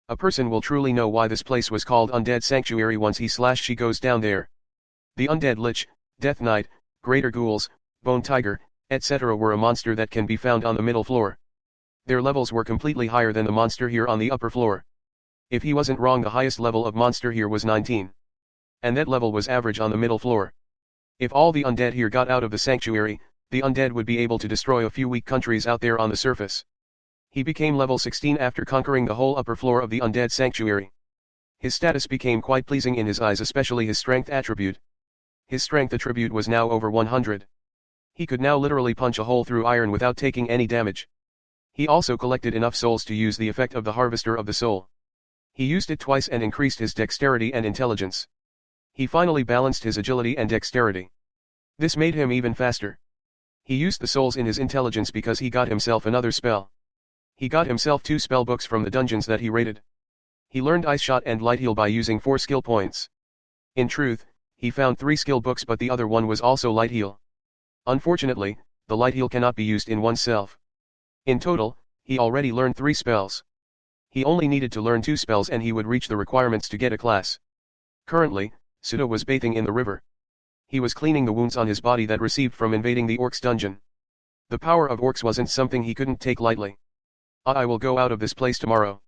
S1: A person will truly know why this place was called Undead Sanctuary once he/she goes down there. The Undead Lich, Death Knight, Greater Ghouls, Bone Tiger, etc. were a monster that can be found on the middle floor. Their levels were completely higher than the monster here on the upper floor. If he wasn't wrong the highest level of monster here was 19. And that level was average on the middle floor. If all the undead here got out of the sanctuary, the undead would be able to destroy a few weak countries out there on the surface. He became level 16 after conquering the whole upper floor of the undead sanctuary. His status became quite pleasing in his eyes, especially his strength attribute. His strength attribute was now over 100. He could now literally punch a hole through iron without taking any damage. He also collected enough souls to use the effect of the Harvester of the Soul. He used it twice and increased his dexterity and intelligence. He finally balanced his agility and dexterity. This made him even faster. He used the souls in his intelligence because he got himself another spell. He got himself 2 spell books from the dungeons that he raided. He learned Ice Shot and Light Heal by using 4 skill points. In truth, he found 3 skill books but the other one was also Light Heal. Unfortunately, the Light Heal cannot be used in oneself. In total, he already learned 3 spells. He only needed to learn 2 spells and he would reach the requirements to get a class. Currently, Suda was bathing in the river. He was cleaning the wounds on his body that received from invading the orcs' dungeon. The power of orcs wasn't something he couldn't take lightly. I will go out of this place tomorrow.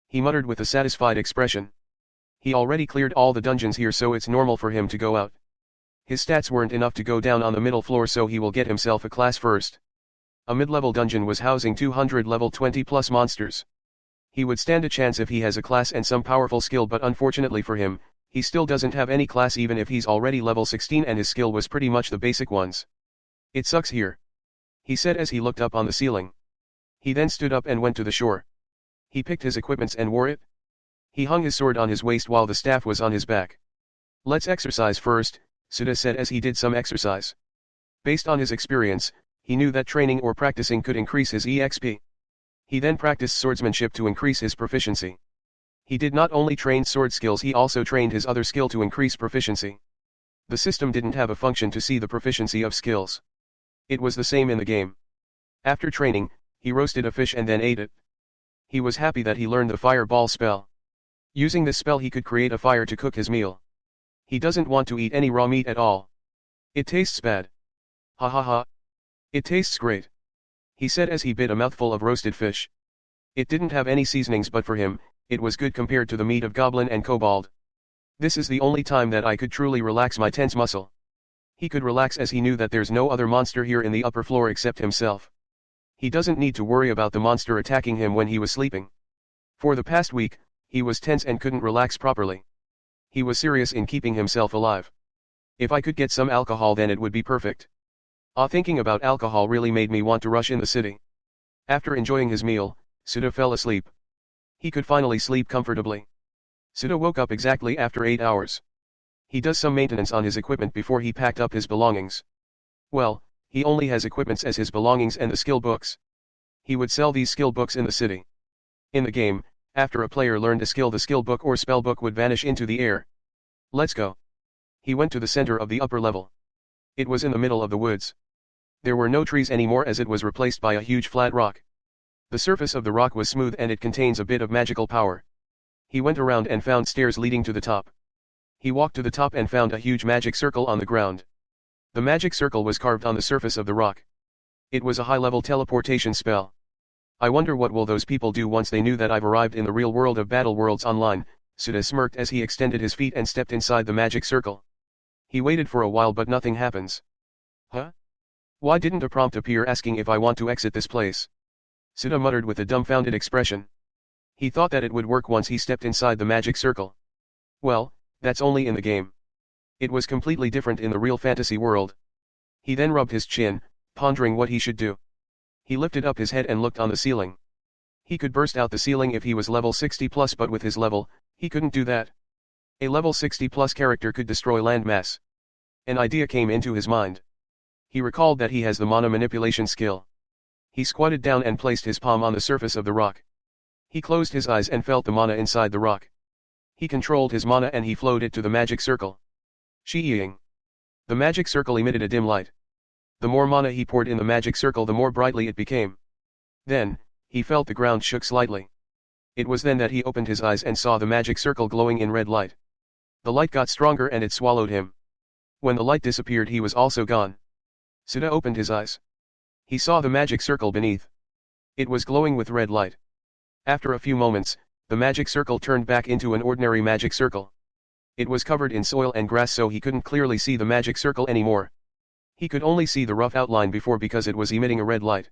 S1: He muttered with a satisfied expression. He already cleared all the dungeons here so it's normal for him to go out. His stats weren't enough to go down on the middle floor, so he will get himself a class first. A mid-level dungeon was housing 200 level 20 plus monsters. He would stand a chance if he has a class and some powerful skill, but unfortunately for him, he still doesn't have any class even if he's already level 16 and his skill was pretty much the basic ones. It sucks here, he said as he looked up on the ceiling. He then stood up and went to the shore. He picked his equipments and wore it. He hung his sword on his waist while the staff was on his back. Let's exercise first, Suda said as he did some exercise. Based on his experience, he knew that training or practicing could increase his EXP. He then practiced swordsmanship to increase his proficiency. He did not only train sword skills, he also trained his other skill to increase proficiency. The system didn't have a function to see the proficiency of skills. It was the same in the game. After training, he roasted a fish and then ate it. He was happy that he learned the fireball spell. Using this spell he could create a fire to cook his meal. He doesn't want to eat any raw meat at all. It tastes bad. Ha ha ha. It tastes great, he said as he bit a mouthful of roasted fish. It didn't have any seasonings, but for him, it was good compared to the meat of Goblin and Kobold. This is the only time that I could truly relax my tense muscle. He could relax as he knew that there's no other monster here in the upper floor except himself. He doesn't need to worry about the monster attacking him when he was sleeping. For the past week, he was tense and couldn't relax properly. He was serious in keeping himself alive. If I could get some alcohol, then it would be perfect. Thinking about alcohol really made me want to rush in the city. After enjoying his meal, Suda fell asleep. He could finally sleep comfortably. Suda woke up exactly after 8 hours. He does some maintenance on his equipment before he packed up his belongings. Well, he only has equipments as his belongings and the skill books. He would sell these skill books in the city. In the game, after a player learned a skill, the skill book or spell book would vanish into the air. Let's go. He went to the center of the upper level. It was in the middle of the woods. There were no trees anymore as it was replaced by a huge flat rock. The surface of the rock was smooth and it contains a bit of magical power. He went around and found stairs leading to the top. He walked to the top and found a huge magic circle on the ground. The magic circle was carved on the surface of the rock. It was a high-level teleportation spell. I wonder what will those people do once they knew that I've arrived in the real world of Battle Worlds Online, Suda smirked as he extended his feet and stepped inside the magic circle. He waited for a while but nothing happens. Huh? Why didn't a prompt appear asking if I want to exit this place? Suda muttered with a dumbfounded expression. He thought that it would work once he stepped inside the magic circle. Well, that's only in the game. It was completely different in the real fantasy world. He then rubbed his chin, pondering what he should do. He lifted up his head and looked on the ceiling. He could burst out the ceiling if he was level 60 plus, but with his level, he couldn't do that. A level 60 plus character could destroy landmass. An idea came into his mind. He recalled that he has the mana manipulation skill. He squatted down and placed his palm on the surface of the rock. He closed his eyes and felt the mana inside the rock. He controlled his mana and he flowed it to the magic circle. Shi-ying. The magic circle emitted a dim light. The more mana he poured in the magic circle, the more brightly it became. Then, he felt the ground shook slightly. It was then that he opened his eyes and saw the magic circle glowing in red light. The light got stronger and it swallowed him. When the light disappeared, he was also gone. Suda opened his eyes. He saw the magic circle beneath. It was glowing with red light. After a few moments, the magic circle turned back into an ordinary magic circle. It was covered in soil and grass, so he couldn't clearly see the magic circle anymore. He could only see the rough outline before because it was emitting a red light.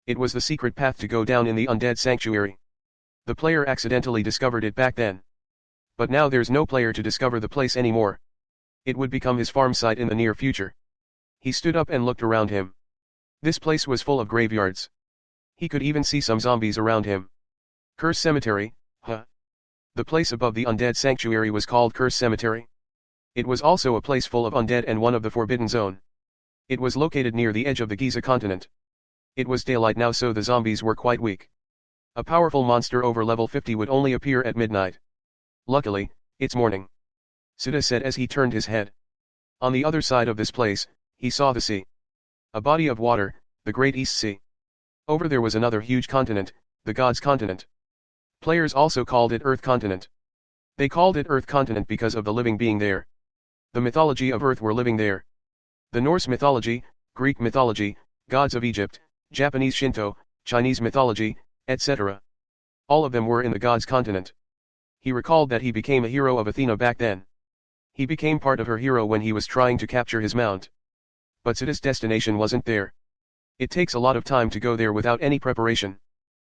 S1: It was the secret path to go down in the undead sanctuary. The player accidentally discovered it back then. But now there's no player to discover the place anymore. It would become his farm site in the near future. He stood up and looked around him. This place was full of graveyards. He could even see some zombies around him. Curse Cemetery, huh? The place above the undead sanctuary was called Curse Cemetery. It was also a place full of undead and one of the Forbidden Zone. It was located near the edge of the Giza continent. It was daylight now, so the zombies were quite weak. A powerful monster over level 50 would only appear at midnight. Luckily, it's morning, Suda said as he turned his head. On the other side of this place, he saw the sea. A body of water, the Great East Sea. Over there was another huge continent, the Gods Continent. Players also called it Earth Continent. They called it Earth Continent because of the living being there. The mythology of Earth were living there. The Norse mythology, Greek mythology, gods of Egypt, Japanese Shinto, Chinese mythology, etc. All of them were in the Gods Continent. He recalled that he became a hero of Athena back then. He became part of her hero when he was trying to capture his mount. But Suda's destination wasn't there. It takes a lot of time to go there without any preparation.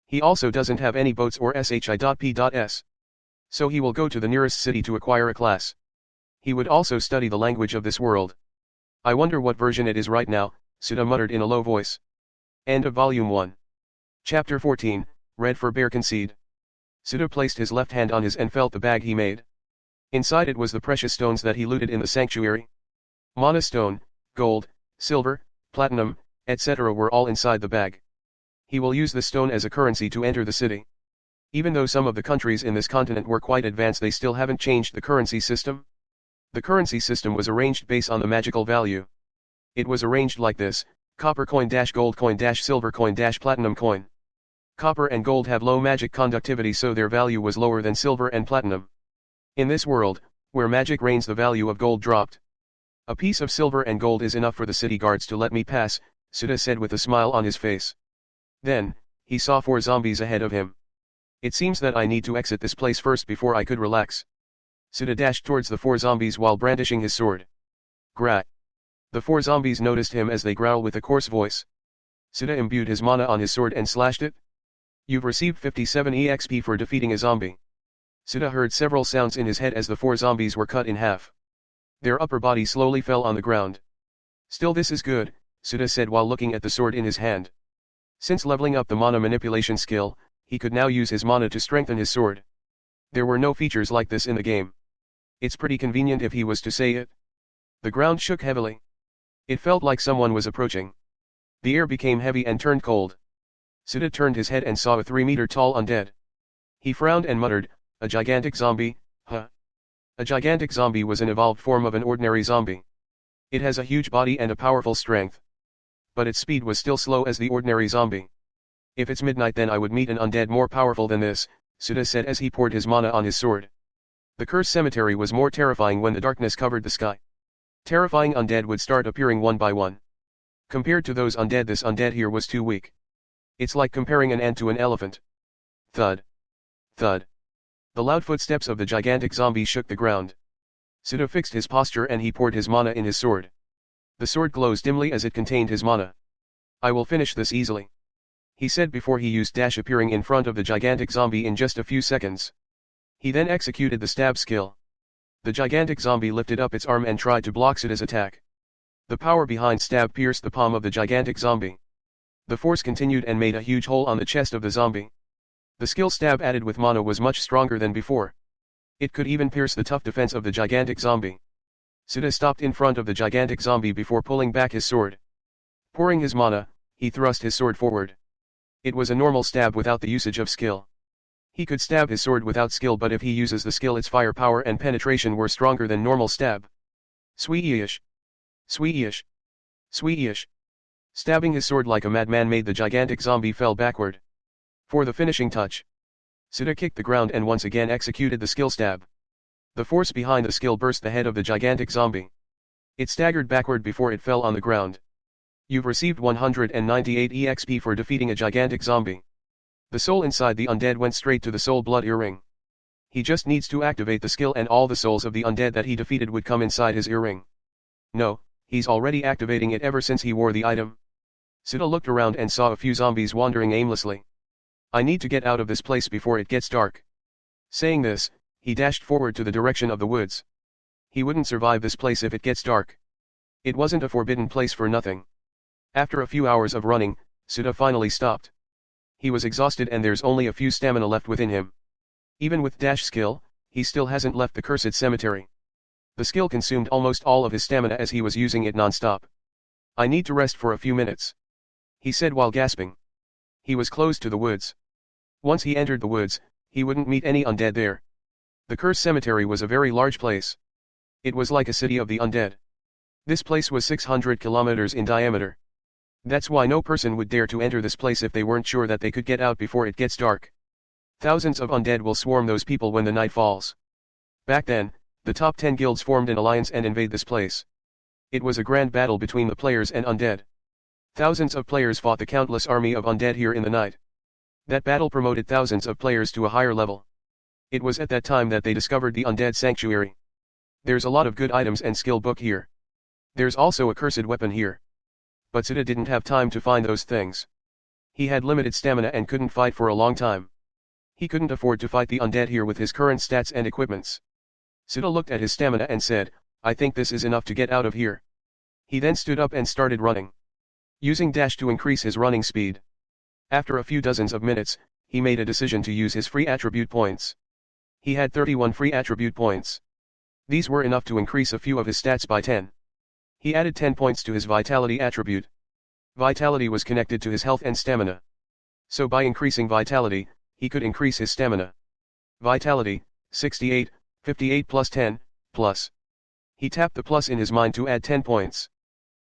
S1: He also doesn't have any boats or shi.p.s. So he will go to the nearest city to acquire a class. He would also study the language of this world. I wonder what version it is right now, Suda muttered in a low voice. End of Volume 1. Chapter 14, Read for Bear Concede. Suda placed his left hand on his and felt the bag he made. Inside it was the precious stones that he looted in the sanctuary. Mana stone, gold, silver, platinum, etc. were all inside the bag. He will use the stone as a currency to enter the city. Even though some of the countries in this continent were quite advanced, they still haven't changed the currency system. The currency system was arranged based on the magical value. It was arranged like this: copper coin - gold coin - silver coin - platinum coin. Copper and gold have low magic conductivity, so their value was lower than silver and platinum. In this world, where magic reigns, the value of gold dropped. A piece of silver and gold is enough for the city guards to let me pass, Suda said with a smile on his face. Then, he saw 4 zombies ahead of him. It seems that I need to exit this place first before I could relax. Suda dashed towards the 4 zombies while brandishing his sword. Gra! The 4 zombies noticed him as they growl with a coarse voice. Suda imbued his mana on his sword and slashed it. You've received 57 EXP for defeating a zombie. Suda heard several sounds in his head as the 4 zombies were cut in half. Their upper body slowly fell on the ground. Still, this is good, Suda said while looking at the sword in his hand. Since leveling up the mana manipulation skill, he could now use his mana to strengthen his sword. There were no features like this in the game. It's pretty convenient if he was to say it. The ground shook heavily. It felt like someone was approaching. The air became heavy and turned cold. Suda turned his head and saw a 3-meter-tall undead. He frowned and muttered, "A gigantic zombie, huh?" A gigantic zombie was an evolved form of an ordinary zombie. It has a huge body and a powerful strength. But its speed was still slow as the ordinary zombie. If it's midnight, then I would meet an undead more powerful than this, Suda said as he poured his mana on his sword. The cursed cemetery was more terrifying when the darkness covered the sky. Terrifying undead would start appearing one by one. Compared to those undead, this undead here was too weak. It's like comparing an ant to an elephant. Thud. Thud. The loud footsteps of the gigantic zombie shook the ground. Suda fixed his posture and he poured his mana in his sword. The sword glows dimly as it contained his mana. I will finish this easily, he said before he used dash, appearing in front of the gigantic zombie in just a few seconds. He then executed the stab skill. The gigantic zombie lifted up its arm and tried to block Suda's attack. The power behind stab pierced the palm of the gigantic zombie. The force continued and made a huge hole on the chest of the zombie. The skill stab added with mana was much stronger than before. It could even pierce the tough defense of the gigantic zombie. Suda stopped in front of the gigantic zombie before pulling back his sword. Pouring his mana, he thrust his sword forward. It was a normal stab without the usage of skill. He could stab his sword without skill, but if he uses the skill, its firepower and penetration were stronger than normal stab. Sweeyish. Sweeyish. Sweeyish. Stabbing his sword like a madman made the gigantic zombie fell backward. For the finishing touch, Suda kicked the ground and once again executed the skill stab. The force behind the skill burst the head of the gigantic zombie. It staggered backward before it fell on the ground. You've received 198 EXP for defeating a gigantic zombie. The soul inside the undead went straight to the soul blood earring. He just needs to activate the skill and all the souls of the undead that he defeated would come inside his earring. No, he's already activating it ever since he wore the item. Suda looked around and saw a few zombies wandering aimlessly. I need to get out of this place before it gets dark. Saying this, he dashed forward to the direction of the woods. He wouldn't survive this place if it gets dark. It wasn't a forbidden place for nothing. After a few hours of running, Suda finally stopped. He was exhausted and there's only a few stamina left within him. Even with dash skill, he still hasn't left the cursed cemetery. The skill consumed almost all of his stamina as he was using it non-stop. I need to rest for a few minutes, he said while gasping. He was close to the woods. Once he entered the woods, he wouldn't meet any undead there. The cursed cemetery was a very large place. It was like a city of the undead. This place was 600 kilometers in diameter. That's why no person would dare to enter this place if they weren't sure that they could get out before it gets dark. Thousands of undead will swarm those people when the night falls. Back then, the top 10 guilds formed an alliance and invade this place. It was a grand battle between the players and undead. Thousands of players fought the countless army of undead here in the night. That battle promoted thousands of players to a higher level. It was at that time that they discovered the undead sanctuary. There's a lot of good items and skill book here. There's also a cursed weapon here. But Sita didn't have time to find those things. He had limited stamina and couldn't fight for a long time. He couldn't afford to fight the undead here with his current stats and equipments. Sita looked at his stamina and said, I think this is enough to get out of here. He then stood up and started running, using dash to increase his running speed. After a few dozens of minutes, he made a decision to use his free attribute points. He had 31 free attribute points. These were enough to increase a few of his stats by 10. He added 10 points to his vitality attribute. Vitality was connected to his health and stamina. So by increasing vitality, he could increase his stamina. Vitality, 68, 58 plus 10, plus. He tapped the plus in his mind to add 10 points.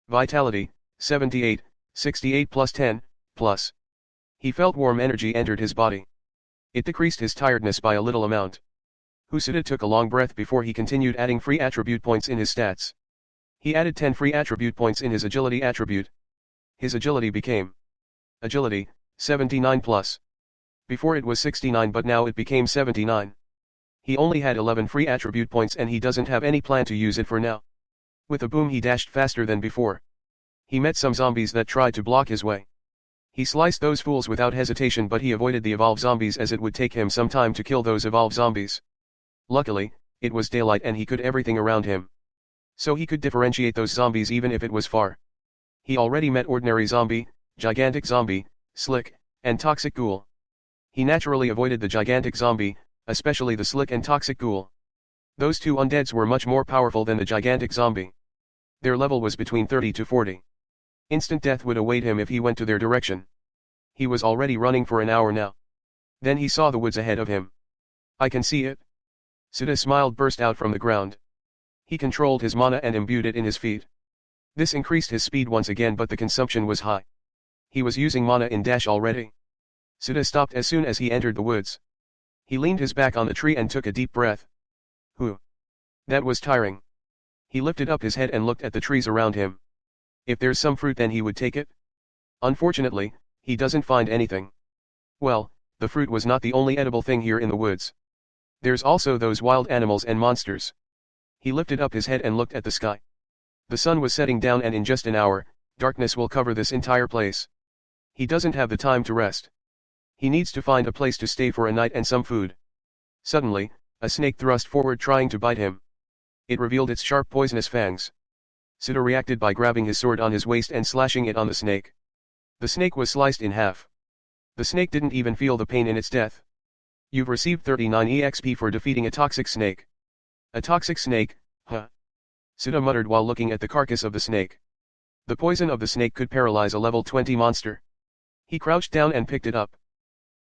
S1: Vitality, 78, 68 plus 10, plus. He felt warm energy entered his body. It decreased his tiredness by a little amount. Husita took a long breath before he continued adding free attribute points in his stats. He added 10 free attribute points in his agility attribute. His agility became agility, 79 plus. Before it was 69 but now it became 79. He only had 11 free attribute points and he doesn't have any plan to use it for now. With a boom he dashed faster than before. He met some zombies that tried to block his way. He sliced those fools without hesitation but he avoided the evolve zombies as it would take him some time to kill those evolve zombies. Luckily, it was daylight and he could everything around him. So he could differentiate those zombies even if it was far. He already met ordinary zombie, gigantic zombie, slick, and toxic ghoul. He naturally avoided the gigantic zombie, especially the slick and toxic ghoul. Those two undeads were much more powerful than the gigantic zombie. Their level was between 30 to 40. Instant death would await him if he went to their direction. He was already running for an hour now. Then he saw the woods ahead of him. I can see it. Sita's smile burst out from the ground. He controlled his mana and imbued it in his feet. This increased his speed once again but the consumption was high. He was using mana in dash already. Sita stopped as soon as he entered the woods. He leaned his back on the tree and took a deep breath. Whew. That was tiring. He lifted up his head and looked at the trees around him. If there's some fruit then he would take it. Unfortunately, he doesn't find anything. Well, the fruit was not the only edible thing here in the woods. There's also those wild animals and monsters. He lifted up his head and looked at the sky. The sun was setting down and in just an hour, darkness will cover this entire place. He doesn't have the time to rest. He needs to find a place to stay for a night and some food. Suddenly, a snake thrust forward trying to bite him. It revealed its sharp poisonous fangs. Sita reacted by grabbing his sword on his waist and slashing it on the snake. The snake was sliced in half. The snake didn't even feel the pain in its death. You've received 39 EXP for defeating a toxic snake. A toxic snake, huh? Sita muttered while looking at the carcass of the snake. The poison of the snake could paralyze a level 20 monster. He crouched down and picked it up.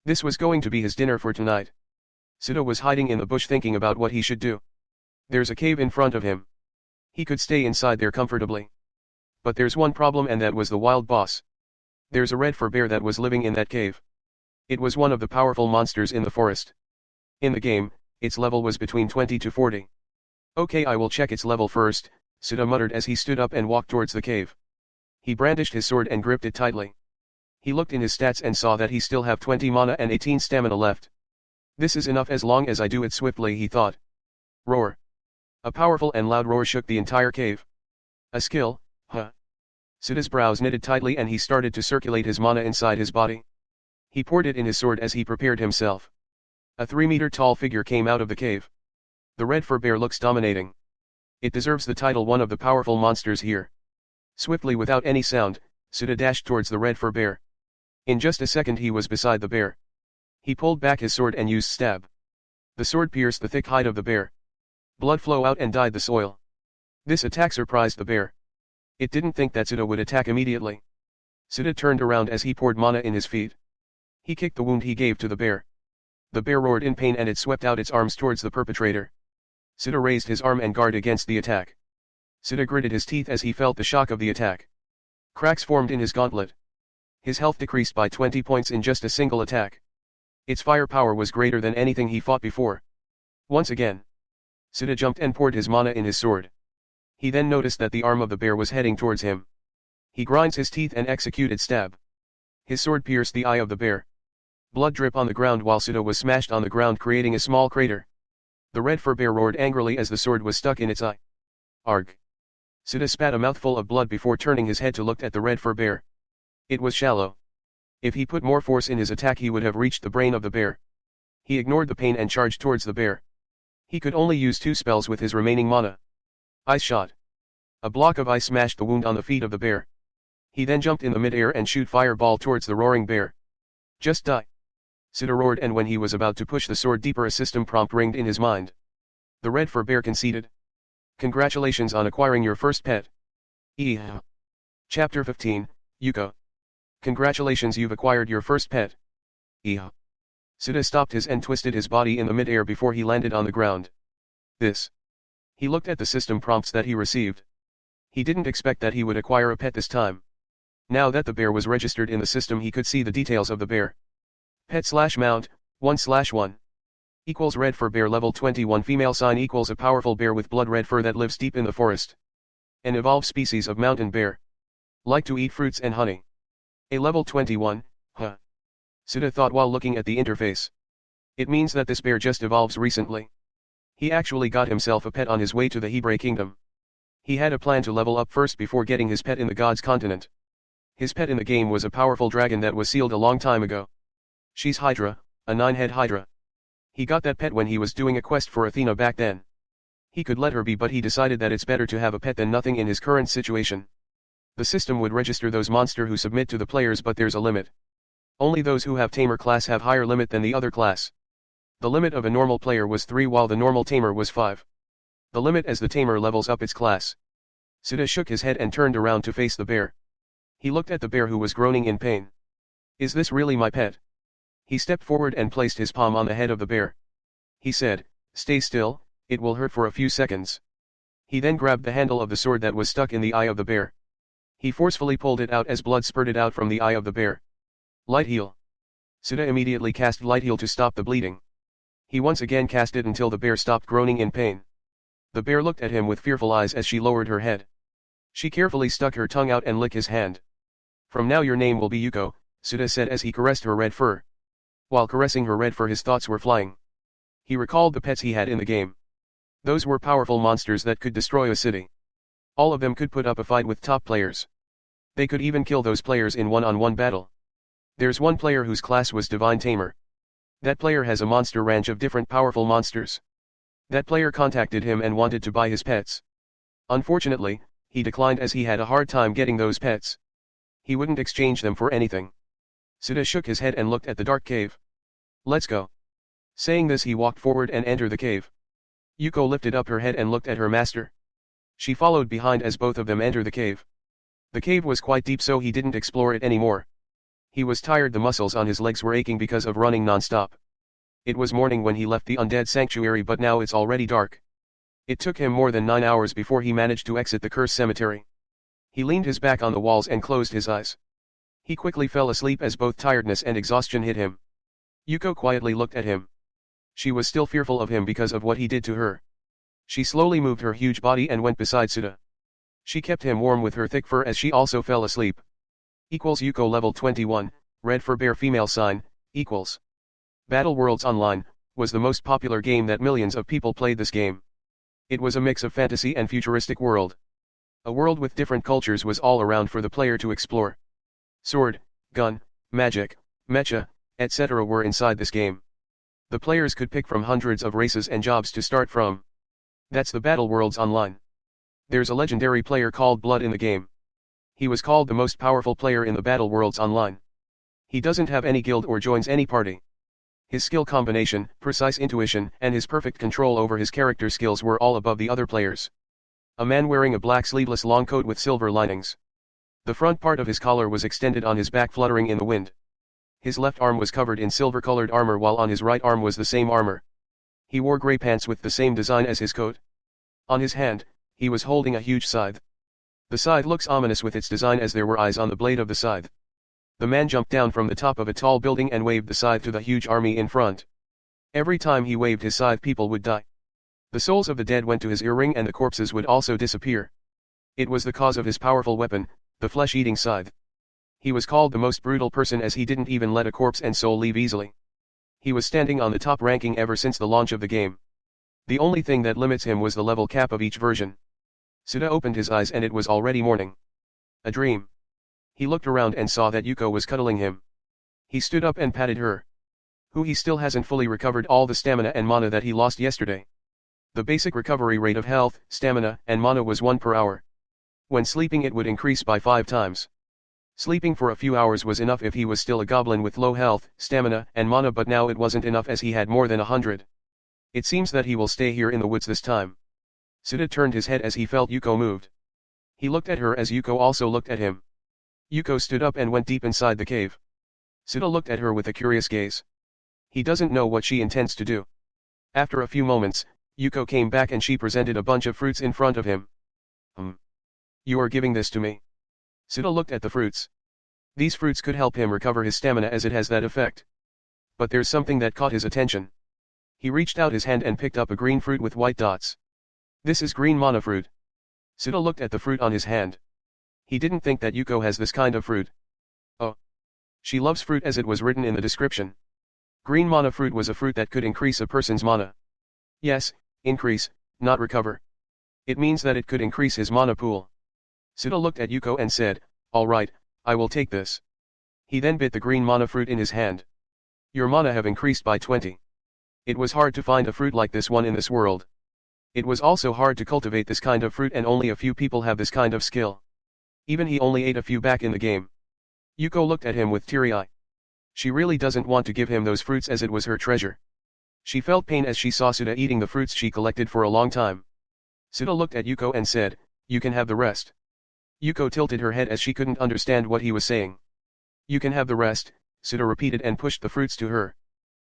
S1: This was going to be his dinner for tonight. Sita was hiding in the bush thinking about what he should do. There's a cave in front of him. He could stay inside there comfortably. But there's one problem and that was the wild boss. There's a red fur bear that was living in that cave. It was one of the powerful monsters in the forest. In the game, its level was between 20 to 40. Okay, I will check its level first, Sita muttered as he stood up and walked towards the cave. He brandished his sword and gripped it tightly. He looked in his stats and saw that he still have 20 mana and 18 stamina left. This is enough as long as I do it swiftly, he thought. Roar. A powerful and loud roar shook the entire cave. A skill, huh? Sita's brows knitted tightly and he started to circulate his mana inside his body. He poured it in his sword as he prepared himself. A 3-meter tall figure came out of the cave. The red fur bear looks dominating. It deserves the title one of the powerful monsters here. Swiftly without any sound, Sita dashed towards the red fur bear. In just a second he was beside the bear. He pulled back his sword and used stab. The sword pierced the thick hide of the bear. Blood flowed out and dyed the soil. This attack surprised the bear. It didn't think that Sita would attack immediately. Sita turned around as he poured mana in his feet. He kicked the wound he gave to the bear. The bear roared in pain and it swept out its arms towards the perpetrator. Sita raised his arm and guard against the attack. Sita gritted his teeth as he felt the shock of the attack. Cracks formed in his gauntlet. His health decreased by 20 points in just a single attack. Its firepower was greater than anything he fought before. Once again, Sita jumped and poured his mana in his sword. He then noticed that the arm of the bear was heading towards him. He grinds his teeth and executed stab. His sword pierced the eye of the bear. Blood dripped on the ground while Sita was smashed on the ground creating a small crater. The red fur bear roared angrily as the sword was stuck in its eye. Arg! Suda spat a mouthful of blood before turning his head to look at the red fur bear. It was shallow. If he put more force in his attack he would have reached the brain of the bear. He ignored the pain and charged towards the bear. He could only use 2 spells with his remaining mana. Ice shot. A block of ice smashed the wound on the feet of the bear. He then jumped in the mid-air and shoot fireball towards the roaring bear. Just die. Suda roared, and when he was about to push the sword deeper a system prompt ringed in his mind. The red fur bear conceded. Congratulations on acquiring your first pet. Chapter 15, Yuko. Congratulations, you've acquired your first pet. Suda stopped his and twisted his body in the mid-air before he landed on the ground. This. He looked at the system prompts that he received. He didn't expect that he would acquire a pet this time. Now that the bear was registered in the system he could see the details of the bear. Pet/mount, 1/1. Equals red fur bear level 21 female sign equals a powerful bear with blood red fur that lives deep in the forest. An evolved species of mountain bear. Like to eat fruits and honey. A level 21, huh? Suda thought while looking at the interface. It means that this bear just evolves recently. He actually got himself a pet on his way to the Hebrei kingdom. He had a plan to level up first before getting his pet in the God's continent. His pet in the game was a powerful dragon that was sealed a long time ago. She's Hydra, a 9-head Hydra. He got that pet when he was doing a quest for Athena back then. He could let her be, but he decided that it's better to have a pet than nothing in his current situation. The system would register those monsters who submit to the players, but there's a limit. Only those who have tamer class have higher limit than the other class. The limit of a normal player was 3 while the normal tamer was 5. The limit as the tamer levels up its class. Suda shook his head and turned around to face the bear. He looked at the bear who was groaning in pain. Is this really my pet? He stepped forward and placed his palm on the head of the bear. He said, stay still, it will hurt for a few seconds. He then grabbed the handle of the sword that was stuck in the eye of the bear. He forcefully pulled it out as blood spurted out from the eye of the bear. Light heal. Suda immediately cast light heal to stop the bleeding. He once again cast it until the bear stopped groaning in pain. The bear looked at him with fearful eyes as she lowered her head. She carefully stuck her tongue out and licked his hand. From now your name will be Yuko, Suda said as he caressed her red fur. While caressing her red fur his thoughts were flying. He recalled the pets he had in the game. Those were powerful monsters that could destroy a city. All of them could put up a fight with top players. They could even kill those players in one-on-one battle. There's one player whose class was Divine Tamer. That player has a monster range of different powerful monsters. That player contacted him and wanted to buy his pets. Unfortunately, he declined as he had a hard time getting those pets. He wouldn't exchange them for anything. Suda shook his head and looked at the dark cave. Let's go. Saying this he walked forward and entered the cave. Yuko lifted up her head and looked at her master. She followed behind as both of them entered the cave. The cave was quite deep so he didn't explore it anymore. He was tired, the muscles on his legs were aching because of running non-stop. It was morning when he left the undead sanctuary, but now it's already dark. It took him more than 9 hours before he managed to exit the cursed cemetery. He leaned his back on the walls and closed his eyes. He quickly fell asleep as both tiredness and exhaustion hit him. Yuko quietly looked at him. She was still fearful of him because of what he did to her. She slowly moved her huge body and went beside Suda. She kept him warm with her thick fur as she also fell asleep. Equals Yuko level 21, red fur bear female sign, equals. Battle Worlds Online, was the most popular game that millions of people played this game. It was a mix of fantasy and futuristic world. A world with different cultures was all around for the player to explore. Sword, gun, magic, mecha, etc. were inside this game. The players could pick from hundreds of races and jobs to start from. That's the Battle Worlds Online. There's a legendary player called Blood in the game. He was called the most powerful player in the Battle Worlds Online. He doesn't have any guild or joins any party. His skill combination, precise intuition, and his perfect control over his character skills were all above the other players. A man wearing a black sleeveless long coat with silver linings. The front part of his collar was extended on his back, fluttering in the wind. His left arm was covered in silver-colored armor while on his right arm was the same armor. He wore gray pants with the same design as his coat. On his hand, he was holding a huge scythe. The scythe looks ominous with its design as there were eyes on the blade of the scythe. The man jumped down from the top of a tall building and waved the scythe to the huge army in front. Every time he waved his scythe, people would die. The souls of the dead went to his earring and the corpses would also disappear. It was the cause of his powerful weapon, the flesh-eating scythe. He was called the most brutal person as he didn't even let a corpse and soul leave easily. He was standing on the top ranking ever since the launch of the game. The only thing that limits him was the level cap of each version. Suda opened his eyes and it was already morning. A dream. He looked around and saw that Yuko was cuddling him. He stood up and patted her. He still hasn't fully recovered all the stamina and mana that he lost yesterday. The basic recovery rate of health, stamina, and mana was 1 per hour. When sleeping it would increase by 5 times. Sleeping for a few hours was enough if he was still a goblin with low health, stamina, and mana, but now it wasn't enough as he had more than 100. It seems that he will stay here in the woods this time. Suda turned his head as he felt Yuko moved. He looked at her as Yuko also looked at him. Yuko stood up and went deep inside the cave. Suda looked at her with a curious gaze. He doesn't know what she intends to do. After a few moments, Yuko came back and she presented a bunch of fruits in front of him. You are giving this to me? Suda looked at the fruits. These fruits could help him recover his stamina as it has that effect. But there's something that caught his attention. He reached out his hand and picked up a green fruit with white dots. This is green mana fruit. Suda looked at the fruit on his hand. He didn't think that Yuko has this kind of fruit. Oh. She loves fruit as it was written in the description. Green mana fruit was a fruit that could increase a person's mana. Yes, increase, not recover. It means that it could increase his mana pool. Suda looked at Yuko and said, "Alright, I will take this." He then bit the green mana fruit in his hand. Your mana have increased by 20. It was hard to find a fruit like this one in this world. It was also hard to cultivate this kind of fruit and only a few people have this kind of skill. Even he only ate a few back in the game. Yuko looked at him with teary eye. She really doesn't want to give him those fruits as it was her treasure. She felt pain as she saw Suda eating the fruits she collected for a long time. Suda looked at Yuko and said, "You can have the rest." Yuko tilted her head as she couldn't understand what he was saying. "You can have the rest," Suda repeated and pushed the fruits to her.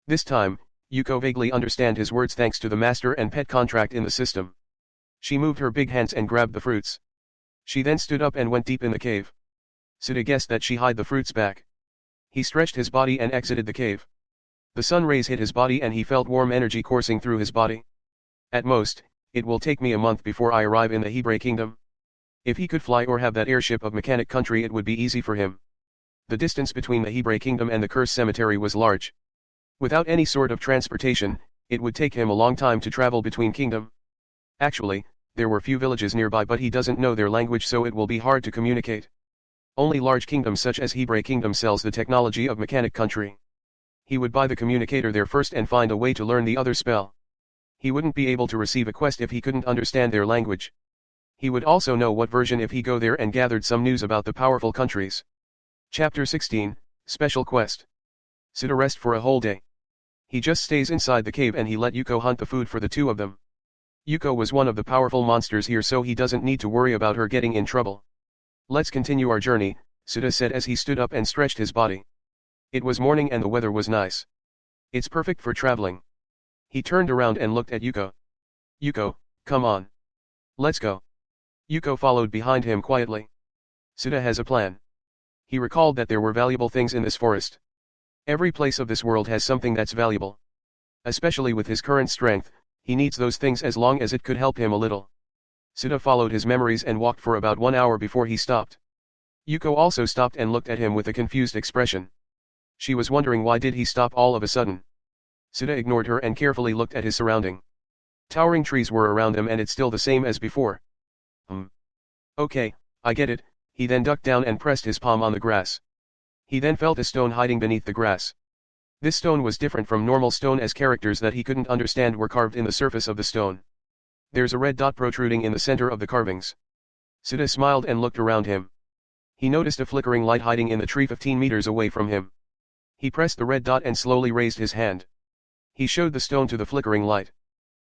S1: This time, Yuko vaguely understand his words thanks to the master and pet contract in the system. She moved her big hands and grabbed the fruits. She then stood up and went deep in the cave. Suda guessed that she hid the fruits back. He stretched his body and exited the cave. The sun rays hit his body and he felt warm energy coursing through his body. At most, it will take me a month before I arrive in the Hebrei kingdom. If he could fly or have that airship of mechanic country it would be easy for him. The distance between the Hebrei kingdom and the cursed cemetery was large. Without any sort of transportation, it would take him a long time to travel between kingdom. Actually, there were few villages nearby but he doesn't know their language so it will be hard to communicate. Only large kingdoms such as Hebrei kingdom sells the technology of mechanic country. He would buy the communicator there first and find a way to learn the other spell. He wouldn't be able to receive a quest if he couldn't understand their language. He would also know what version if he go there and gathered some news about the powerful countries. Chapter 16, Special Quest. Suda rest for a whole day. He just stays inside the cave and he let Yuko hunt the food for the two of them. Yuko was one of the powerful monsters here so he doesn't need to worry about her getting in trouble. Let's continue our journey, Suda said as he stood up and stretched his body. It was morning and the weather was nice. It's perfect for traveling. He turned around and looked at Yuko. Yuko, come on. Let's go. Yuko followed behind him quietly. Suda has a plan. He recalled that there were valuable things in this forest. Every place of this world has something that's valuable. Especially with his current strength, he needs those things as long as it could help him a little. Suda followed his memories and walked for about 1 hour before he stopped. Yuko also stopped and looked at him with a confused expression. She was wondering why did he stop all of a sudden. Suda ignored her and carefully looked at his surrounding. Towering trees were around him and it's still the same as before. Okay, I get it, he then ducked down and pressed his palm on the grass. He then felt a stone hiding beneath the grass. This stone was different from normal stone as characters that he couldn't understand were carved in the surface of the stone. There's a red dot protruding in the center of the carvings. Suda smiled and looked around him. He noticed a flickering light hiding in the tree 15 meters away from him. He pressed the red dot and slowly raised his hand. He showed the stone to the flickering light.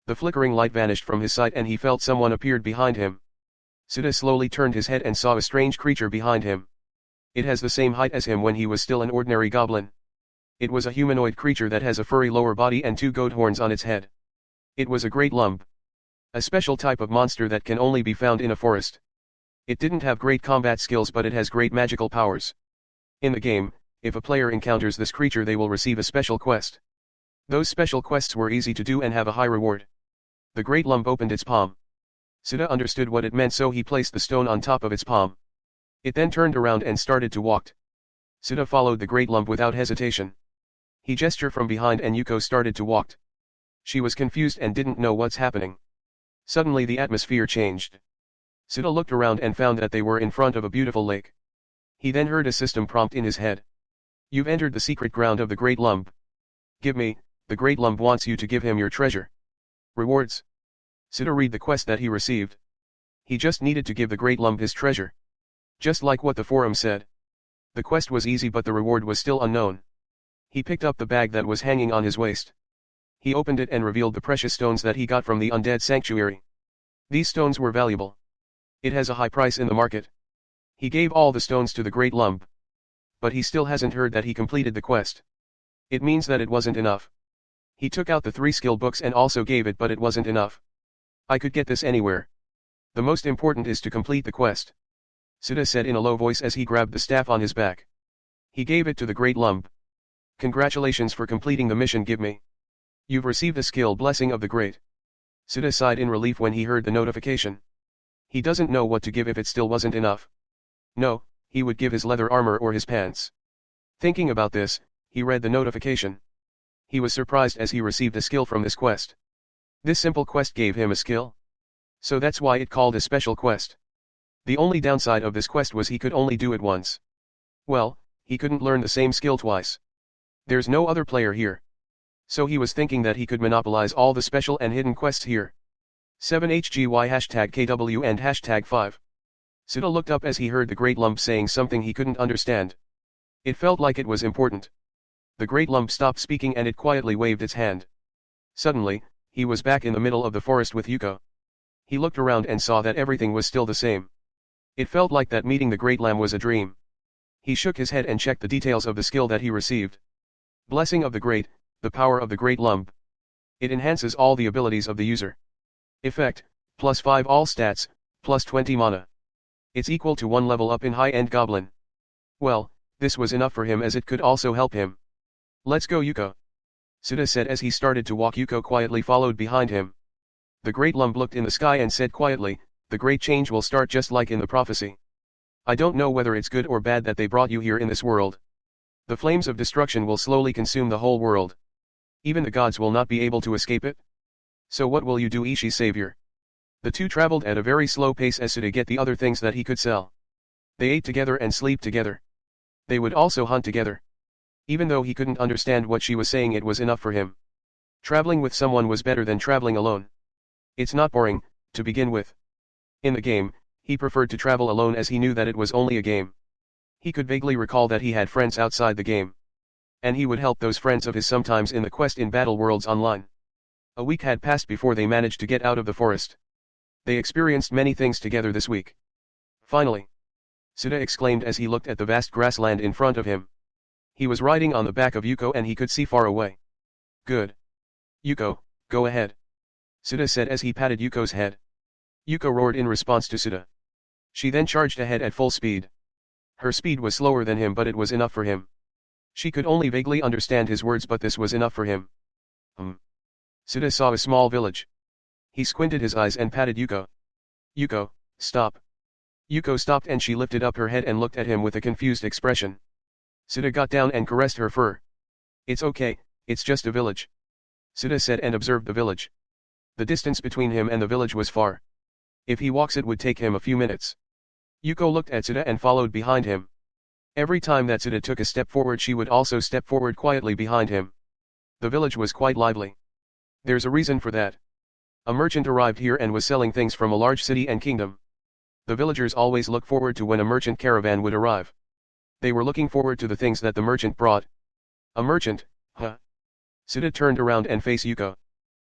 S1: The flickering light vanished from his sight and he felt someone appeared behind him. Suda slowly turned his head and saw a strange creature behind him. It has the same height as him when he was still an ordinary goblin. It was a humanoid creature that has a furry lower body and 2 goat horns on its head. It was a great lump. A special type of monster that can only be found in a forest. It didn't have great combat skills but it has great magical powers. In the game, if a player encounters this creature they will receive a special quest. Those special quests were easy to do and have a high reward. The great lump opened its palm. Suda understood what it meant so he placed the stone on top of its palm. It then turned around and started to walk. Suda followed the great lump without hesitation. He gestured from behind and Yuko started to walk. She was confused and didn't know what's happening. Suddenly the atmosphere changed. Suda looked around and found that they were in front of a beautiful lake. He then heard a system prompt in his head. You've entered the secret ground of the Great Lump. Give me, the Great Lump wants you to give him your treasure. Rewards. Suda read the quest that he received. He just needed to give the Great Lump his treasure. Just like what the forum said. The quest was easy but the reward was still unknown. He picked up the bag that was hanging on his waist. He opened it and revealed the precious stones that he got from the undead sanctuary. These stones were valuable. It has a high price in the market. He gave all the stones to the Great Lump. But he still hasn't heard that he completed the quest. It means that it wasn't enough. He took out the 3 skill books and also gave it but it wasn't enough. I could get this anywhere. The most important is to complete the quest. Suda said in a low voice as he grabbed the staff on his back. He gave it to the Great Lump. Congratulations for completing the mission. Give me. You've received the skill blessing of the Great. Suda sighed in relief when he heard the notification. He doesn't know what to give if it still wasn't enough. No, he would give his leather armor or his pants. Thinking about this, he read the notification. He was surprised as he received a skill from this quest. This simple quest gave him a skill. So that's why it called a special quest. The only downside of this quest was he could only do it once. Well, he couldn't learn the same skill twice. There's no other player here. So he was thinking that he could monopolize all the special and hidden quests here. 7HGY #KW and #5. Suda looked up as he heard the Great Lump saying something he couldn't understand. It felt like it was important. The Great Lump stopped speaking and it quietly waved its hand. Suddenly, he was back in the middle of the forest with Yuko. He looked around and saw that everything was still the same. It felt like that meeting the Great Lamb was a dream. He shook his head and checked the details of the skill that he received. Blessing of the Great, the power of the Great Lump. It enhances all the abilities of the user. Effect, +5 all stats, +20 mana. It's equal to 1 level up in high-end Goblin. Well, this was enough for him as it could also help him. Let's go Yuko. Suda said as he started to walk. Yuko quietly followed behind him. The Great Lump looked in the sky and said quietly, the great change will start just like in the prophecy. I don't know whether it's good or bad that they brought you here in this world. The flames of destruction will slowly consume the whole world. Even the gods will not be able to escape it. So what will you do, Ishi's savior? The two traveled at a very slow pace as to get the other things that he could sell. They ate together and sleep together. They would also hunt together. Even though he couldn't understand what she was saying, it was enough for him. Traveling with someone was better than traveling alone. It's not boring, to begin with. In the game, he preferred to travel alone as he knew that it was only a game. He could vaguely recall that he had friends outside the game. And he would help those friends of his sometimes in the quest in Battle Worlds Online. A week had passed before they managed to get out of the forest. They experienced many things together this week. Finally! Suda exclaimed as he looked at the vast grassland in front of him. He was riding on the back of Yuko and he could see far away. Good. Yuko, go ahead. Suda said as he patted Yuko's head. Yuko roared in response to Suda. She then charged ahead at full speed. Her speed was slower than him but it was enough for him. She could only vaguely understand his words but this was enough for him. Suda saw a small village. He squinted his eyes and patted Yuko. Yuko, stop. Yuko stopped and she lifted up her head and looked at him with a confused expression. Suda got down and caressed her fur. It's okay, it's just a village. Suda said and observed the village. The distance between him and the village was far. If he walks it would take him a few minutes. Yuko looked at Suda and followed behind him. Every time that Suda took a step forward she would also step forward quietly behind him. The village was quite lively. There's a reason for that. A merchant arrived here and was selling things from a large city and kingdom. The villagers always look forward to when a merchant caravan would arrive. They were looking forward to the things that the merchant brought. A merchant, huh? Suda turned around and faced Yuko.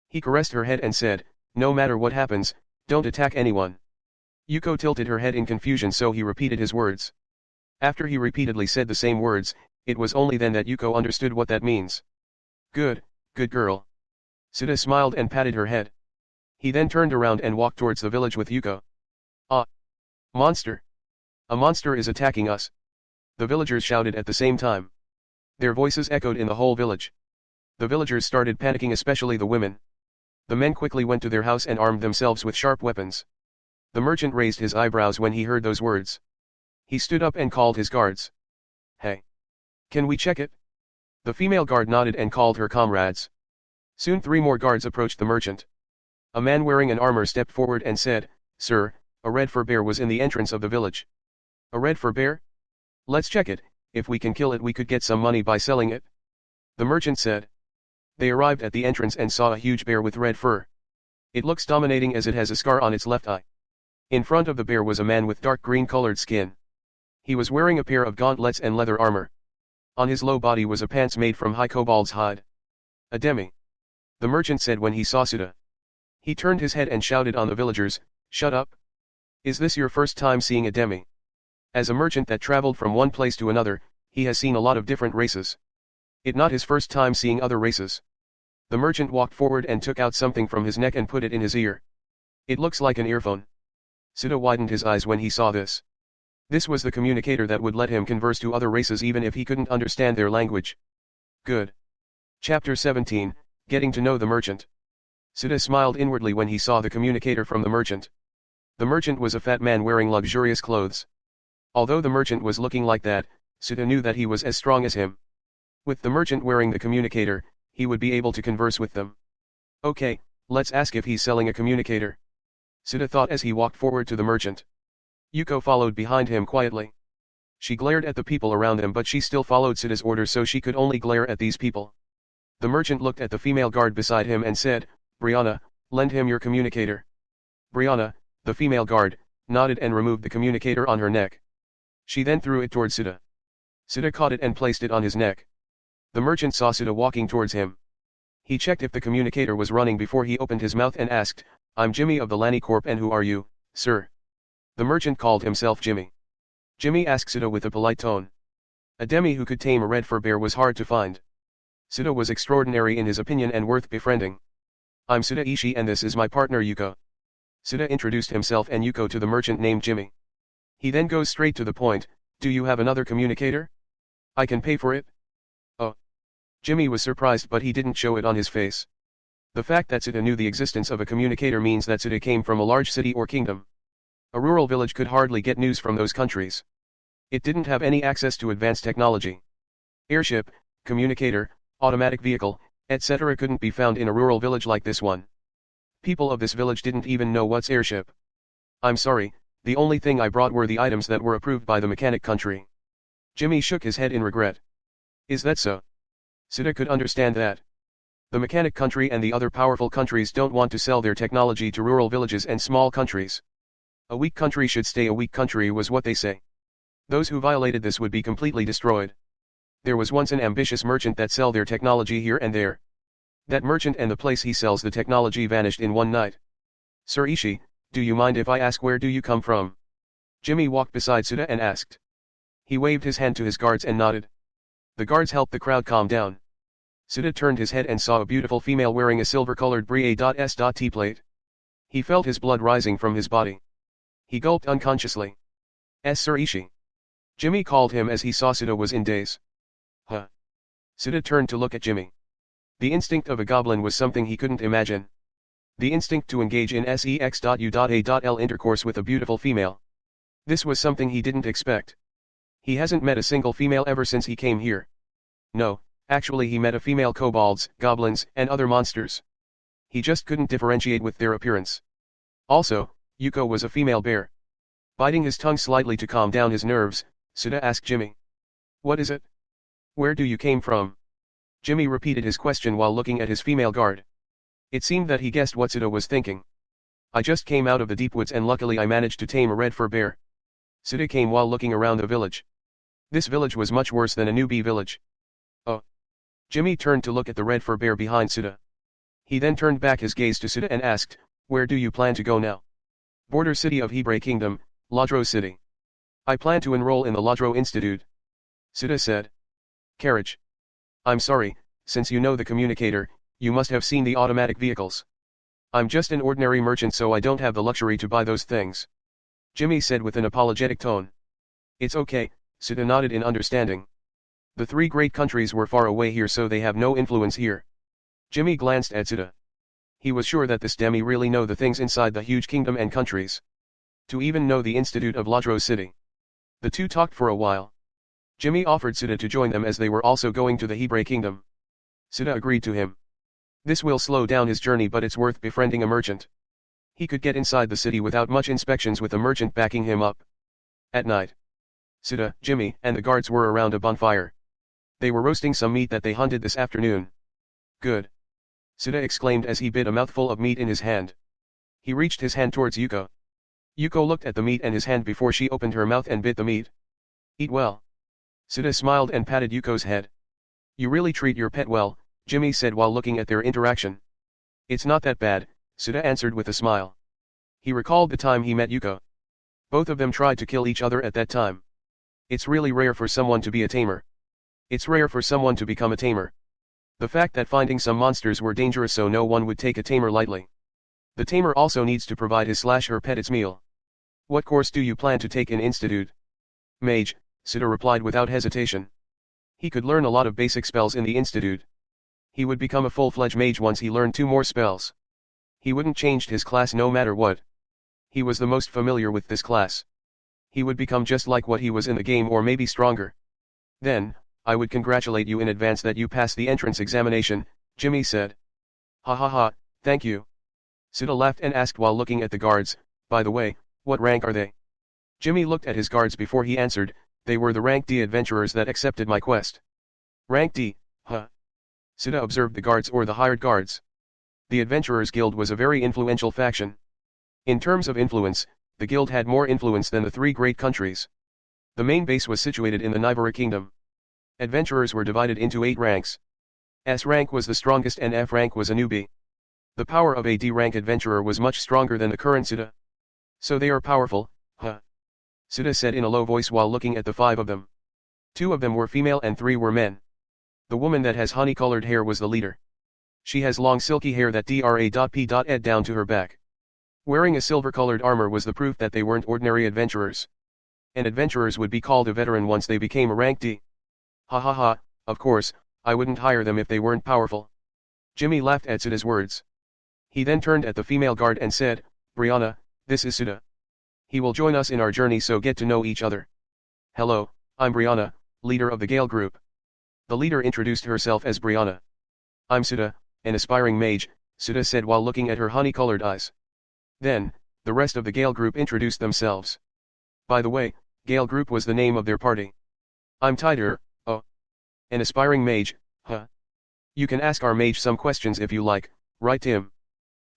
S1: He caressed her head and said, no matter what happens, don't attack anyone. Yuko tilted her head in confusion so he repeated his words. After he repeatedly said the same words, it was only then that Yuko understood what that means. Good girl. Suda smiled and patted her head. He then turned around and walked towards the village with Yuko. Ah! Monster! A monster is attacking us! The villagers shouted at the same time. Their voices echoed in the whole village. The villagers started panicking, especially the women. The men quickly went to their house and armed themselves with sharp weapons. The merchant raised his eyebrows when he heard those words. He stood up and called his guards. Hey! Can we check it? The female guard nodded and called her comrades. Soon 3 more guards approached the merchant. A man wearing an armor stepped forward and said, "Sir, a red fur bear was in the entrance of the village." "A red fur bear? Let's check it, if we can kill it we could get some money by selling it," the merchant said. They arrived at the entrance and saw a huge bear with red fur. It looks dominating as it has a scar on its left eye. In front of the bear was a man with dark green colored skin. He was wearing a pair of gauntlets and leather armor. On his low body was a pants made from high kobold's hide. "A demi," the merchant said when he saw Suda. He turned his head and shouted on the villagers, "Shut up! Is this your first time seeing a demi?" As a merchant that traveled from one place to another, he has seen a lot of different races. It not his first time seeing other races. The merchant walked forward and took out something from his neck and put it in his ear. It looks like an earphone. Suda widened his eyes when he saw this. This was the communicator that would let him converse to other races even if he couldn't understand their language. Good. Chapter 17, Getting to Know the Merchant. Suda smiled inwardly when he saw the communicator from the merchant. The merchant was a fat man wearing luxurious clothes. Although the merchant was looking like that, Suda knew that he was as strong as him. With the merchant wearing the communicator, he would be able to converse with them. Okay, let's ask if he's selling a communicator, Suda thought as he walked forward to the merchant. Yuko followed behind him quietly. She glared at the people around them but she still followed Suda's orders so she could only glare at these people. The merchant looked at the female guard beside him and said, "Brianna, lend him your communicator." Brianna, the female guard, nodded and removed the communicator on her neck. She then threw it towards Suda. Suda caught it and placed it on his neck. The merchant saw Suda walking towards him. He checked if the communicator was running before he opened his mouth and asked, "I'm Jimmy of the Lani Corp and who are you, sir?" The merchant called himself Jimmy. Jimmy asked Suda with a polite tone. A demi who could tame a red fur bear was hard to find. Suda was extraordinary in his opinion and worth befriending. "I'm Suda Ishii and this is my partner Yuko." Suda introduced himself and Yuko to the merchant named Jimmy. He then goes straight to the point, "Do you have another communicator? I can pay for it." "Oh." Jimmy was surprised but he didn't show it on his face. The fact that Suda knew the existence of a communicator means that Suda came from a large city or kingdom. A rural village could hardly get news from those countries. It didn't have any access to advanced technology. Airship, communicator, automatic vehicle, etc. couldn't be found in a rural village like this one. People of this village didn't even know what's airship. "I'm sorry, the only thing I brought were the items that were approved by the mechanic country." Jimmy shook his head in regret. "Is that so?" Suda could understand that. The mechanic country and the other powerful countries don't want to sell their technology to rural villages and small countries. A weak country should stay a weak country was what they say. Those who violated this would be completely destroyed. There was once an ambitious merchant that sell their technology here and there. That merchant and the place he sells the technology vanished in one night. "Sir Ishii, do you mind if I ask where do you come from?" Jimmy walked beside Suda and asked. He waved his hand to his guards and nodded. The guards helped the crowd calm down. Suda turned his head and saw a beautiful female wearing a silver-colored brie.s.t plate. He felt his blood rising from his body. He gulped unconsciously. "Sir Ishii." Jimmy called him as he saw Suda was in daze. "Huh?" Suda turned to look at Jimmy. The instinct of a goblin was something he couldn't imagine. The instinct to engage in sex.u.a.l intercourse with a beautiful female. This was something he didn't expect. He hasn't met a single female ever since he came here. No, actually he met a female kobolds, goblins, and other monsters. He just couldn't differentiate with their appearance. Also, Yuko was a female bear. Biting his tongue slightly to calm down his nerves, Suda asked Jimmy. "What is it? Where do you came from?" Jimmy repeated his question while looking at his female guard. It seemed that he guessed what Suda was thinking. "I just came out of the deep woods and luckily I managed to tame a red fur bear." Suda came while looking around the village. This village was much worse than a newbie village. "Oh." Jimmy turned to look at the red fur bear behind Suda. He then turned back his gaze to Suda and asked, "Where do you plan to go now?" "Border city of Hebre Kingdom, Lodro City. I plan to enroll in the Lodro Institute," Suda said. "Carriage. I'm sorry, since you know the communicator, you must have seen the automatic vehicles. I'm just an ordinary merchant so I don't have the luxury to buy those things," Jimmy said with an apologetic tone. "It's okay," Suda nodded in understanding. The 3 great countries were far away here so they have no influence here. Jimmy glanced at Suda. He was sure that this demi really know the things inside the huge kingdom and countries. To even know the Institute of Lodro City. The two talked for a while. Jimmy offered Suda to join them as they were also going to the Hebre Kingdom. Suda agreed to him. This will slow down his journey, but it's worth befriending a merchant. He could get inside the city without much inspections with a merchant backing him up. At night, Suda, Jimmy, and the guards were around a bonfire. They were roasting some meat that they hunted this afternoon. Good. Suda exclaimed as he bit a mouthful of meat in his hand. He reached his hand towards Yuko. Yuko looked at the meat and his hand before she opened her mouth and bit the meat. Eat well. Suda smiled and patted Yuko's head. You really treat your pet well, Jimmy said while looking at their interaction. It's not that bad, Suda answered with a smile. He recalled the time he met Yuko. Both of them tried to kill each other at that time. It's really rare for someone to be a tamer. It's rare for someone to become a tamer. The fact that finding some monsters were dangerous, so no one would take a tamer lightly. The tamer also needs to provide his/her pet its meal. What course do you plan to take in Institute? Mage, Suda replied without hesitation. He could learn a lot of basic spells in the Institute. He would become a full-fledged mage once he learned 2 more spells. He wouldn't change his class no matter what. He was the most familiar with this class. He would become just like what he was in the game, or maybe stronger. Then, I would congratulate you in advance that you passed the entrance examination, Jimmy said. Ha ha ha, thank you. Suda laughed and asked while looking at the guards, by the way, what rank are they? Jimmy looked at his guards before he answered, they were the rank D adventurers that accepted my quest. Rank D, huh? Suda observed the guards, or the hired guards. The Adventurers Guild was a very influential faction. In terms of influence, the guild had more influence than the 3 great countries. The main base was situated in the Nivara Kingdom. Adventurers were divided into 8 ranks. S rank was the strongest and F rank was a newbie. The power of a D rank adventurer was much stronger than the current Suda. So they are powerful, huh? Suda said in a low voice while looking at the 5 of them. 2 of them were female and 3 were men. The woman that has honey-colored hair was the leader. She has long silky hair that dra.p.ed down to her back. Wearing a silver-colored armor was the proof that they weren't ordinary adventurers. And adventurers would be called a veteran once they became a rank D. Ha ha ha, of course, I wouldn't hire them if they weren't powerful. Jimmy laughed at Suda's words. He then turned at the female guard and said, Brianna, this is Suda. He will join us in our journey, so get to know each other. Hello, I'm Brianna, leader of the Gale group. The leader introduced herself as Brianna. I'm Suda, an aspiring mage, Suda said while looking at her honey-colored eyes. Then, the rest of the Gale group introduced themselves. By the way, Gale group was the name of their party. I'm Tider, oh. An aspiring mage, huh? You can ask our mage some questions if you like, right Tim?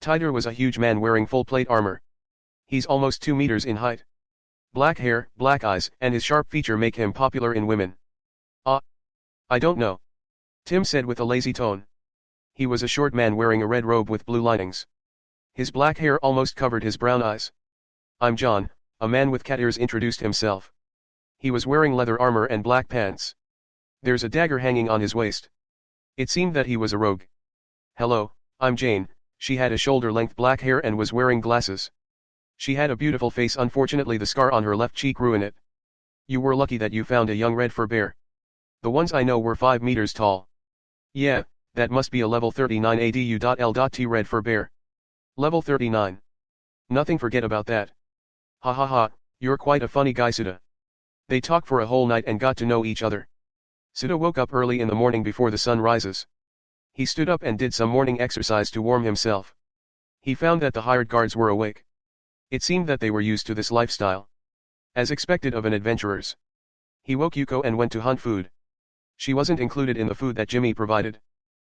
S1: Tider was a huge man wearing full plate armor. He's almost 2 meters in height. Black hair, black eyes, and his sharp feature make him popular in women. I don't know. Tim said with a lazy tone. He was a short man wearing a red robe with blue linings. His black hair almost covered his brown eyes. I'm John, a man with cat ears, introduced himself. He was wearing leather armor and black pants. There's a dagger hanging on his waist. It seemed that he was a rogue. Hello, I'm Jane. She had a shoulder-length black hair and was wearing glasses. She had a beautiful face, unfortunately the scar on her left cheek ruined it. You were lucky that you found a young red fur bear. The ones I know were 5 meters tall. Yeah, that must be a level 39 ADU.L.T red fur bear. Level 39. Nothing, forget about that. Ha ha ha, you're quite a funny guy, Suda. They talked for a whole night and got to know each other. Suda woke up early in the morning before the sun rises. He stood up and did some morning exercise to warm himself. He found that the hired guards were awake. It seemed that they were used to this lifestyle. As expected of an adventurers. He woke Yuko and went to hunt food. She wasn't included in the food that Jimmy provided.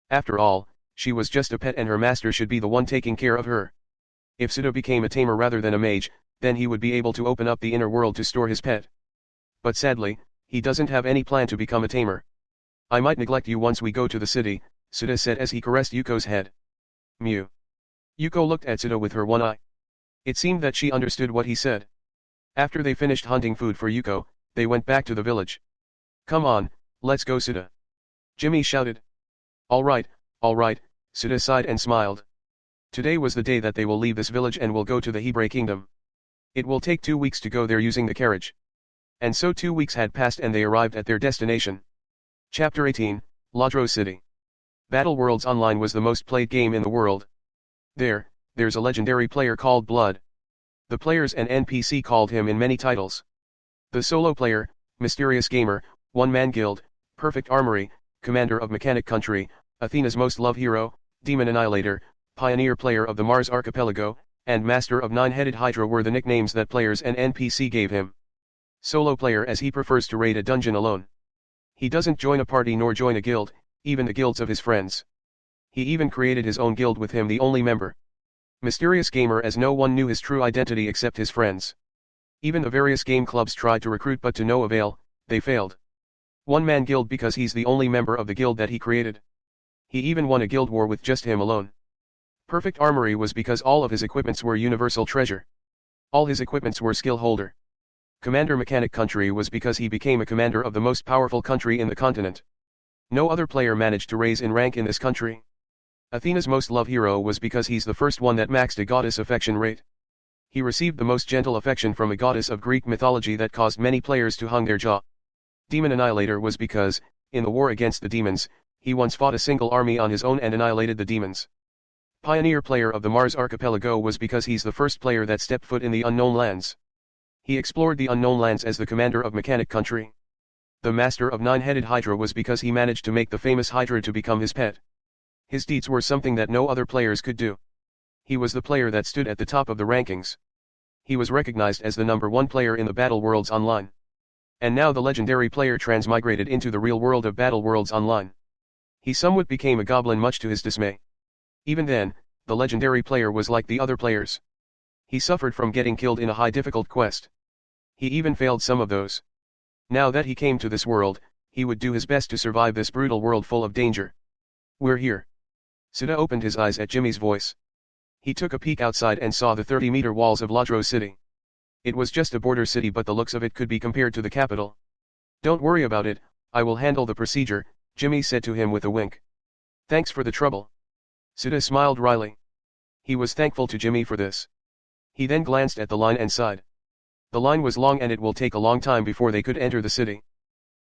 S1: After all, she was just a pet and her master should be the one taking care of her. If Suda became a tamer rather than a mage, then he would be able to open up the inner world to store his pet. But sadly, he doesn't have any plan to become a tamer. I might neglect you once we go to the city, Suda said as he caressed Yuko's head. Mew. Yuko looked at Suda with her one eye. It seemed that she understood what he said. After they finished hunting food for Yuko, they went back to the village. Come on, let's go, Suda. Jimmy shouted. All right, Suda sighed and smiled. Today was the day that they will leave this village and will go to the Hebre Kingdom. It will take 2 weeks to go there using the carriage. And so 2 weeks had passed and they arrived at their destination. Chapter 18, Ladro City. Battle Worlds Online was the most played game in the world. There's a legendary player called Blood. The players and NPC called him in many titles. The solo player, Mysterious Gamer, One Man Guild, Perfect Armory, Commander of Mechanic Country, Athena's Most Loved Hero, Demon Annihilator, Pioneer Player of the Mars Archipelago, and Master of Nine-Headed Hydra were the nicknames that players and NPC gave him. Solo player, as he prefers to raid a dungeon alone. He doesn't join a party nor join a guild, even the guilds of his friends. He even created his own guild with him the only member. Mysterious gamer, as no one knew his true identity except his friends. Even the various game clubs tried to recruit but to no avail, they failed. One-man guild because he's the only member of the guild that he created. He even won a guild war with just him alone. Perfect Armory was because all of his equipments were universal treasure. All his equipments were skill holder. Commander Mechanic Country was because he became a commander of the most powerful country in the continent. No other player managed to raise in rank in this country. Athena's most loved hero was because he's the first one that maxed a goddess affection rate. He received the most gentle affection from a goddess of Greek mythology that caused many players to hung their jaw. Demon Annihilator was because, in the war against the demons, he once fought a single army on his own and annihilated the demons. Pioneer Player of the Mars Archipelago was because he's the first player that stepped foot in the unknown lands. He explored the unknown lands as the commander of Mechanic Country. The Master of Nine-Headed Hydra was because he managed to make the famous Hydra to become his pet. His deeds were something that no other players could do. He was the player that stood at the top of the rankings. He was recognized as the #1 player in the Battle Worlds Online. And now the legendary player transmigrated into the real world of Battle Worlds Online. He somewhat became a goblin, much to his dismay. Even then, the legendary player was like the other players. He suffered from getting killed in a high difficult quest. He even failed some of those. Now that he came to this world, he would do his best to survive this brutal world full of danger. We're here. Suda opened his eyes at Jimmy's voice. He took a peek outside and saw the 30-meter walls of Ladros City. It was just a border city, but the looks of it could be compared to the capital. Don't worry about it, I will handle the procedure, Jimmy said to him with a wink. Thanks for the trouble. Suda smiled wryly. He was thankful to Jimmy for this. He then glanced at the line and sighed. The line was long and it will take a long time before they could enter the city.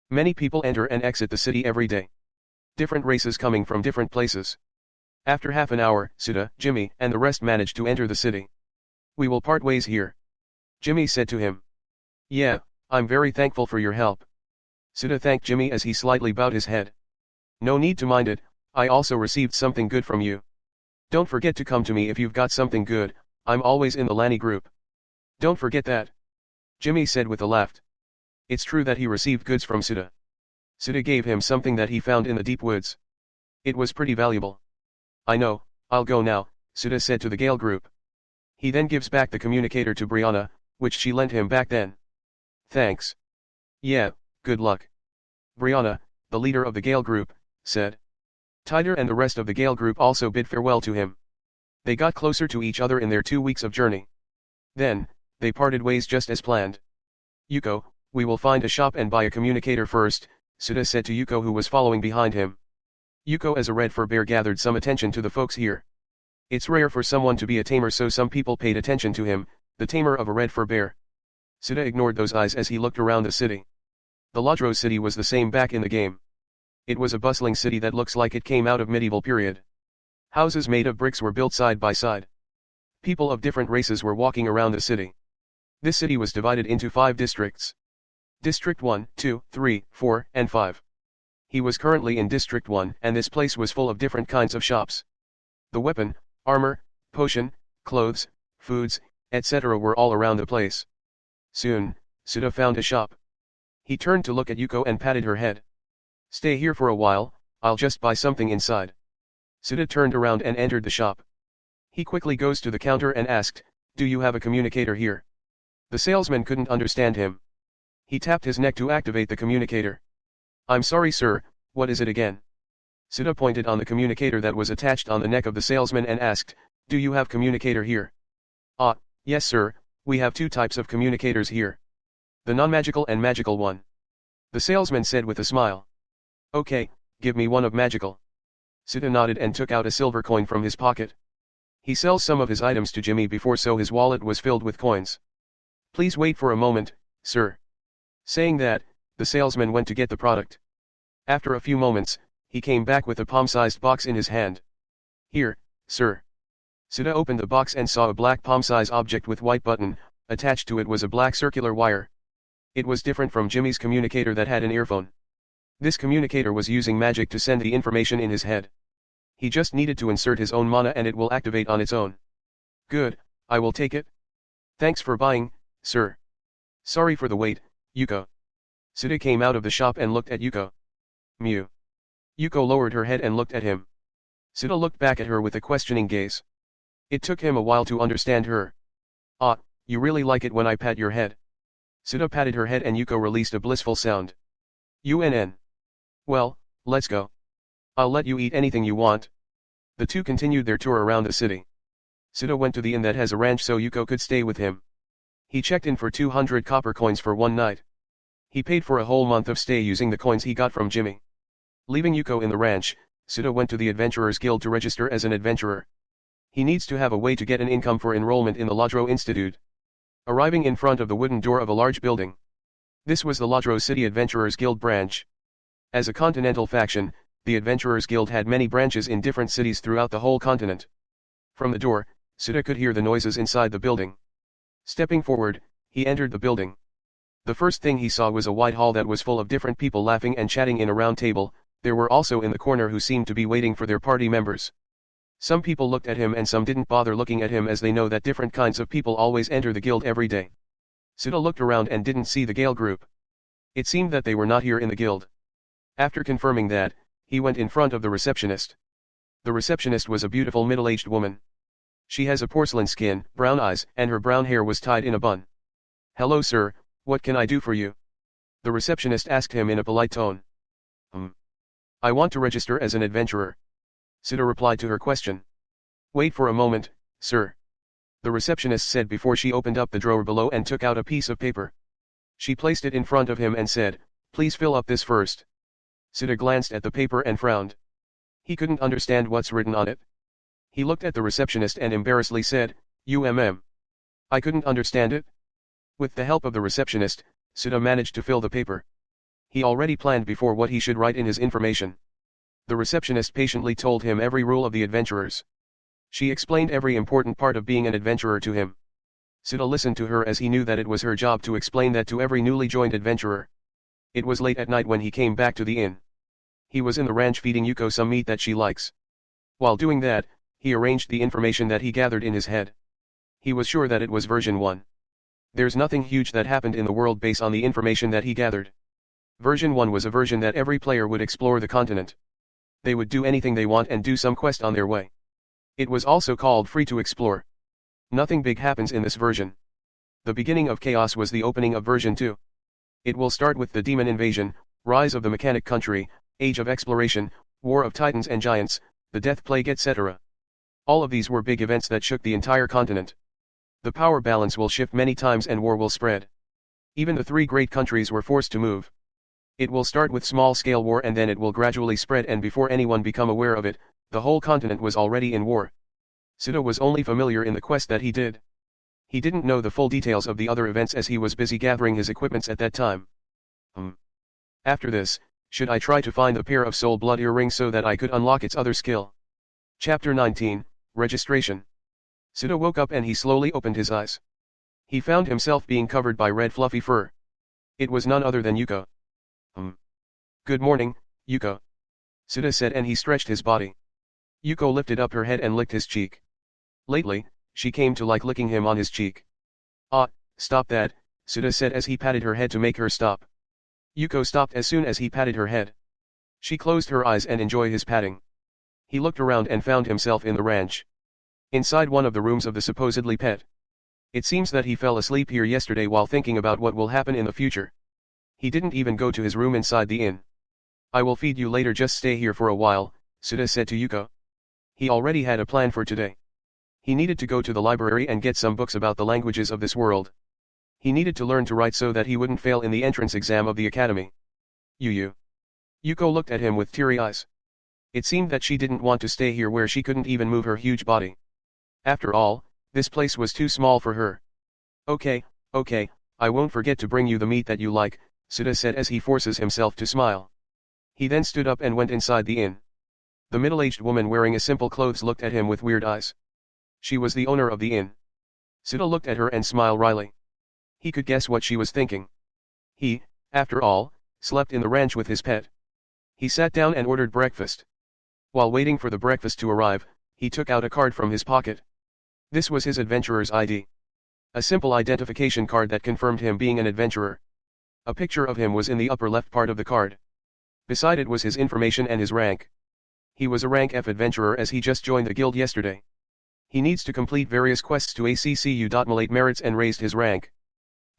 S1: Many people enter and exit the city every day. Different races coming from different places. After half an hour, Suda, Jimmy, and the rest managed to enter the city. We will part ways here. Jimmy said to him. Yeah, I'm very thankful for your help. Suda thanked Jimmy as he slightly bowed his head. No need to mind it, I also received something good from you. Don't forget to come to me if you've got something good, I'm always in the Lani group. Don't forget that. Jimmy said with a laugh. It's true that he received goods from Suda. Suda gave him something that he found in the deep woods. It was pretty valuable. I know, I'll go now, Suda said to the Gale group. He then gives back the communicator to Brianna, which she lent him back then. Thanks. Yeah, good luck. Brianna, the leader of the Gale group, said. Tider and the rest of the Gale group also bid farewell to him. They got closer to each other in their 2 weeks of journey. Then, they parted ways just as planned. Yuko, we will find a shop and buy a communicator first, Suda said to Yuko, who was following behind him. Yuko, as a red fur bear, gathered some attention to the folks here. It's rare for someone to be a tamer, so some people paid attention to him, the tamer of a red fur bear. Suda ignored those eyes as he looked around the city. The Ladros city was the same back in the game. It was a bustling city that looks like it came out of medieval period. Houses made of bricks were built side by side. People of different races were walking around the city. This city was divided into 5 districts. District 1, 2, 3, 4, and 5. He was currently in District 1, and this place was full of different kinds of shops. The weapon, armor, potion, clothes, foods, etc. were all around the place. Soon, Suda found a shop. He turned to look at Yuko and patted her head. Stay here for a while, I'll just buy something inside. Suda turned around and entered the shop. He quickly goes to the counter and asked, do you have a communicator here? The salesman couldn't understand him. He tapped his neck to activate the communicator. I'm sorry sir, what is it again? Suda pointed on the communicator that was attached on the neck of the salesman and asked, do you have communicator here? Ah, yes sir, we have 2 types of communicators here. The non-magical and magical one. The salesman said with a smile. Okay, give me one of magical. Suda nodded and took out a silver coin from his pocket. He sells some of his items to Jimmy before, so his wallet was filled with coins. Please wait for a moment, sir. Saying that, the salesman went to get the product. After a few moments, he came back with a palm-sized box in his hand. Here, sir. Suda opened the box and saw a black palm-size object with white button. Attached to it was a black circular wire. It was different from Jimmy's communicator that had an earphone. This communicator was using magic to send the information in his head. He just needed to insert his own mana and it will activate on its own. Good, I will take it. Thanks for buying, sir. Sorry for the wait, Yuko. Sita came out of the shop and looked at Yuko. Mew. Yuko lowered her head and looked at him. Sita looked back at her with a questioning gaze. It took him a while to understand her. Ah, you really like it when I pat your head. Sita patted her head and Yuko released a blissful sound. UNN. Well, let's go. I'll let you eat anything you want. The two continued their tour around the city. Sita went to the inn that has a ranch so Yuko could stay with him. He checked in for 200 copper coins for one night. He paid for a whole month of stay using the coins he got from Jimmy. Leaving Yuko in the ranch, Sita went to the Adventurers Guild to register as an adventurer. He needs to have a way to get an income for enrollment in the Lodro Institute. Arriving in front of the wooden door of a large building. This was the Lodro City Adventurers Guild branch. As a continental faction, the Adventurers Guild had many branches in different cities throughout the whole continent. From the door, Sita could hear the noises inside the building. Stepping forward, he entered the building. The first thing he saw was a wide hall that was full of different people laughing and chatting in a round table. There were also in the corner who seemed to be waiting for their party members. Some people looked at him and some didn't bother looking at him as they know that different kinds of people always enter the guild every day. Sita looked around and didn't see the Gale group. It seemed that they were not here in the guild. After confirming that, he went in front of the receptionist. The receptionist was a beautiful middle-aged woman. She has a porcelain skin, brown eyes, and her brown hair was tied in a bun. Hello sir, what can I do for you? The receptionist asked him in a polite tone. I want to register as an adventurer. Sita replied to her question. Wait for a moment, sir. The receptionist said before she opened up the drawer below and took out a piece of paper. She placed it in front of him and said, please fill up this first. Sita glanced at the paper and frowned. He couldn't understand what's written on it. He looked at the receptionist and embarrassedly said, I couldn't understand it. With the help of the receptionist, Sita managed to fill the paper. He already planned before what he should write in his information. The receptionist patiently told him every rule of the adventurers. She explained every important part of being an adventurer to him. Sita listened to her as he knew that it was her job to explain that to every newly joined adventurer. It was late at night when he came back to the inn. He was in the ranch feeding Yuko some meat that she likes. While doing that, he arranged the information that he gathered in his head. He was sure that it was version 1. There's nothing huge that happened in the world based on the information that he gathered. Version 1 was a version that every player would explore the continent. They would do anything they want and do some quest on their way. It was also called free to explore. Nothing big happens in this version. The beginning of chaos was the opening of version 2. It will start with the demon invasion, rise of the mechanic country, age of exploration, war of titans and giants, the death plague etc. All of these were big events that shook the entire continent. The power balance will shift many times and war will spread. Even the three great countries were forced to move. It will start with small-scale war and then it will gradually spread and before anyone become aware of it, the whole continent was already in war. Sita was only familiar in the quest that he did. He didn't know the full details of the other events as he was busy gathering his equipments at that time. After this, should I try to find the pair of soul blood earrings so that I could unlock its other skill? Chapter 19, Registration. Sita woke up and he slowly opened his eyes. He found himself being covered by red fluffy fur. It was none other than Yuko. Good morning, Yuko. Sita said and he stretched his body. Yuko lifted up her head and licked his cheek. Lately, she came to like licking him on his cheek. Ah, stop that, Sita said as he patted her head to make her stop. Yuko stopped as soon as he patted her head. She closed her eyes and enjoyed his patting. He looked around and found himself in the ranch. Inside one of the rooms of the supposedly pet. It seems that he fell asleep here yesterday while thinking about what will happen in the future. He didn't even go to his room inside the inn. I will feed you later, just stay here for a while, Sita said to Yuko. He already had a plan for today. He needed to go to the library and get some books about the languages of this world. He needed to learn to write so that he wouldn't fail in the entrance exam of the academy. Yuko looked at him with teary eyes. It seemed that she didn't want to stay here where she couldn't even move her huge body. After all, this place was too small for her. Okay, I won't forget to bring you the meat that you like, Sita said as he forces himself to smile. He then stood up and went inside the inn. The middle-aged woman wearing a simple clothes looked at him with weird eyes. She was the owner of the inn. Sita looked at her and smiled wryly. He could guess what she was thinking. He, after all, slept in the ranch with his pet. He sat down and ordered breakfast. While waiting for the breakfast to arrive, he took out a card from his pocket. This was his adventurer's ID. A simple identification card that confirmed him being an adventurer. A picture of him was in the upper left part of the card. Beside it was his information and his rank. He was a rank F adventurer as he just joined the guild yesterday. He needs to complete various quests to accumulate merits and raised his rank.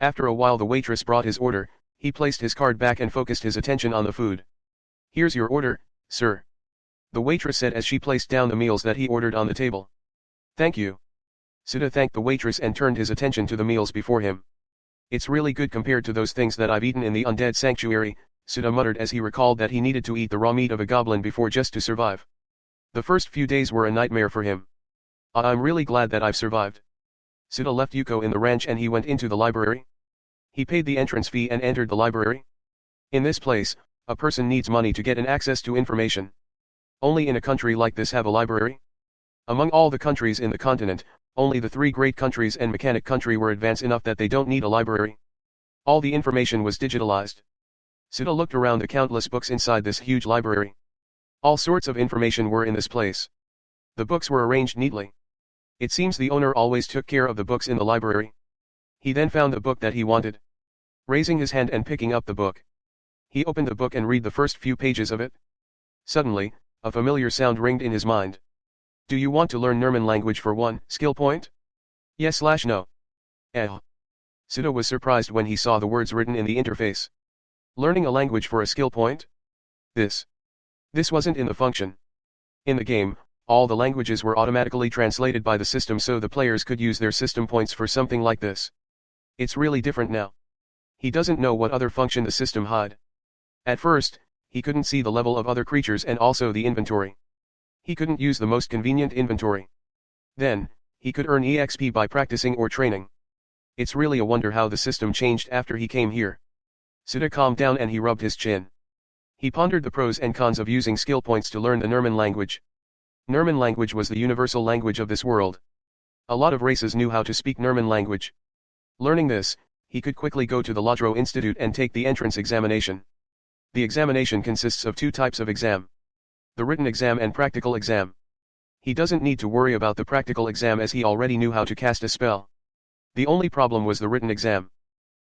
S1: After a while the waitress brought his order, he placed his card back and focused his attention on the food. "Here's your order, sir," the waitress said as she placed down the meals that he ordered on the table. "Thank you." Sita thanked the waitress and turned his attention to the meals before him. "It's really good compared to those things that I've eaten in the undead sanctuary," Sita muttered as he recalled that he needed to eat the raw meat of a goblin before just to survive. The first few days were a nightmare for him. "I'm really glad that I've survived." Sita left Yuko in the ranch and he went into the library. He paid the entrance fee and entered the library. In this place, a person needs money to get an access to information. Only in a country like this have a library. Among all the countries in the continent, only the three great countries and mechanic country were advanced enough that they don't need a library. All the information was digitalized. Sita looked around the countless books inside this huge library. All sorts of information were in this place. The books were arranged neatly. It seems the owner always took care of the books in the library. He then found the book that he wanted. Raising his hand and picking up the book, he opened the book and read the first few pages of it. Suddenly, a familiar sound ringed in his mind. "Do you want to learn Nerman language for 1 skill point? Yes/no. Sita was surprised when he saw the words written in the interface. Learning a language for a skill point? This wasn't in the function. In the game, all the languages were automatically translated by the system so the players could use their system points for something like this. It's really different now. He doesn't know what other function the system hid. At first, he couldn't see the level of other creatures and also the inventory. He couldn't use the most convenient inventory. Then, he could earn EXP by practicing or training. It's really a wonder how the system changed after he came here. Sita calmed down and he rubbed his chin. He pondered the pros and cons of using skill points to learn the Nerman language. Nerman language was the universal language of this world. A lot of races knew how to speak Nerman language. Learning this, he could quickly go to the Lodro Institute and take the entrance examination. The examination consists of 2 types of exam. The written exam and practical exam. He doesn't need to worry about the practical exam as he already knew how to cast a spell. The only problem was the written exam.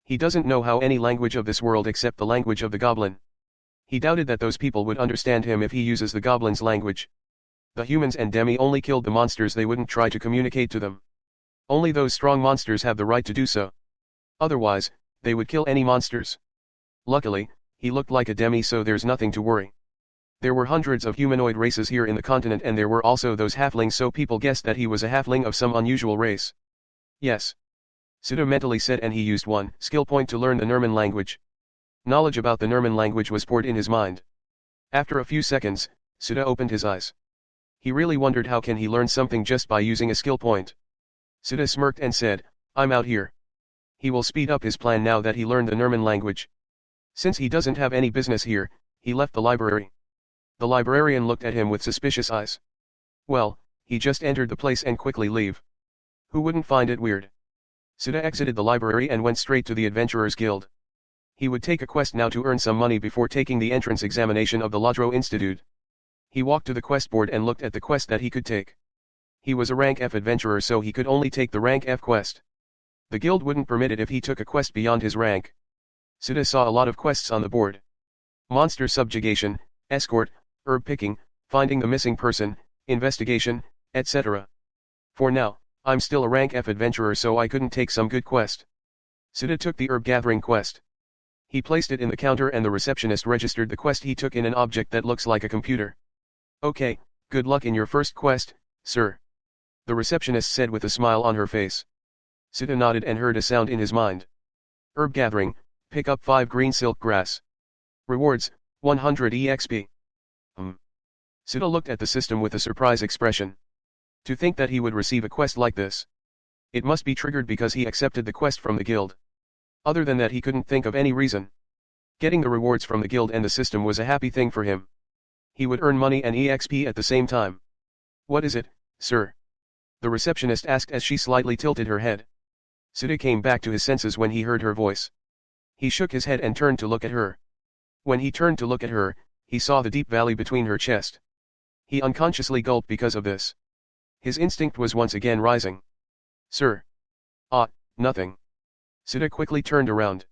S1: He doesn't know how any language of this world except the language of the goblin. He doubted that those people would understand him if he uses the goblin's language. The humans and Demi only killed the monsters, they wouldn't try to communicate to them. Only those strong monsters have the right to do so. Otherwise, they would kill any monsters. Luckily, he looked like a Demi so there's nothing to worry. There were hundreds of humanoid races here in the continent and there were also those halflings so people guessed that he was a halfling of some unusual race. Yes. Sita mentally said and he used 1 skill point to learn the Nerman language. Knowledge about the Nerman language was poured in his mind. After a few seconds, Sita opened his eyes. He really wondered how can he learn something just by using a skill point. Sita smirked and said, "I'm out here." He will speed up his plan now that he learned the Nerman language. Since he doesn't have any business here, he left the library. The librarian looked at him with suspicious eyes. Well, he just entered the place and quickly leave. Who wouldn't find it weird? Sita exited the library and went straight to the Adventurers Guild. He would take a quest now to earn some money before taking the entrance examination of the Lodro Institute. He walked to the quest board and looked at the quest that he could take. He was a rank F adventurer so he could only take the rank F quest. The guild wouldn't permit it if he took a quest beyond his rank. Sita saw a lot of quests on the board. Monster subjugation, escort, herb picking, finding the missing person, investigation, etc. For now, I'm still a rank F adventurer so I couldn't take some good quest. Sita took the herb gathering quest. He placed it in the counter and the receptionist registered the quest he took in an object that looks like a computer. Okay, good luck in your first quest, sir. The receptionist said with a smile on her face. Sita nodded and heard a sound in his mind. Herb gathering, pick up 5 green silk grass. Rewards, 100 EXP. Sita looked at the system with a surprise expression. To think that he would receive a quest like this. It must be triggered because he accepted the quest from the guild. Other than that he couldn't think of any reason. Getting the rewards from the guild and the system was a happy thing for him. He would earn money and EXP at the same time. What is it, sir? The receptionist asked as she slightly tilted her head. Sita came back to his senses when he heard her voice. He shook his head and turned to look at her. When he turned to look at her, he saw the deep valley between her chest. He unconsciously gulped because of this. His instinct was once again rising. Sir. Ah, nothing. Suda quickly turned around.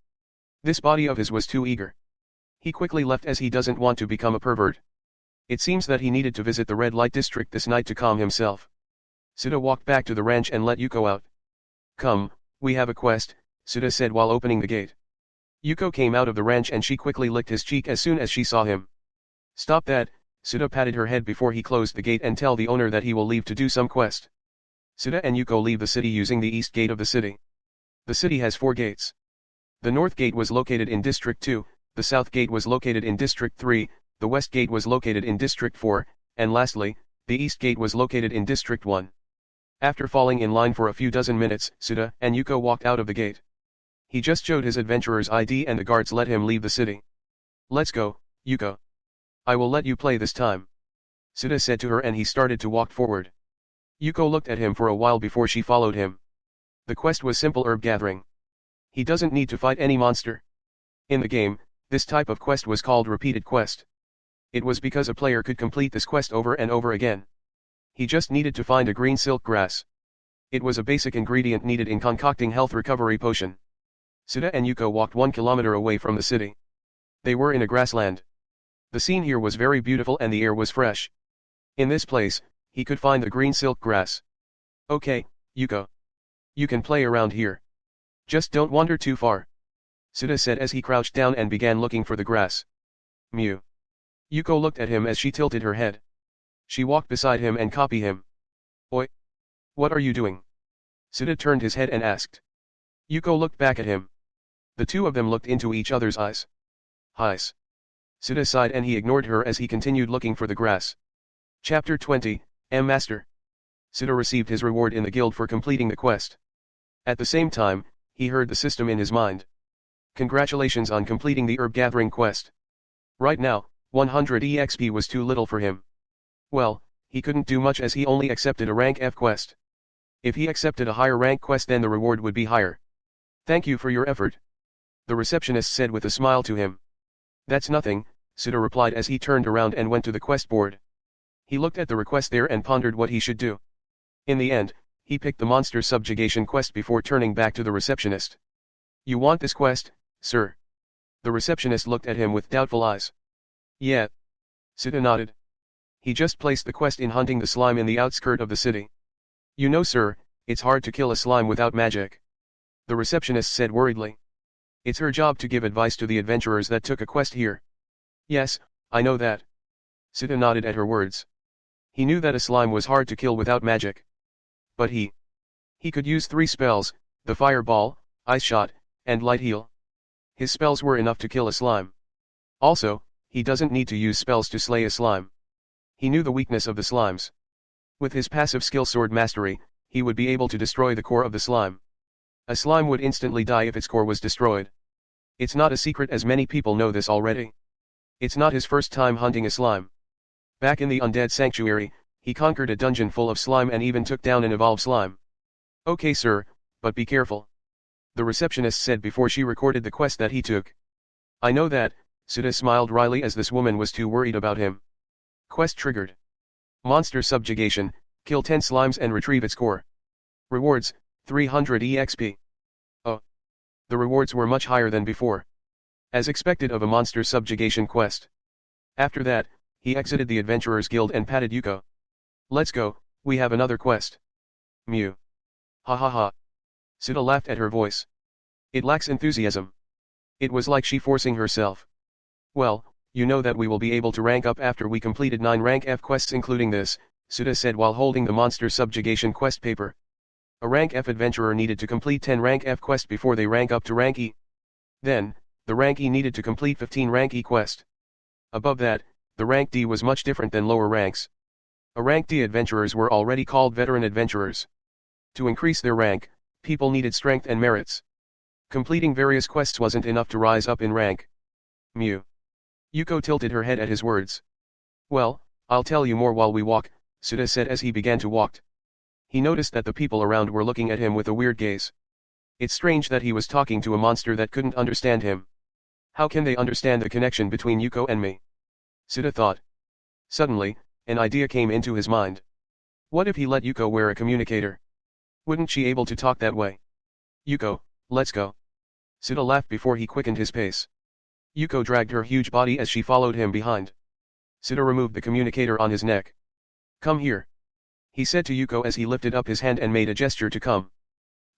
S1: This body of his was too eager. He quickly left as he doesn't want to become a pervert. It seems that he needed to visit the red light district this night to calm himself. Suda walked back to the ranch and let Yuko out. Come, we have a quest, Suda said while opening the gate. Yuko came out of the ranch and she quickly licked his cheek as soon as she saw him. Stop that, Suda patted her head before he closed the gate and tell the owner that he will leave to do some quest. Suda and Yuko leave the city using the east gate of the city. The city has 4 gates. The north gate was located in District 2, the south gate was located in District 3, the west gate was located in District 4, and lastly, the east gate was located in District 1. After falling in line for a few dozen minutes, Suda and Yuko walked out of the gate. He just showed his adventurer's ID and the guards let him leave the city. Let's go, Yuko. I will let you play this time. Suda said to her and he started to walk forward. Yuko looked at him for a while before she followed him. The quest was simple herb gathering. He doesn't need to fight any monster. In the game, this type of quest was called repeated quest. It was because a player could complete this quest over and over again. He just needed to find a green silk grass. It was a basic ingredient needed in concocting health recovery potion. Suda and Yuko walked 1 kilometer away from the city. They were in a grassland. The scene here was very beautiful and the air was fresh. In this place, he could find the green silk grass. Okay, Yuko. You can play around here. Just don't wander too far. Suda said as he crouched down and began looking for the grass. Mew. Yuko looked at him as she tilted her head. She walked beside him and copied him. Oi. What are you doing? Suda turned his head and asked. Yuko looked back at him. The two of them looked into each other's eyes. Highs. Suda sighed and he ignored her as he continued looking for the grass. Chapter 20, M Master. Suda received his reward in the guild for completing the quest. At the same time, he heard the system in his mind. Congratulations on completing the herb gathering quest. Right now, 100 EXP was too little for him. Well, he couldn't do much as he only accepted a rank F quest. If he accepted a higher rank quest then the reward would be higher. Thank you for your effort. The receptionist said with a smile to him. That's nothing, Suda replied as he turned around and went to the quest board. He looked at the request there and pondered what he should do. In the end, he picked the monster subjugation quest before turning back to the receptionist. You want this quest, sir? The receptionist looked at him with doubtful eyes. Yeah. Suda nodded. He just placed the quest in hunting the slime in the outskirt of the city. You know sir, it's hard to kill a slime without magic. The receptionist said worriedly. It's her job to give advice to the adventurers that took a quest here. Yes, I know that. Suda nodded at her words. He knew that a slime was hard to kill without magic. But he could use 3 spells, the fireball, ice shot, and light heal. His spells were enough to kill a slime. Also, he doesn't need to use spells to slay a slime. He knew the weakness of the slimes. With his passive skill sword mastery, he would be able to destroy the core of the slime. A slime would instantly die if its core was destroyed. It's not a secret as many people know this already. It's not his first time hunting a slime. Back in the undead sanctuary, he conquered a dungeon full of slime and even took down an evolved slime. Okay sir, but be careful. The receptionist said before she recorded the quest that he took. I know that, Suda smiled wryly as this woman was too worried about him. Quest triggered. Monster subjugation, kill 10 slimes and retrieve its core. Rewards, 300 EXP. Oh. The rewards were much higher than before. As expected of a monster subjugation quest. After that, he exited the Adventurers Guild and patted Yuko. Let's go, we have another quest. Mew. Ha ha ha. Suda laughed at her voice. It lacks enthusiasm. It was like she forcing herself. Well, you know that we will be able to rank up after we completed 9 rank F quests including this, Suda said while holding the monster subjugation quest paper. A rank F adventurer needed to complete 10 rank F quests before they rank up to rank E. Then, the rank E needed to complete 15 rank E quest. Above that, the rank D was much different than lower ranks. A rank D adventurers were already called veteran adventurers. To increase their rank, people needed strength and merits. Completing various quests wasn't enough to rise up in rank. Mew. Yuko tilted her head at his words. Well, I'll tell you more while we walk, Suda said as he began to walk. He noticed that the people around were looking at him with a weird gaze. It's strange that he was talking to a monster that couldn't understand him. How can they understand the connection between Yuko and me? Suda thought. Suddenly, An idea came into his mind. What if he let Yuko wear a communicator? Wouldn't she able to talk that way? Yuko, let's go. Sita laughed before he quickened his pace. Yuko dragged her huge body as she followed him behind. Sita removed the communicator on his neck. Come here. He said to Yuko as he lifted up his hand and made a gesture to come.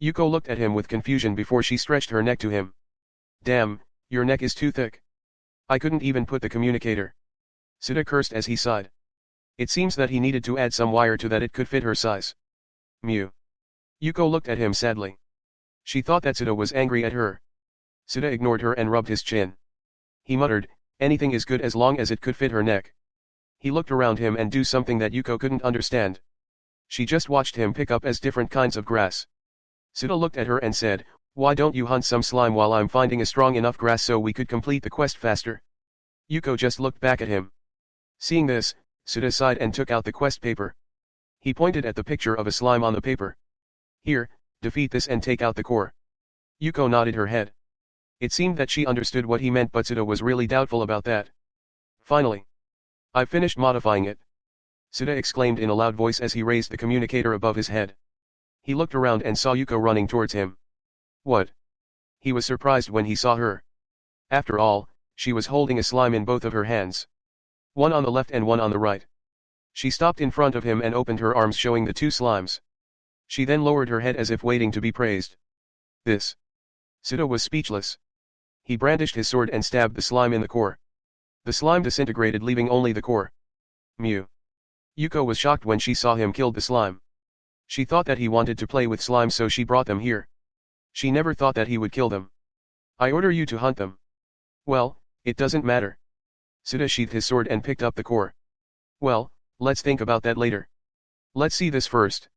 S1: Yuko looked at him with confusion before she stretched her neck to him. Damn, your neck is too thick. I couldn't even put the communicator. Sita cursed as he sighed. It seems that he needed to add some wire to that it could fit her size. Mew. Yuko looked at him sadly. She thought that Sita was angry at her. Sita ignored her and rubbed his chin. He muttered, anything is good as long as it could fit her neck. He looked around him and do something that Yuko couldn't understand. She just watched him pick up as different kinds of grass. Sita looked at her and said, why don't you hunt some slime while I'm finding a strong enough grass so we could complete the quest faster? Yuko just looked back at him. Seeing this, Sita sighed and took out the quest paper. He pointed at the picture of a slime on the paper. Here, defeat this and take out the core. Yuko nodded her head. It seemed that she understood what he meant, but Sita was really doubtful about that. Finally. I've finished modifying it. Sita exclaimed in a loud voice as he raised the communicator above his head. He looked around and saw Yuko running towards him. What? He was surprised when he saw her. After all, she was holding a slime in both of her hands. One on the left and one on the right. She stopped in front of him and opened her arms showing the two slimes. She then lowered her head as if waiting to be praised. This. Sita was speechless. He brandished his sword and stabbed the slime in the core. The slime disintegrated, leaving only the core. Mew. Yuko was shocked when she saw him kill the slime. She thought that he wanted to play with slime, so she brought them here. She never thought that he would kill them. I order you to hunt them. Well, it doesn't matter. Sita sheathed his sword and picked up the core. Well, let's think about that later. Let's see this first.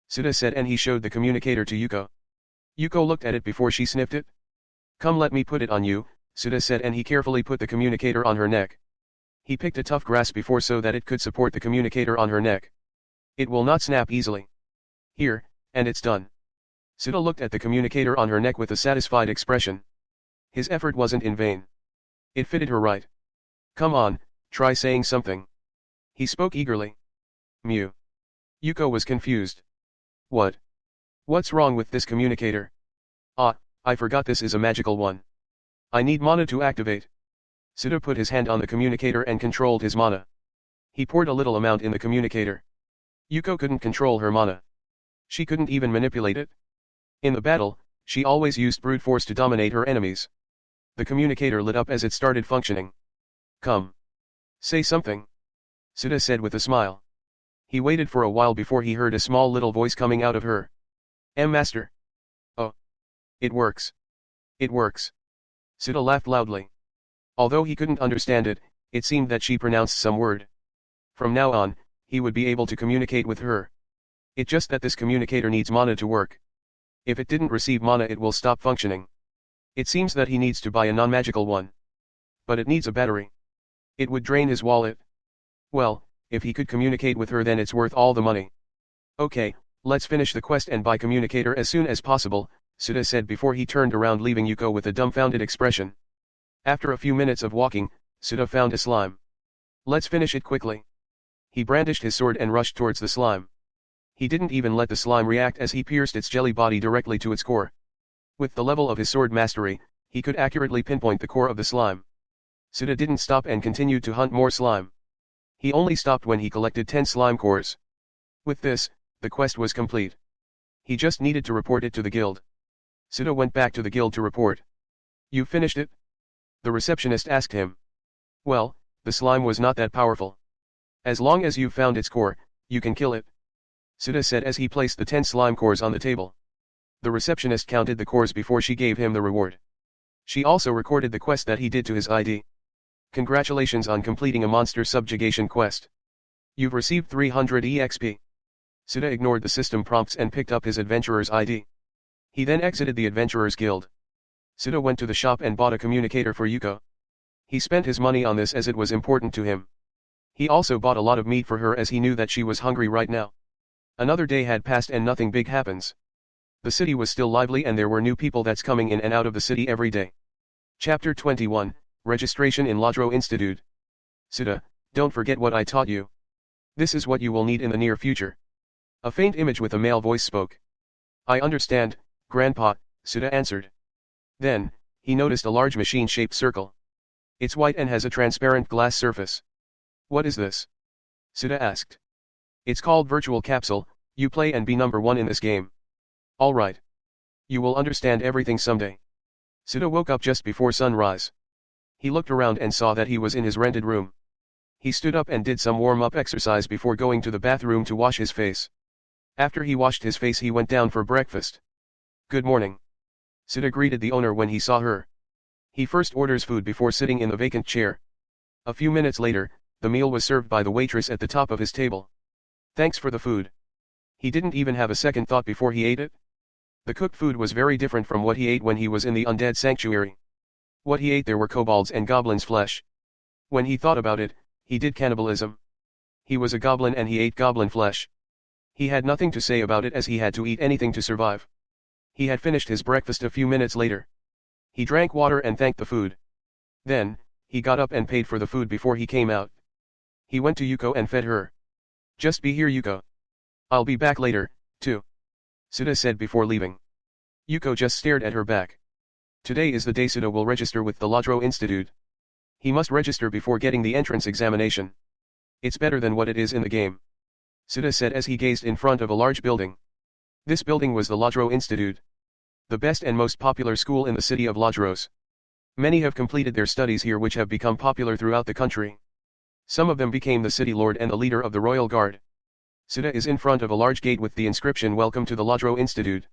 S1: Sita said, and he showed the communicator to Yuko. Yuko looked at it before she sniffed it. Come, let me put it on you, Sita said, and he carefully put the communicator on her neck. He picked a tough grass before so that it could support the communicator on her neck. It will not snap easily. Here, and it's done. Sita looked at the communicator on her neck with a satisfied expression. His effort wasn't in vain. It fitted her right. Come on, try saying something. He spoke eagerly. Mew. Yuko was confused. What? What's wrong with this communicator? Ah, I forgot this is a magical one. I need mana to activate. Sita put his hand on the communicator and controlled his mana. He poured a little amount in the communicator. Yuko couldn't control her mana. She couldn't even manipulate it. In the battle, she always used brute force to dominate her enemies. The communicator lit up as it started functioning. Come. Say something. Sita said with a smile. He waited for a while before he heard a small little voice coming out of her. Master. Oh. It works. It works. Sita laughed loudly. Although he couldn't understand it, it seemed that she pronounced some word. From now on, he would be able to communicate with her. It's just that this communicator needs mana to work. If it didn't receive mana, it will stop functioning. It seems that he needs to buy a non-magical one. But it needs a battery. It would drain his wallet. Well, if he could communicate with her, then it's worth all the money. Okay, let's finish the quest and buy communicator as soon as possible, Sita said before he turned around, leaving Yuko with a dumbfounded expression. After a few minutes of walking, Sita found a slime. Let's finish it quickly. He brandished his sword and rushed towards the slime. He didn't even let the slime react as he pierced its jelly body directly to its core. With the level of his sword mastery, he could accurately pinpoint the core of the slime. Sita didn't stop and continued to hunt more slime. He only stopped when he collected 10 slime cores. With this, the quest was complete. He just needed to report it to the guild. Sita went back to the guild to report. You finished it? The receptionist asked him. Well, the slime was not that powerful. As long as you've found its core, you can kill it. Sita said as he placed the 10 slime cores on the table. The receptionist counted the cores before she gave him the reward. She also recorded the quest that he did to his ID. Congratulations on completing a monster subjugation quest. You've received 300 EXP. Sita ignored the system prompts and picked up his adventurer's ID. He then exited the adventurer's guild. Sita went to the shop and bought a communicator for Yuko. He spent his money on this as it was important to him. He also bought a lot of meat for her as he knew that she was hungry right now. Another day had passed and nothing big happens. The city was still lively and there were new people that's coming in and out of the city every day. Chapter 21, Registration in Ladro Institute. Sita, don't forget what I taught you. This is what you will need in the near future. A faint image with a male voice spoke. I understand, Grandpa, Suda answered. Then, he noticed a large machine-shaped circle. It's white and has a transparent glass surface. What is this? Suda asked. It's called Virtual Capsule. You play and be number 1 in this game. Alright. You will understand everything someday. Suda woke up just before sunrise. He looked around and saw that he was in his rented room. He stood up and did some warm-up exercise before going to the bathroom to wash his face. After he washed his face he went down for breakfast. Good morning. Suda greeted the owner when he saw her. He first orders food before sitting in the vacant chair. A few minutes later, the meal was served by the waitress at the top of his table. Thanks for the food. He didn't even have a second thought before he ate it. The cooked food was very different from what he ate when he was in the undead sanctuary. What he ate there were kobolds and goblins' flesh. When he thought about it, he did cannibalism. He was a goblin and he ate goblin flesh. He had nothing to say about it as he had to eat anything to survive. He had finished his breakfast a few minutes later. He drank water and thanked the food. Then, he got up and paid for the food before he came out. He went to Yuko and fed her. Just be here, Yuko. I'll be back later, too. Suda said before leaving. Yuko just stared at her back. Today is the day Suda will register with the Lodro Institute. He must register before getting the entrance examination. It's better than what it is in the game. Suda said as he gazed in front of a large building. This building was the Lodro Institute. The best and most popular school in the city of Lodros. Many have completed their studies here which have become popular throughout the country. Some of them became the city lord and the leader of the royal guard. Suda is in front of a large gate with the inscription Welcome to the Lodro Institute.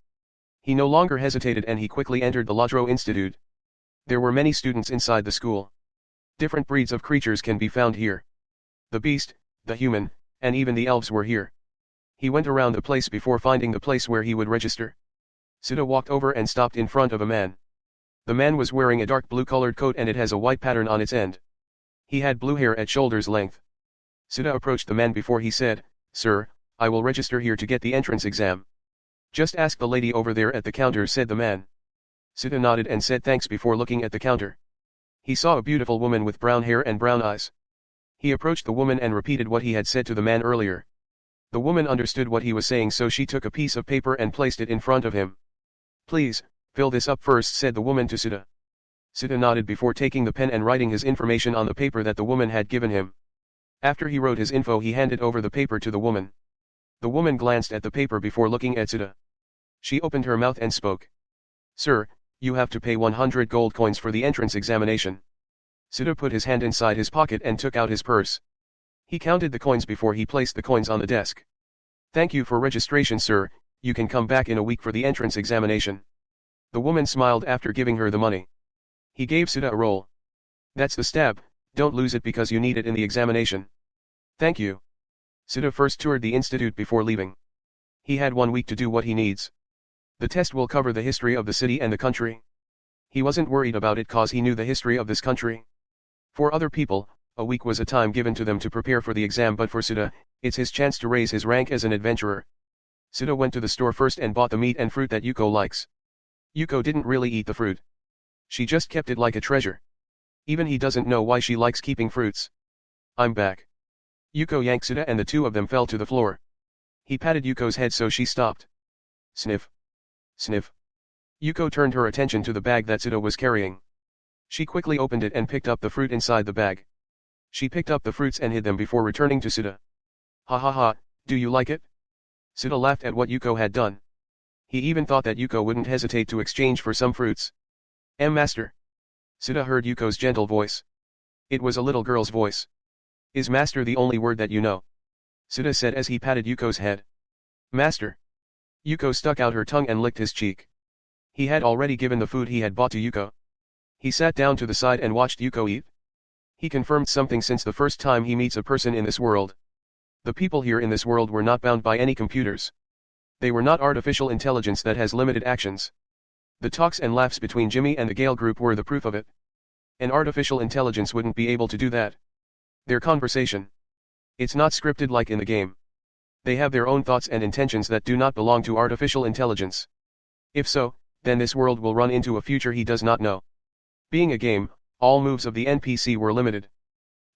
S1: He no longer hesitated and he quickly entered the Lodro Institute. There were many students inside the school. Different breeds of creatures can be found here. The beast, the human, and even the elves were here. He went around the place before finding the place where he would register. Suda walked over and stopped in front of a man. The man was wearing a dark blue colored coat and it has a white pattern on its end. He had blue hair at shoulder's length. Suda approached the man before he said, Sir, I will register here to get the entrance exam. Just ask the lady over there at the counter, said the man. Suda nodded and said thanks before looking at the counter. He saw a beautiful woman with brown hair and brown eyes. He approached the woman and repeated what he had said to the man earlier. The woman understood what he was saying, so she took a piece of paper and placed it in front of him. Please, fill this up first, said the woman to Suda. Suda nodded before taking the pen and writing his information on the paper that the woman had given him. After he wrote his info he handed over the paper to the woman. The woman glanced at the paper before looking at Suda. She opened her mouth and spoke. Sir, you have to pay 100 gold coins for the entrance examination. Suda put his hand inside his pocket and took out his purse. He counted the coins before he placed the coins on the desk. Thank you for registration, sir, you can come back in a week for the entrance examination. The woman smiled after giving her the money. He gave Suda a roll. That's the stab, don't lose it because you need it in the examination. Thank you. Suda first toured the institute before leaving. He had 1 week to do what he needs. The test will cover the history of the city and the country. He wasn't worried about it cause he knew the history of this country. For other people, a week was a time given to them to prepare for the exam, but for Suda, it's his chance to raise his rank as an adventurer. Suda went to the store first and bought the meat and fruit that Yuko likes. Yuko didn't really eat the fruit. She just kept it like a treasure. Even he doesn't know why she likes keeping fruits. I'm back. Yuko yanked Suda and the two of them fell to the floor. He patted Yuko's head so she stopped. Sniff. Sniff. Yuko turned her attention to the bag that Suda was carrying. She quickly opened it and picked up the fruit inside the bag. She picked up the fruits and hid them before returning to Suda. Ha ha ha, do you like it? Suda laughed at what Yuko had done. He even thought that Yuko wouldn't hesitate to exchange for some fruits. Master. Suda heard Yuko's gentle voice. It was a little girl's voice. Is master the only word that you know? Suda said as he patted Yuko's head. Master. Yuko stuck out her tongue and licked his cheek. He had already given the food he had bought to Yuko. He sat down to the side and watched Yuko eat. He confirmed something since the first time he meets a person in this world. The people here in this world were not bound by any computers. They were not artificial intelligence that has limited actions. The talks and laughs between Jimmy and the Gale group were the proof of it. An artificial intelligence wouldn't be able to do that. Their conversation. It's not scripted like in the game. They have their own thoughts and intentions that do not belong to artificial intelligence. If so, then this world will run into a future he does not know. Being a game, all moves of the NPC were limited.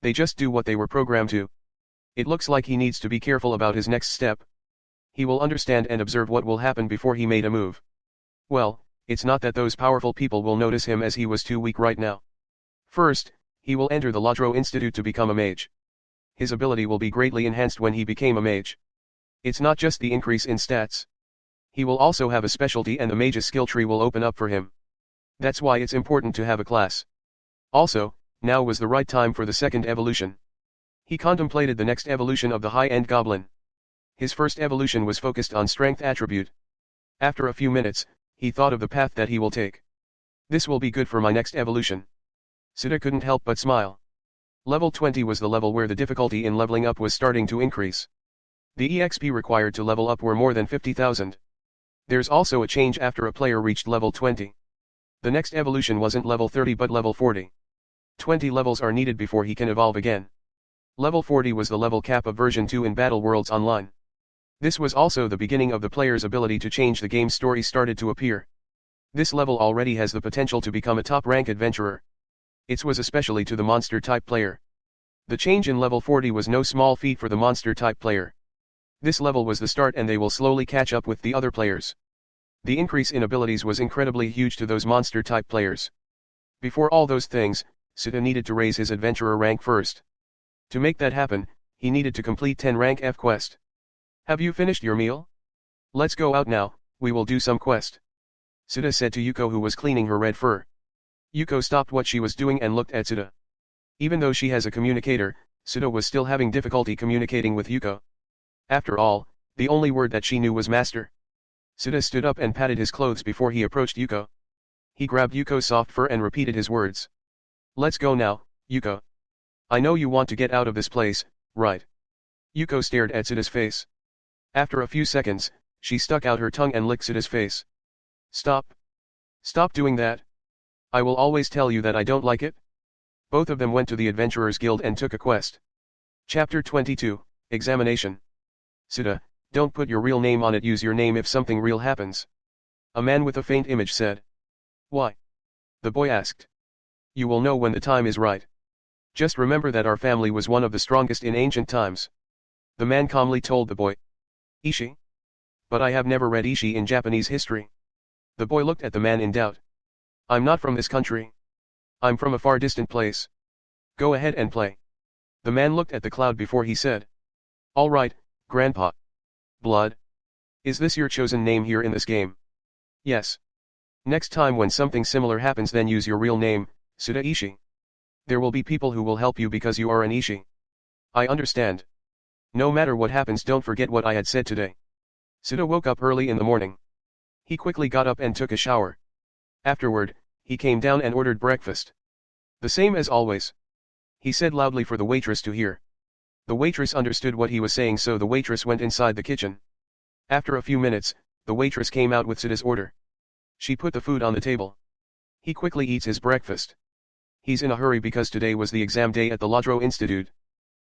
S1: They just do what they were programmed to. It looks like he needs to be careful about his next step. He will understand and observe what will happen before he made a move. Well, it's not that those powerful people will notice him as he was too weak right now. First, he will enter the Lodro Institute to become a mage. His ability will be greatly enhanced when he became a mage. It's not just the increase in stats. He will also have a specialty and the mage's skill tree will open up for him. That's why it's important to have a class. Also, now was the right time for the second evolution. He contemplated the next evolution of the high-end goblin. His first evolution was focused on strength attribute. After a few minutes, he thought of the path that he will take. This will be good for my next evolution. Sita couldn't help but smile. Level 20 was the level where the difficulty in leveling up was starting to increase. The EXP required to level up were more than 50,000. There's also a change after a player reached level 20. The next evolution wasn't level 30 but level 40. 20 levels are needed before he can evolve again. Level 40 was the level cap of version 2 in Battle Worlds Online. This was also the beginning of the player's ability to change the game's story started to appear. This level already has the potential to become a top-rank adventurer. It was especially to the monster-type player. The change in level 40 was no small feat for the monster-type player. This level was the start and they will slowly catch up with the other players. The increase in abilities was incredibly huge to those monster-type players. Before all those things, Sita needed to raise his adventurer rank first. To make that happen, he needed to complete 10 rank F quest. Have you finished your meal? Let's go out now, we will do some quest. Sita said to Yuko who was cleaning her red fur. Yuko stopped what she was doing and looked at Sita. Even though she has a communicator, Sita was still having difficulty communicating with Yuko. After all, the only word that she knew was master. Sita stood up and patted his clothes before he approached Yuko. He grabbed Yuko's soft fur and repeated his words. Let's go now, Yuko. I know you want to get out of this place, right? Yuko stared at Sita's face. After a few seconds, she stuck out her tongue and licked Sita's face. Stop. Stop doing that. I will always tell you that I don't like it. Both of them went to the Adventurers Guild and took a quest. Chapter 22, Examination. Sita, don't put your real name on it, use your name if something real happens. A man with a faint image said. Why? The boy asked. You will know when the time is right. Just remember that our family was one of the strongest in ancient times. The man calmly told the boy. Ishi? But I have never read Ishi in Japanese history. The boy looked at the man in doubt. I'm not from this country. I'm from a far distant place. Go ahead and play. The man looked at the cloud before he said. All right, Grandpa. Blood? Is this your chosen name here in this game? Yes. Next time when something similar happens then use your real name, Suda Ishi. There will be people who will help you because you are an Ishi. I understand. No matter what happens don't forget what I had said today. Suda woke up early in the morning. He quickly got up and took a shower. Afterward, he came down and ordered breakfast. The same as always. He said loudly for the waitress to hear. The waitress understood what he was saying so the waitress went inside the kitchen. After a few minutes, the waitress came out with Suda's order. She put the food on the table. He quickly eats his breakfast. He's in a hurry because today was the exam day at the Lodro Institute.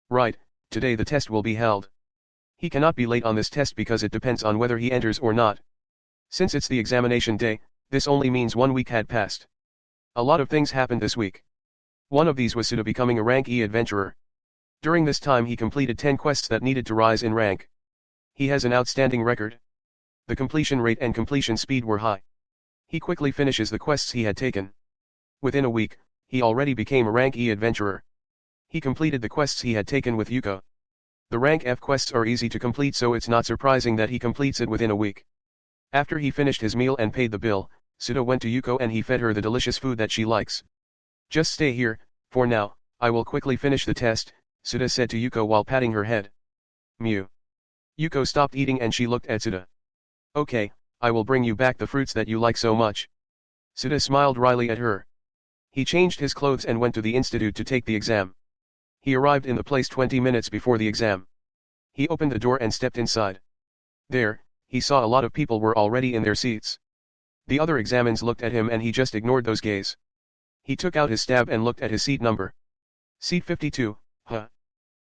S1: Right, today the test will be held. He cannot be late on this test because it depends on whether he enters or not. Since it's the examination day, this only means 1 week had passed. A lot of things happened this week. One of these was Suda becoming a rank E adventurer. During this time he completed 10 quests that needed to rise in rank. He has an outstanding record. The completion rate and completion speed were high. He quickly finishes the quests he had taken. Within a week, he already became a rank E adventurer. He completed the quests he had taken with Yuko. The rank F quests are easy to complete so it's not surprising that he completes it within a week. After he finished his meal and paid the bill, Suda went to Yuko and he fed her the delicious food that she likes. Just stay here, for now, I will quickly finish the test, Suda said to Yuko while patting her head. Mew. Yuko stopped eating and she looked at Suda. Okay, I will bring you back the fruits that you like so much. Suda smiled wryly at her. He changed his clothes and went to the institute to take the exam. He arrived in the place 20 minutes before the exam. He opened the door and stepped inside. There, he saw a lot of people were already in their seats. The other examines looked at him and he just ignored those gaze. He took out his stab and looked at his seat number. Seat 52, huh?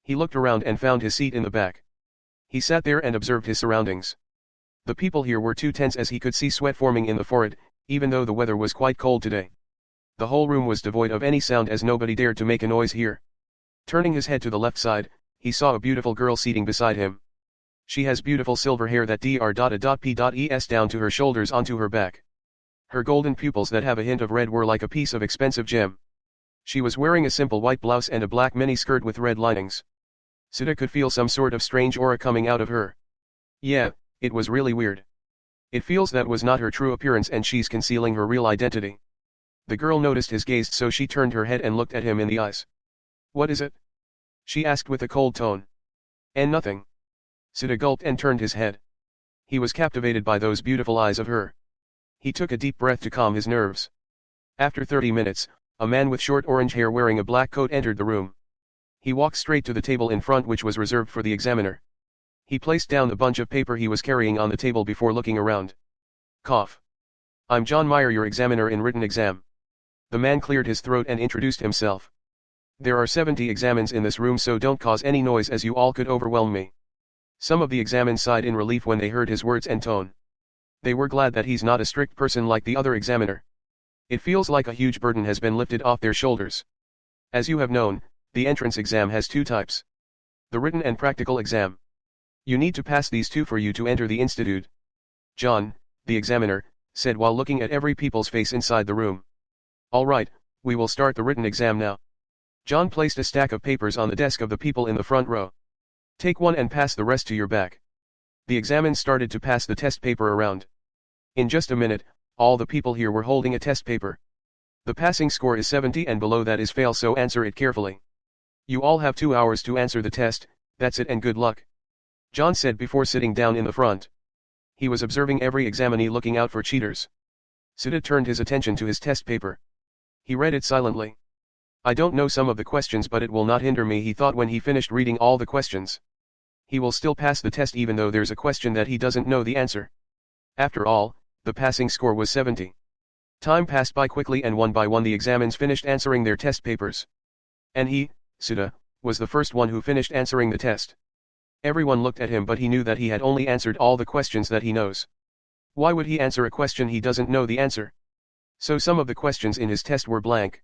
S1: He looked around and found his seat in the back. He sat there and observed his surroundings. The people here were too tense as he could see sweat forming in the forehead, even though the weather was quite cold today. The whole room was devoid of any sound as nobody dared to make a noise here. Turning his head to the left side, he saw a beautiful girl seating beside him. She has beautiful silver hair that dr.p.es down to her shoulders onto her back. Her golden pupils that have a hint of red were like a piece of expensive gem. She was wearing a simple white blouse and a black mini-skirt with red linings. Sita could feel some sort of strange aura coming out of her. Yeah, it was really weird. It feels that was not her true appearance and she's concealing her real identity. The girl noticed his gaze, so she turned her head and looked at him in the eyes. What is it? She asked with a cold tone. And nothing. Sita gulped and turned his head. He was captivated by those beautiful eyes of her. He took a deep breath to calm his nerves. After 30 minutes, a man with short orange hair wearing a black coat entered the room. He walked straight to the table in front, which was reserved for the examiner. He placed down the bunch of paper he was carrying on the table before looking around. Cough. I'm John Meyer, your examiner in written exam. The man cleared his throat and introduced himself. There are 70 examins in this room, so don't cause any noise as you all could overwhelm me. Some of the examins sighed in relief when they heard his words and tone. They were glad that he's not a strict person like the other examiner. It feels like a huge burden has been lifted off their shoulders. As you have known, the entrance exam has two types. The written and practical exam. You need to pass these two for you to enter the institute. John, the examiner, said while looking at every people's face inside the room. All right, we will start the written exam now. John placed a stack of papers on the desk of the people in the front row. Take one and pass the rest to your back. The examiner started to pass the test paper around. In just a minute, all the people here were holding a test paper. The passing score is 70 and below that is fail, so answer it carefully. You all have 2 hours to answer the test, that's it and good luck. John said before sitting down in the front. He was observing every examinee, looking out for cheaters. Sita turned his attention to his test paper. He read it silently. I don't know some of the questions, but it will not hinder me, he thought when he finished reading all the questions. He will still pass the test even though there's a question that he doesn't know the answer. After all, the passing score was 70. Time passed by quickly and one by one the examins finished answering their test papers. And he, Sita, was the first one who finished answering the test. Everyone looked at him, but he knew that he had only answered all the questions that he knows. Why would he answer a question he doesn't know the answer? So some of the questions in his test were blank.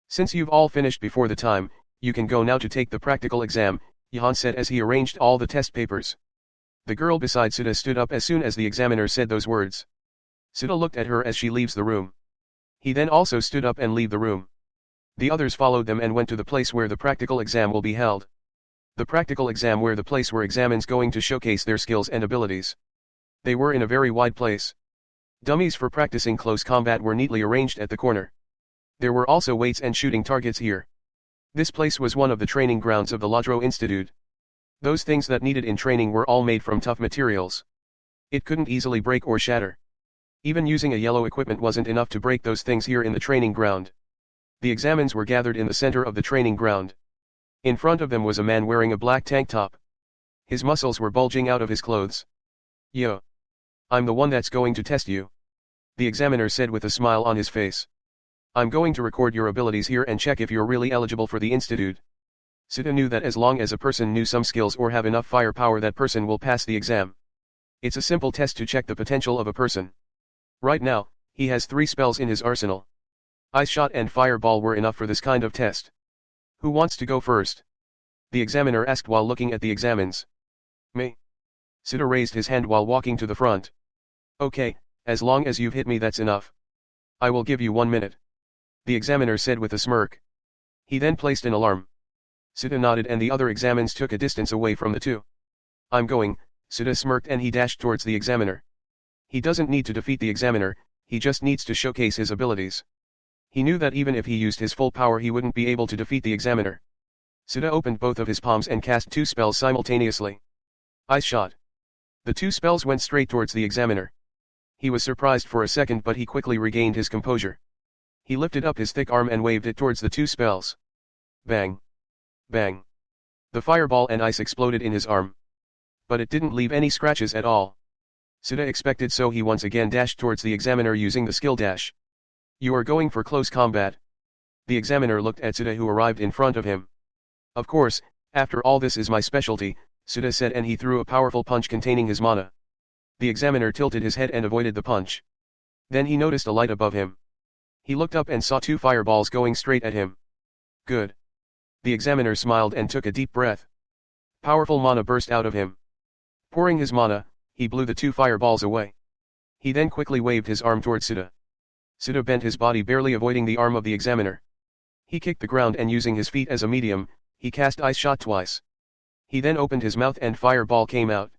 S1: Since you've all finished before the time, you can go now to take the practical exam, Johan said as he arranged all the test papers. The girl beside Sita stood up as soon as the examiner said those words. Sita looked at her as she leaves the room. He then also stood up and leave the room. The others followed them and went to the place where the practical exam will be held. The practical exam were the place where examins going to showcase their skills and abilities. They were in a very wide place. Dummies for practicing close combat were neatly arranged at the corner. There were also weights and shooting targets here. This place was one of the training grounds of the Ladro Institute. Those things that needed in training were all made from tough materials. It couldn't easily break or shatter. Even using a yellow equipment wasn't enough to break those things here in the training ground. The examins were gathered in the center of the training ground. In front of them was a man wearing a black tank top. His muscles were bulging out of his clothes. Yo. I'm the one that's going to test you. The examiner said with a smile on his face. I'm going to record your abilities here and check if you're really eligible for the institute. Sita knew that as long as a person knew some skills or have enough firepower, that person will pass the exam. It's a simple test to check the potential of a person. Right now, he has 3 spells in his arsenal. Ice Shot and Fireball were enough for this kind of test. Who wants to go first? The examiner asked while looking at the examins. Me. Sita raised his hand while walking to the front. Okay, as long as you've hit me, that's enough. I will give you 1 minute. The examiner said with a smirk. He then placed an alarm. Sita nodded and the other examins took a distance away from the two. I'm going, Sita smirked and he dashed towards the examiner. He doesn't need to defeat the examiner, he just needs to showcase his abilities. He knew that even if he used his full power he wouldn't be able to defeat the examiner. Sita opened both of his palms and cast 2 spells simultaneously. Ice Shot. The 2 spells went straight towards the examiner. He was surprised for a second, but he quickly regained his composure. He lifted up his thick arm and waved it towards the 2 spells. Bang. Bang. The fireball and ice exploded in his arm. But it didn't leave any scratches at all. Sita expected, so he once again dashed towards the examiner using the skill dash. You are going for close combat? The examiner looked at Sita, who arrived in front of him. Of course, after all, this is my specialty, Sita said, and he threw a powerful punch containing his mana. The examiner tilted his head and avoided the punch. Then he noticed a light above him. He looked up and saw 2 fireballs going straight at him. Good. The examiner smiled and took a deep breath. Powerful mana burst out of him. Pouring his mana, he blew the two fireballs away. He then quickly waved his arm toward Siddha. Siddha bent his body, barely avoiding the arm of the examiner. He kicked the ground and using his feet as a medium, he cast Ice Shot twice. He then opened his mouth and fireball came out.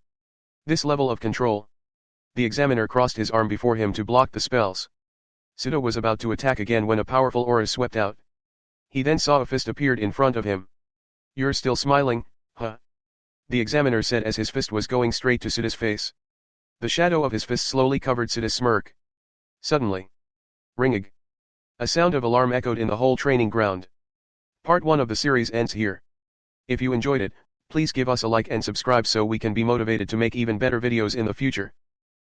S1: This level of control. The examiner crossed his arm before him to block the spells. Siddha was about to attack again when a powerful aura swept out. He then saw a fist appeared in front of him. "You're still smiling, huh?" The examiner said as his fist was going straight to Siddha's face. The shadow of his fist slowly covered Siddha's smirk. Suddenly. Ringig. A sound of alarm echoed in the whole training ground. Part 1 of the series ends here. If you enjoyed it, please give us a like and subscribe so we can be motivated to make even better videos in the future.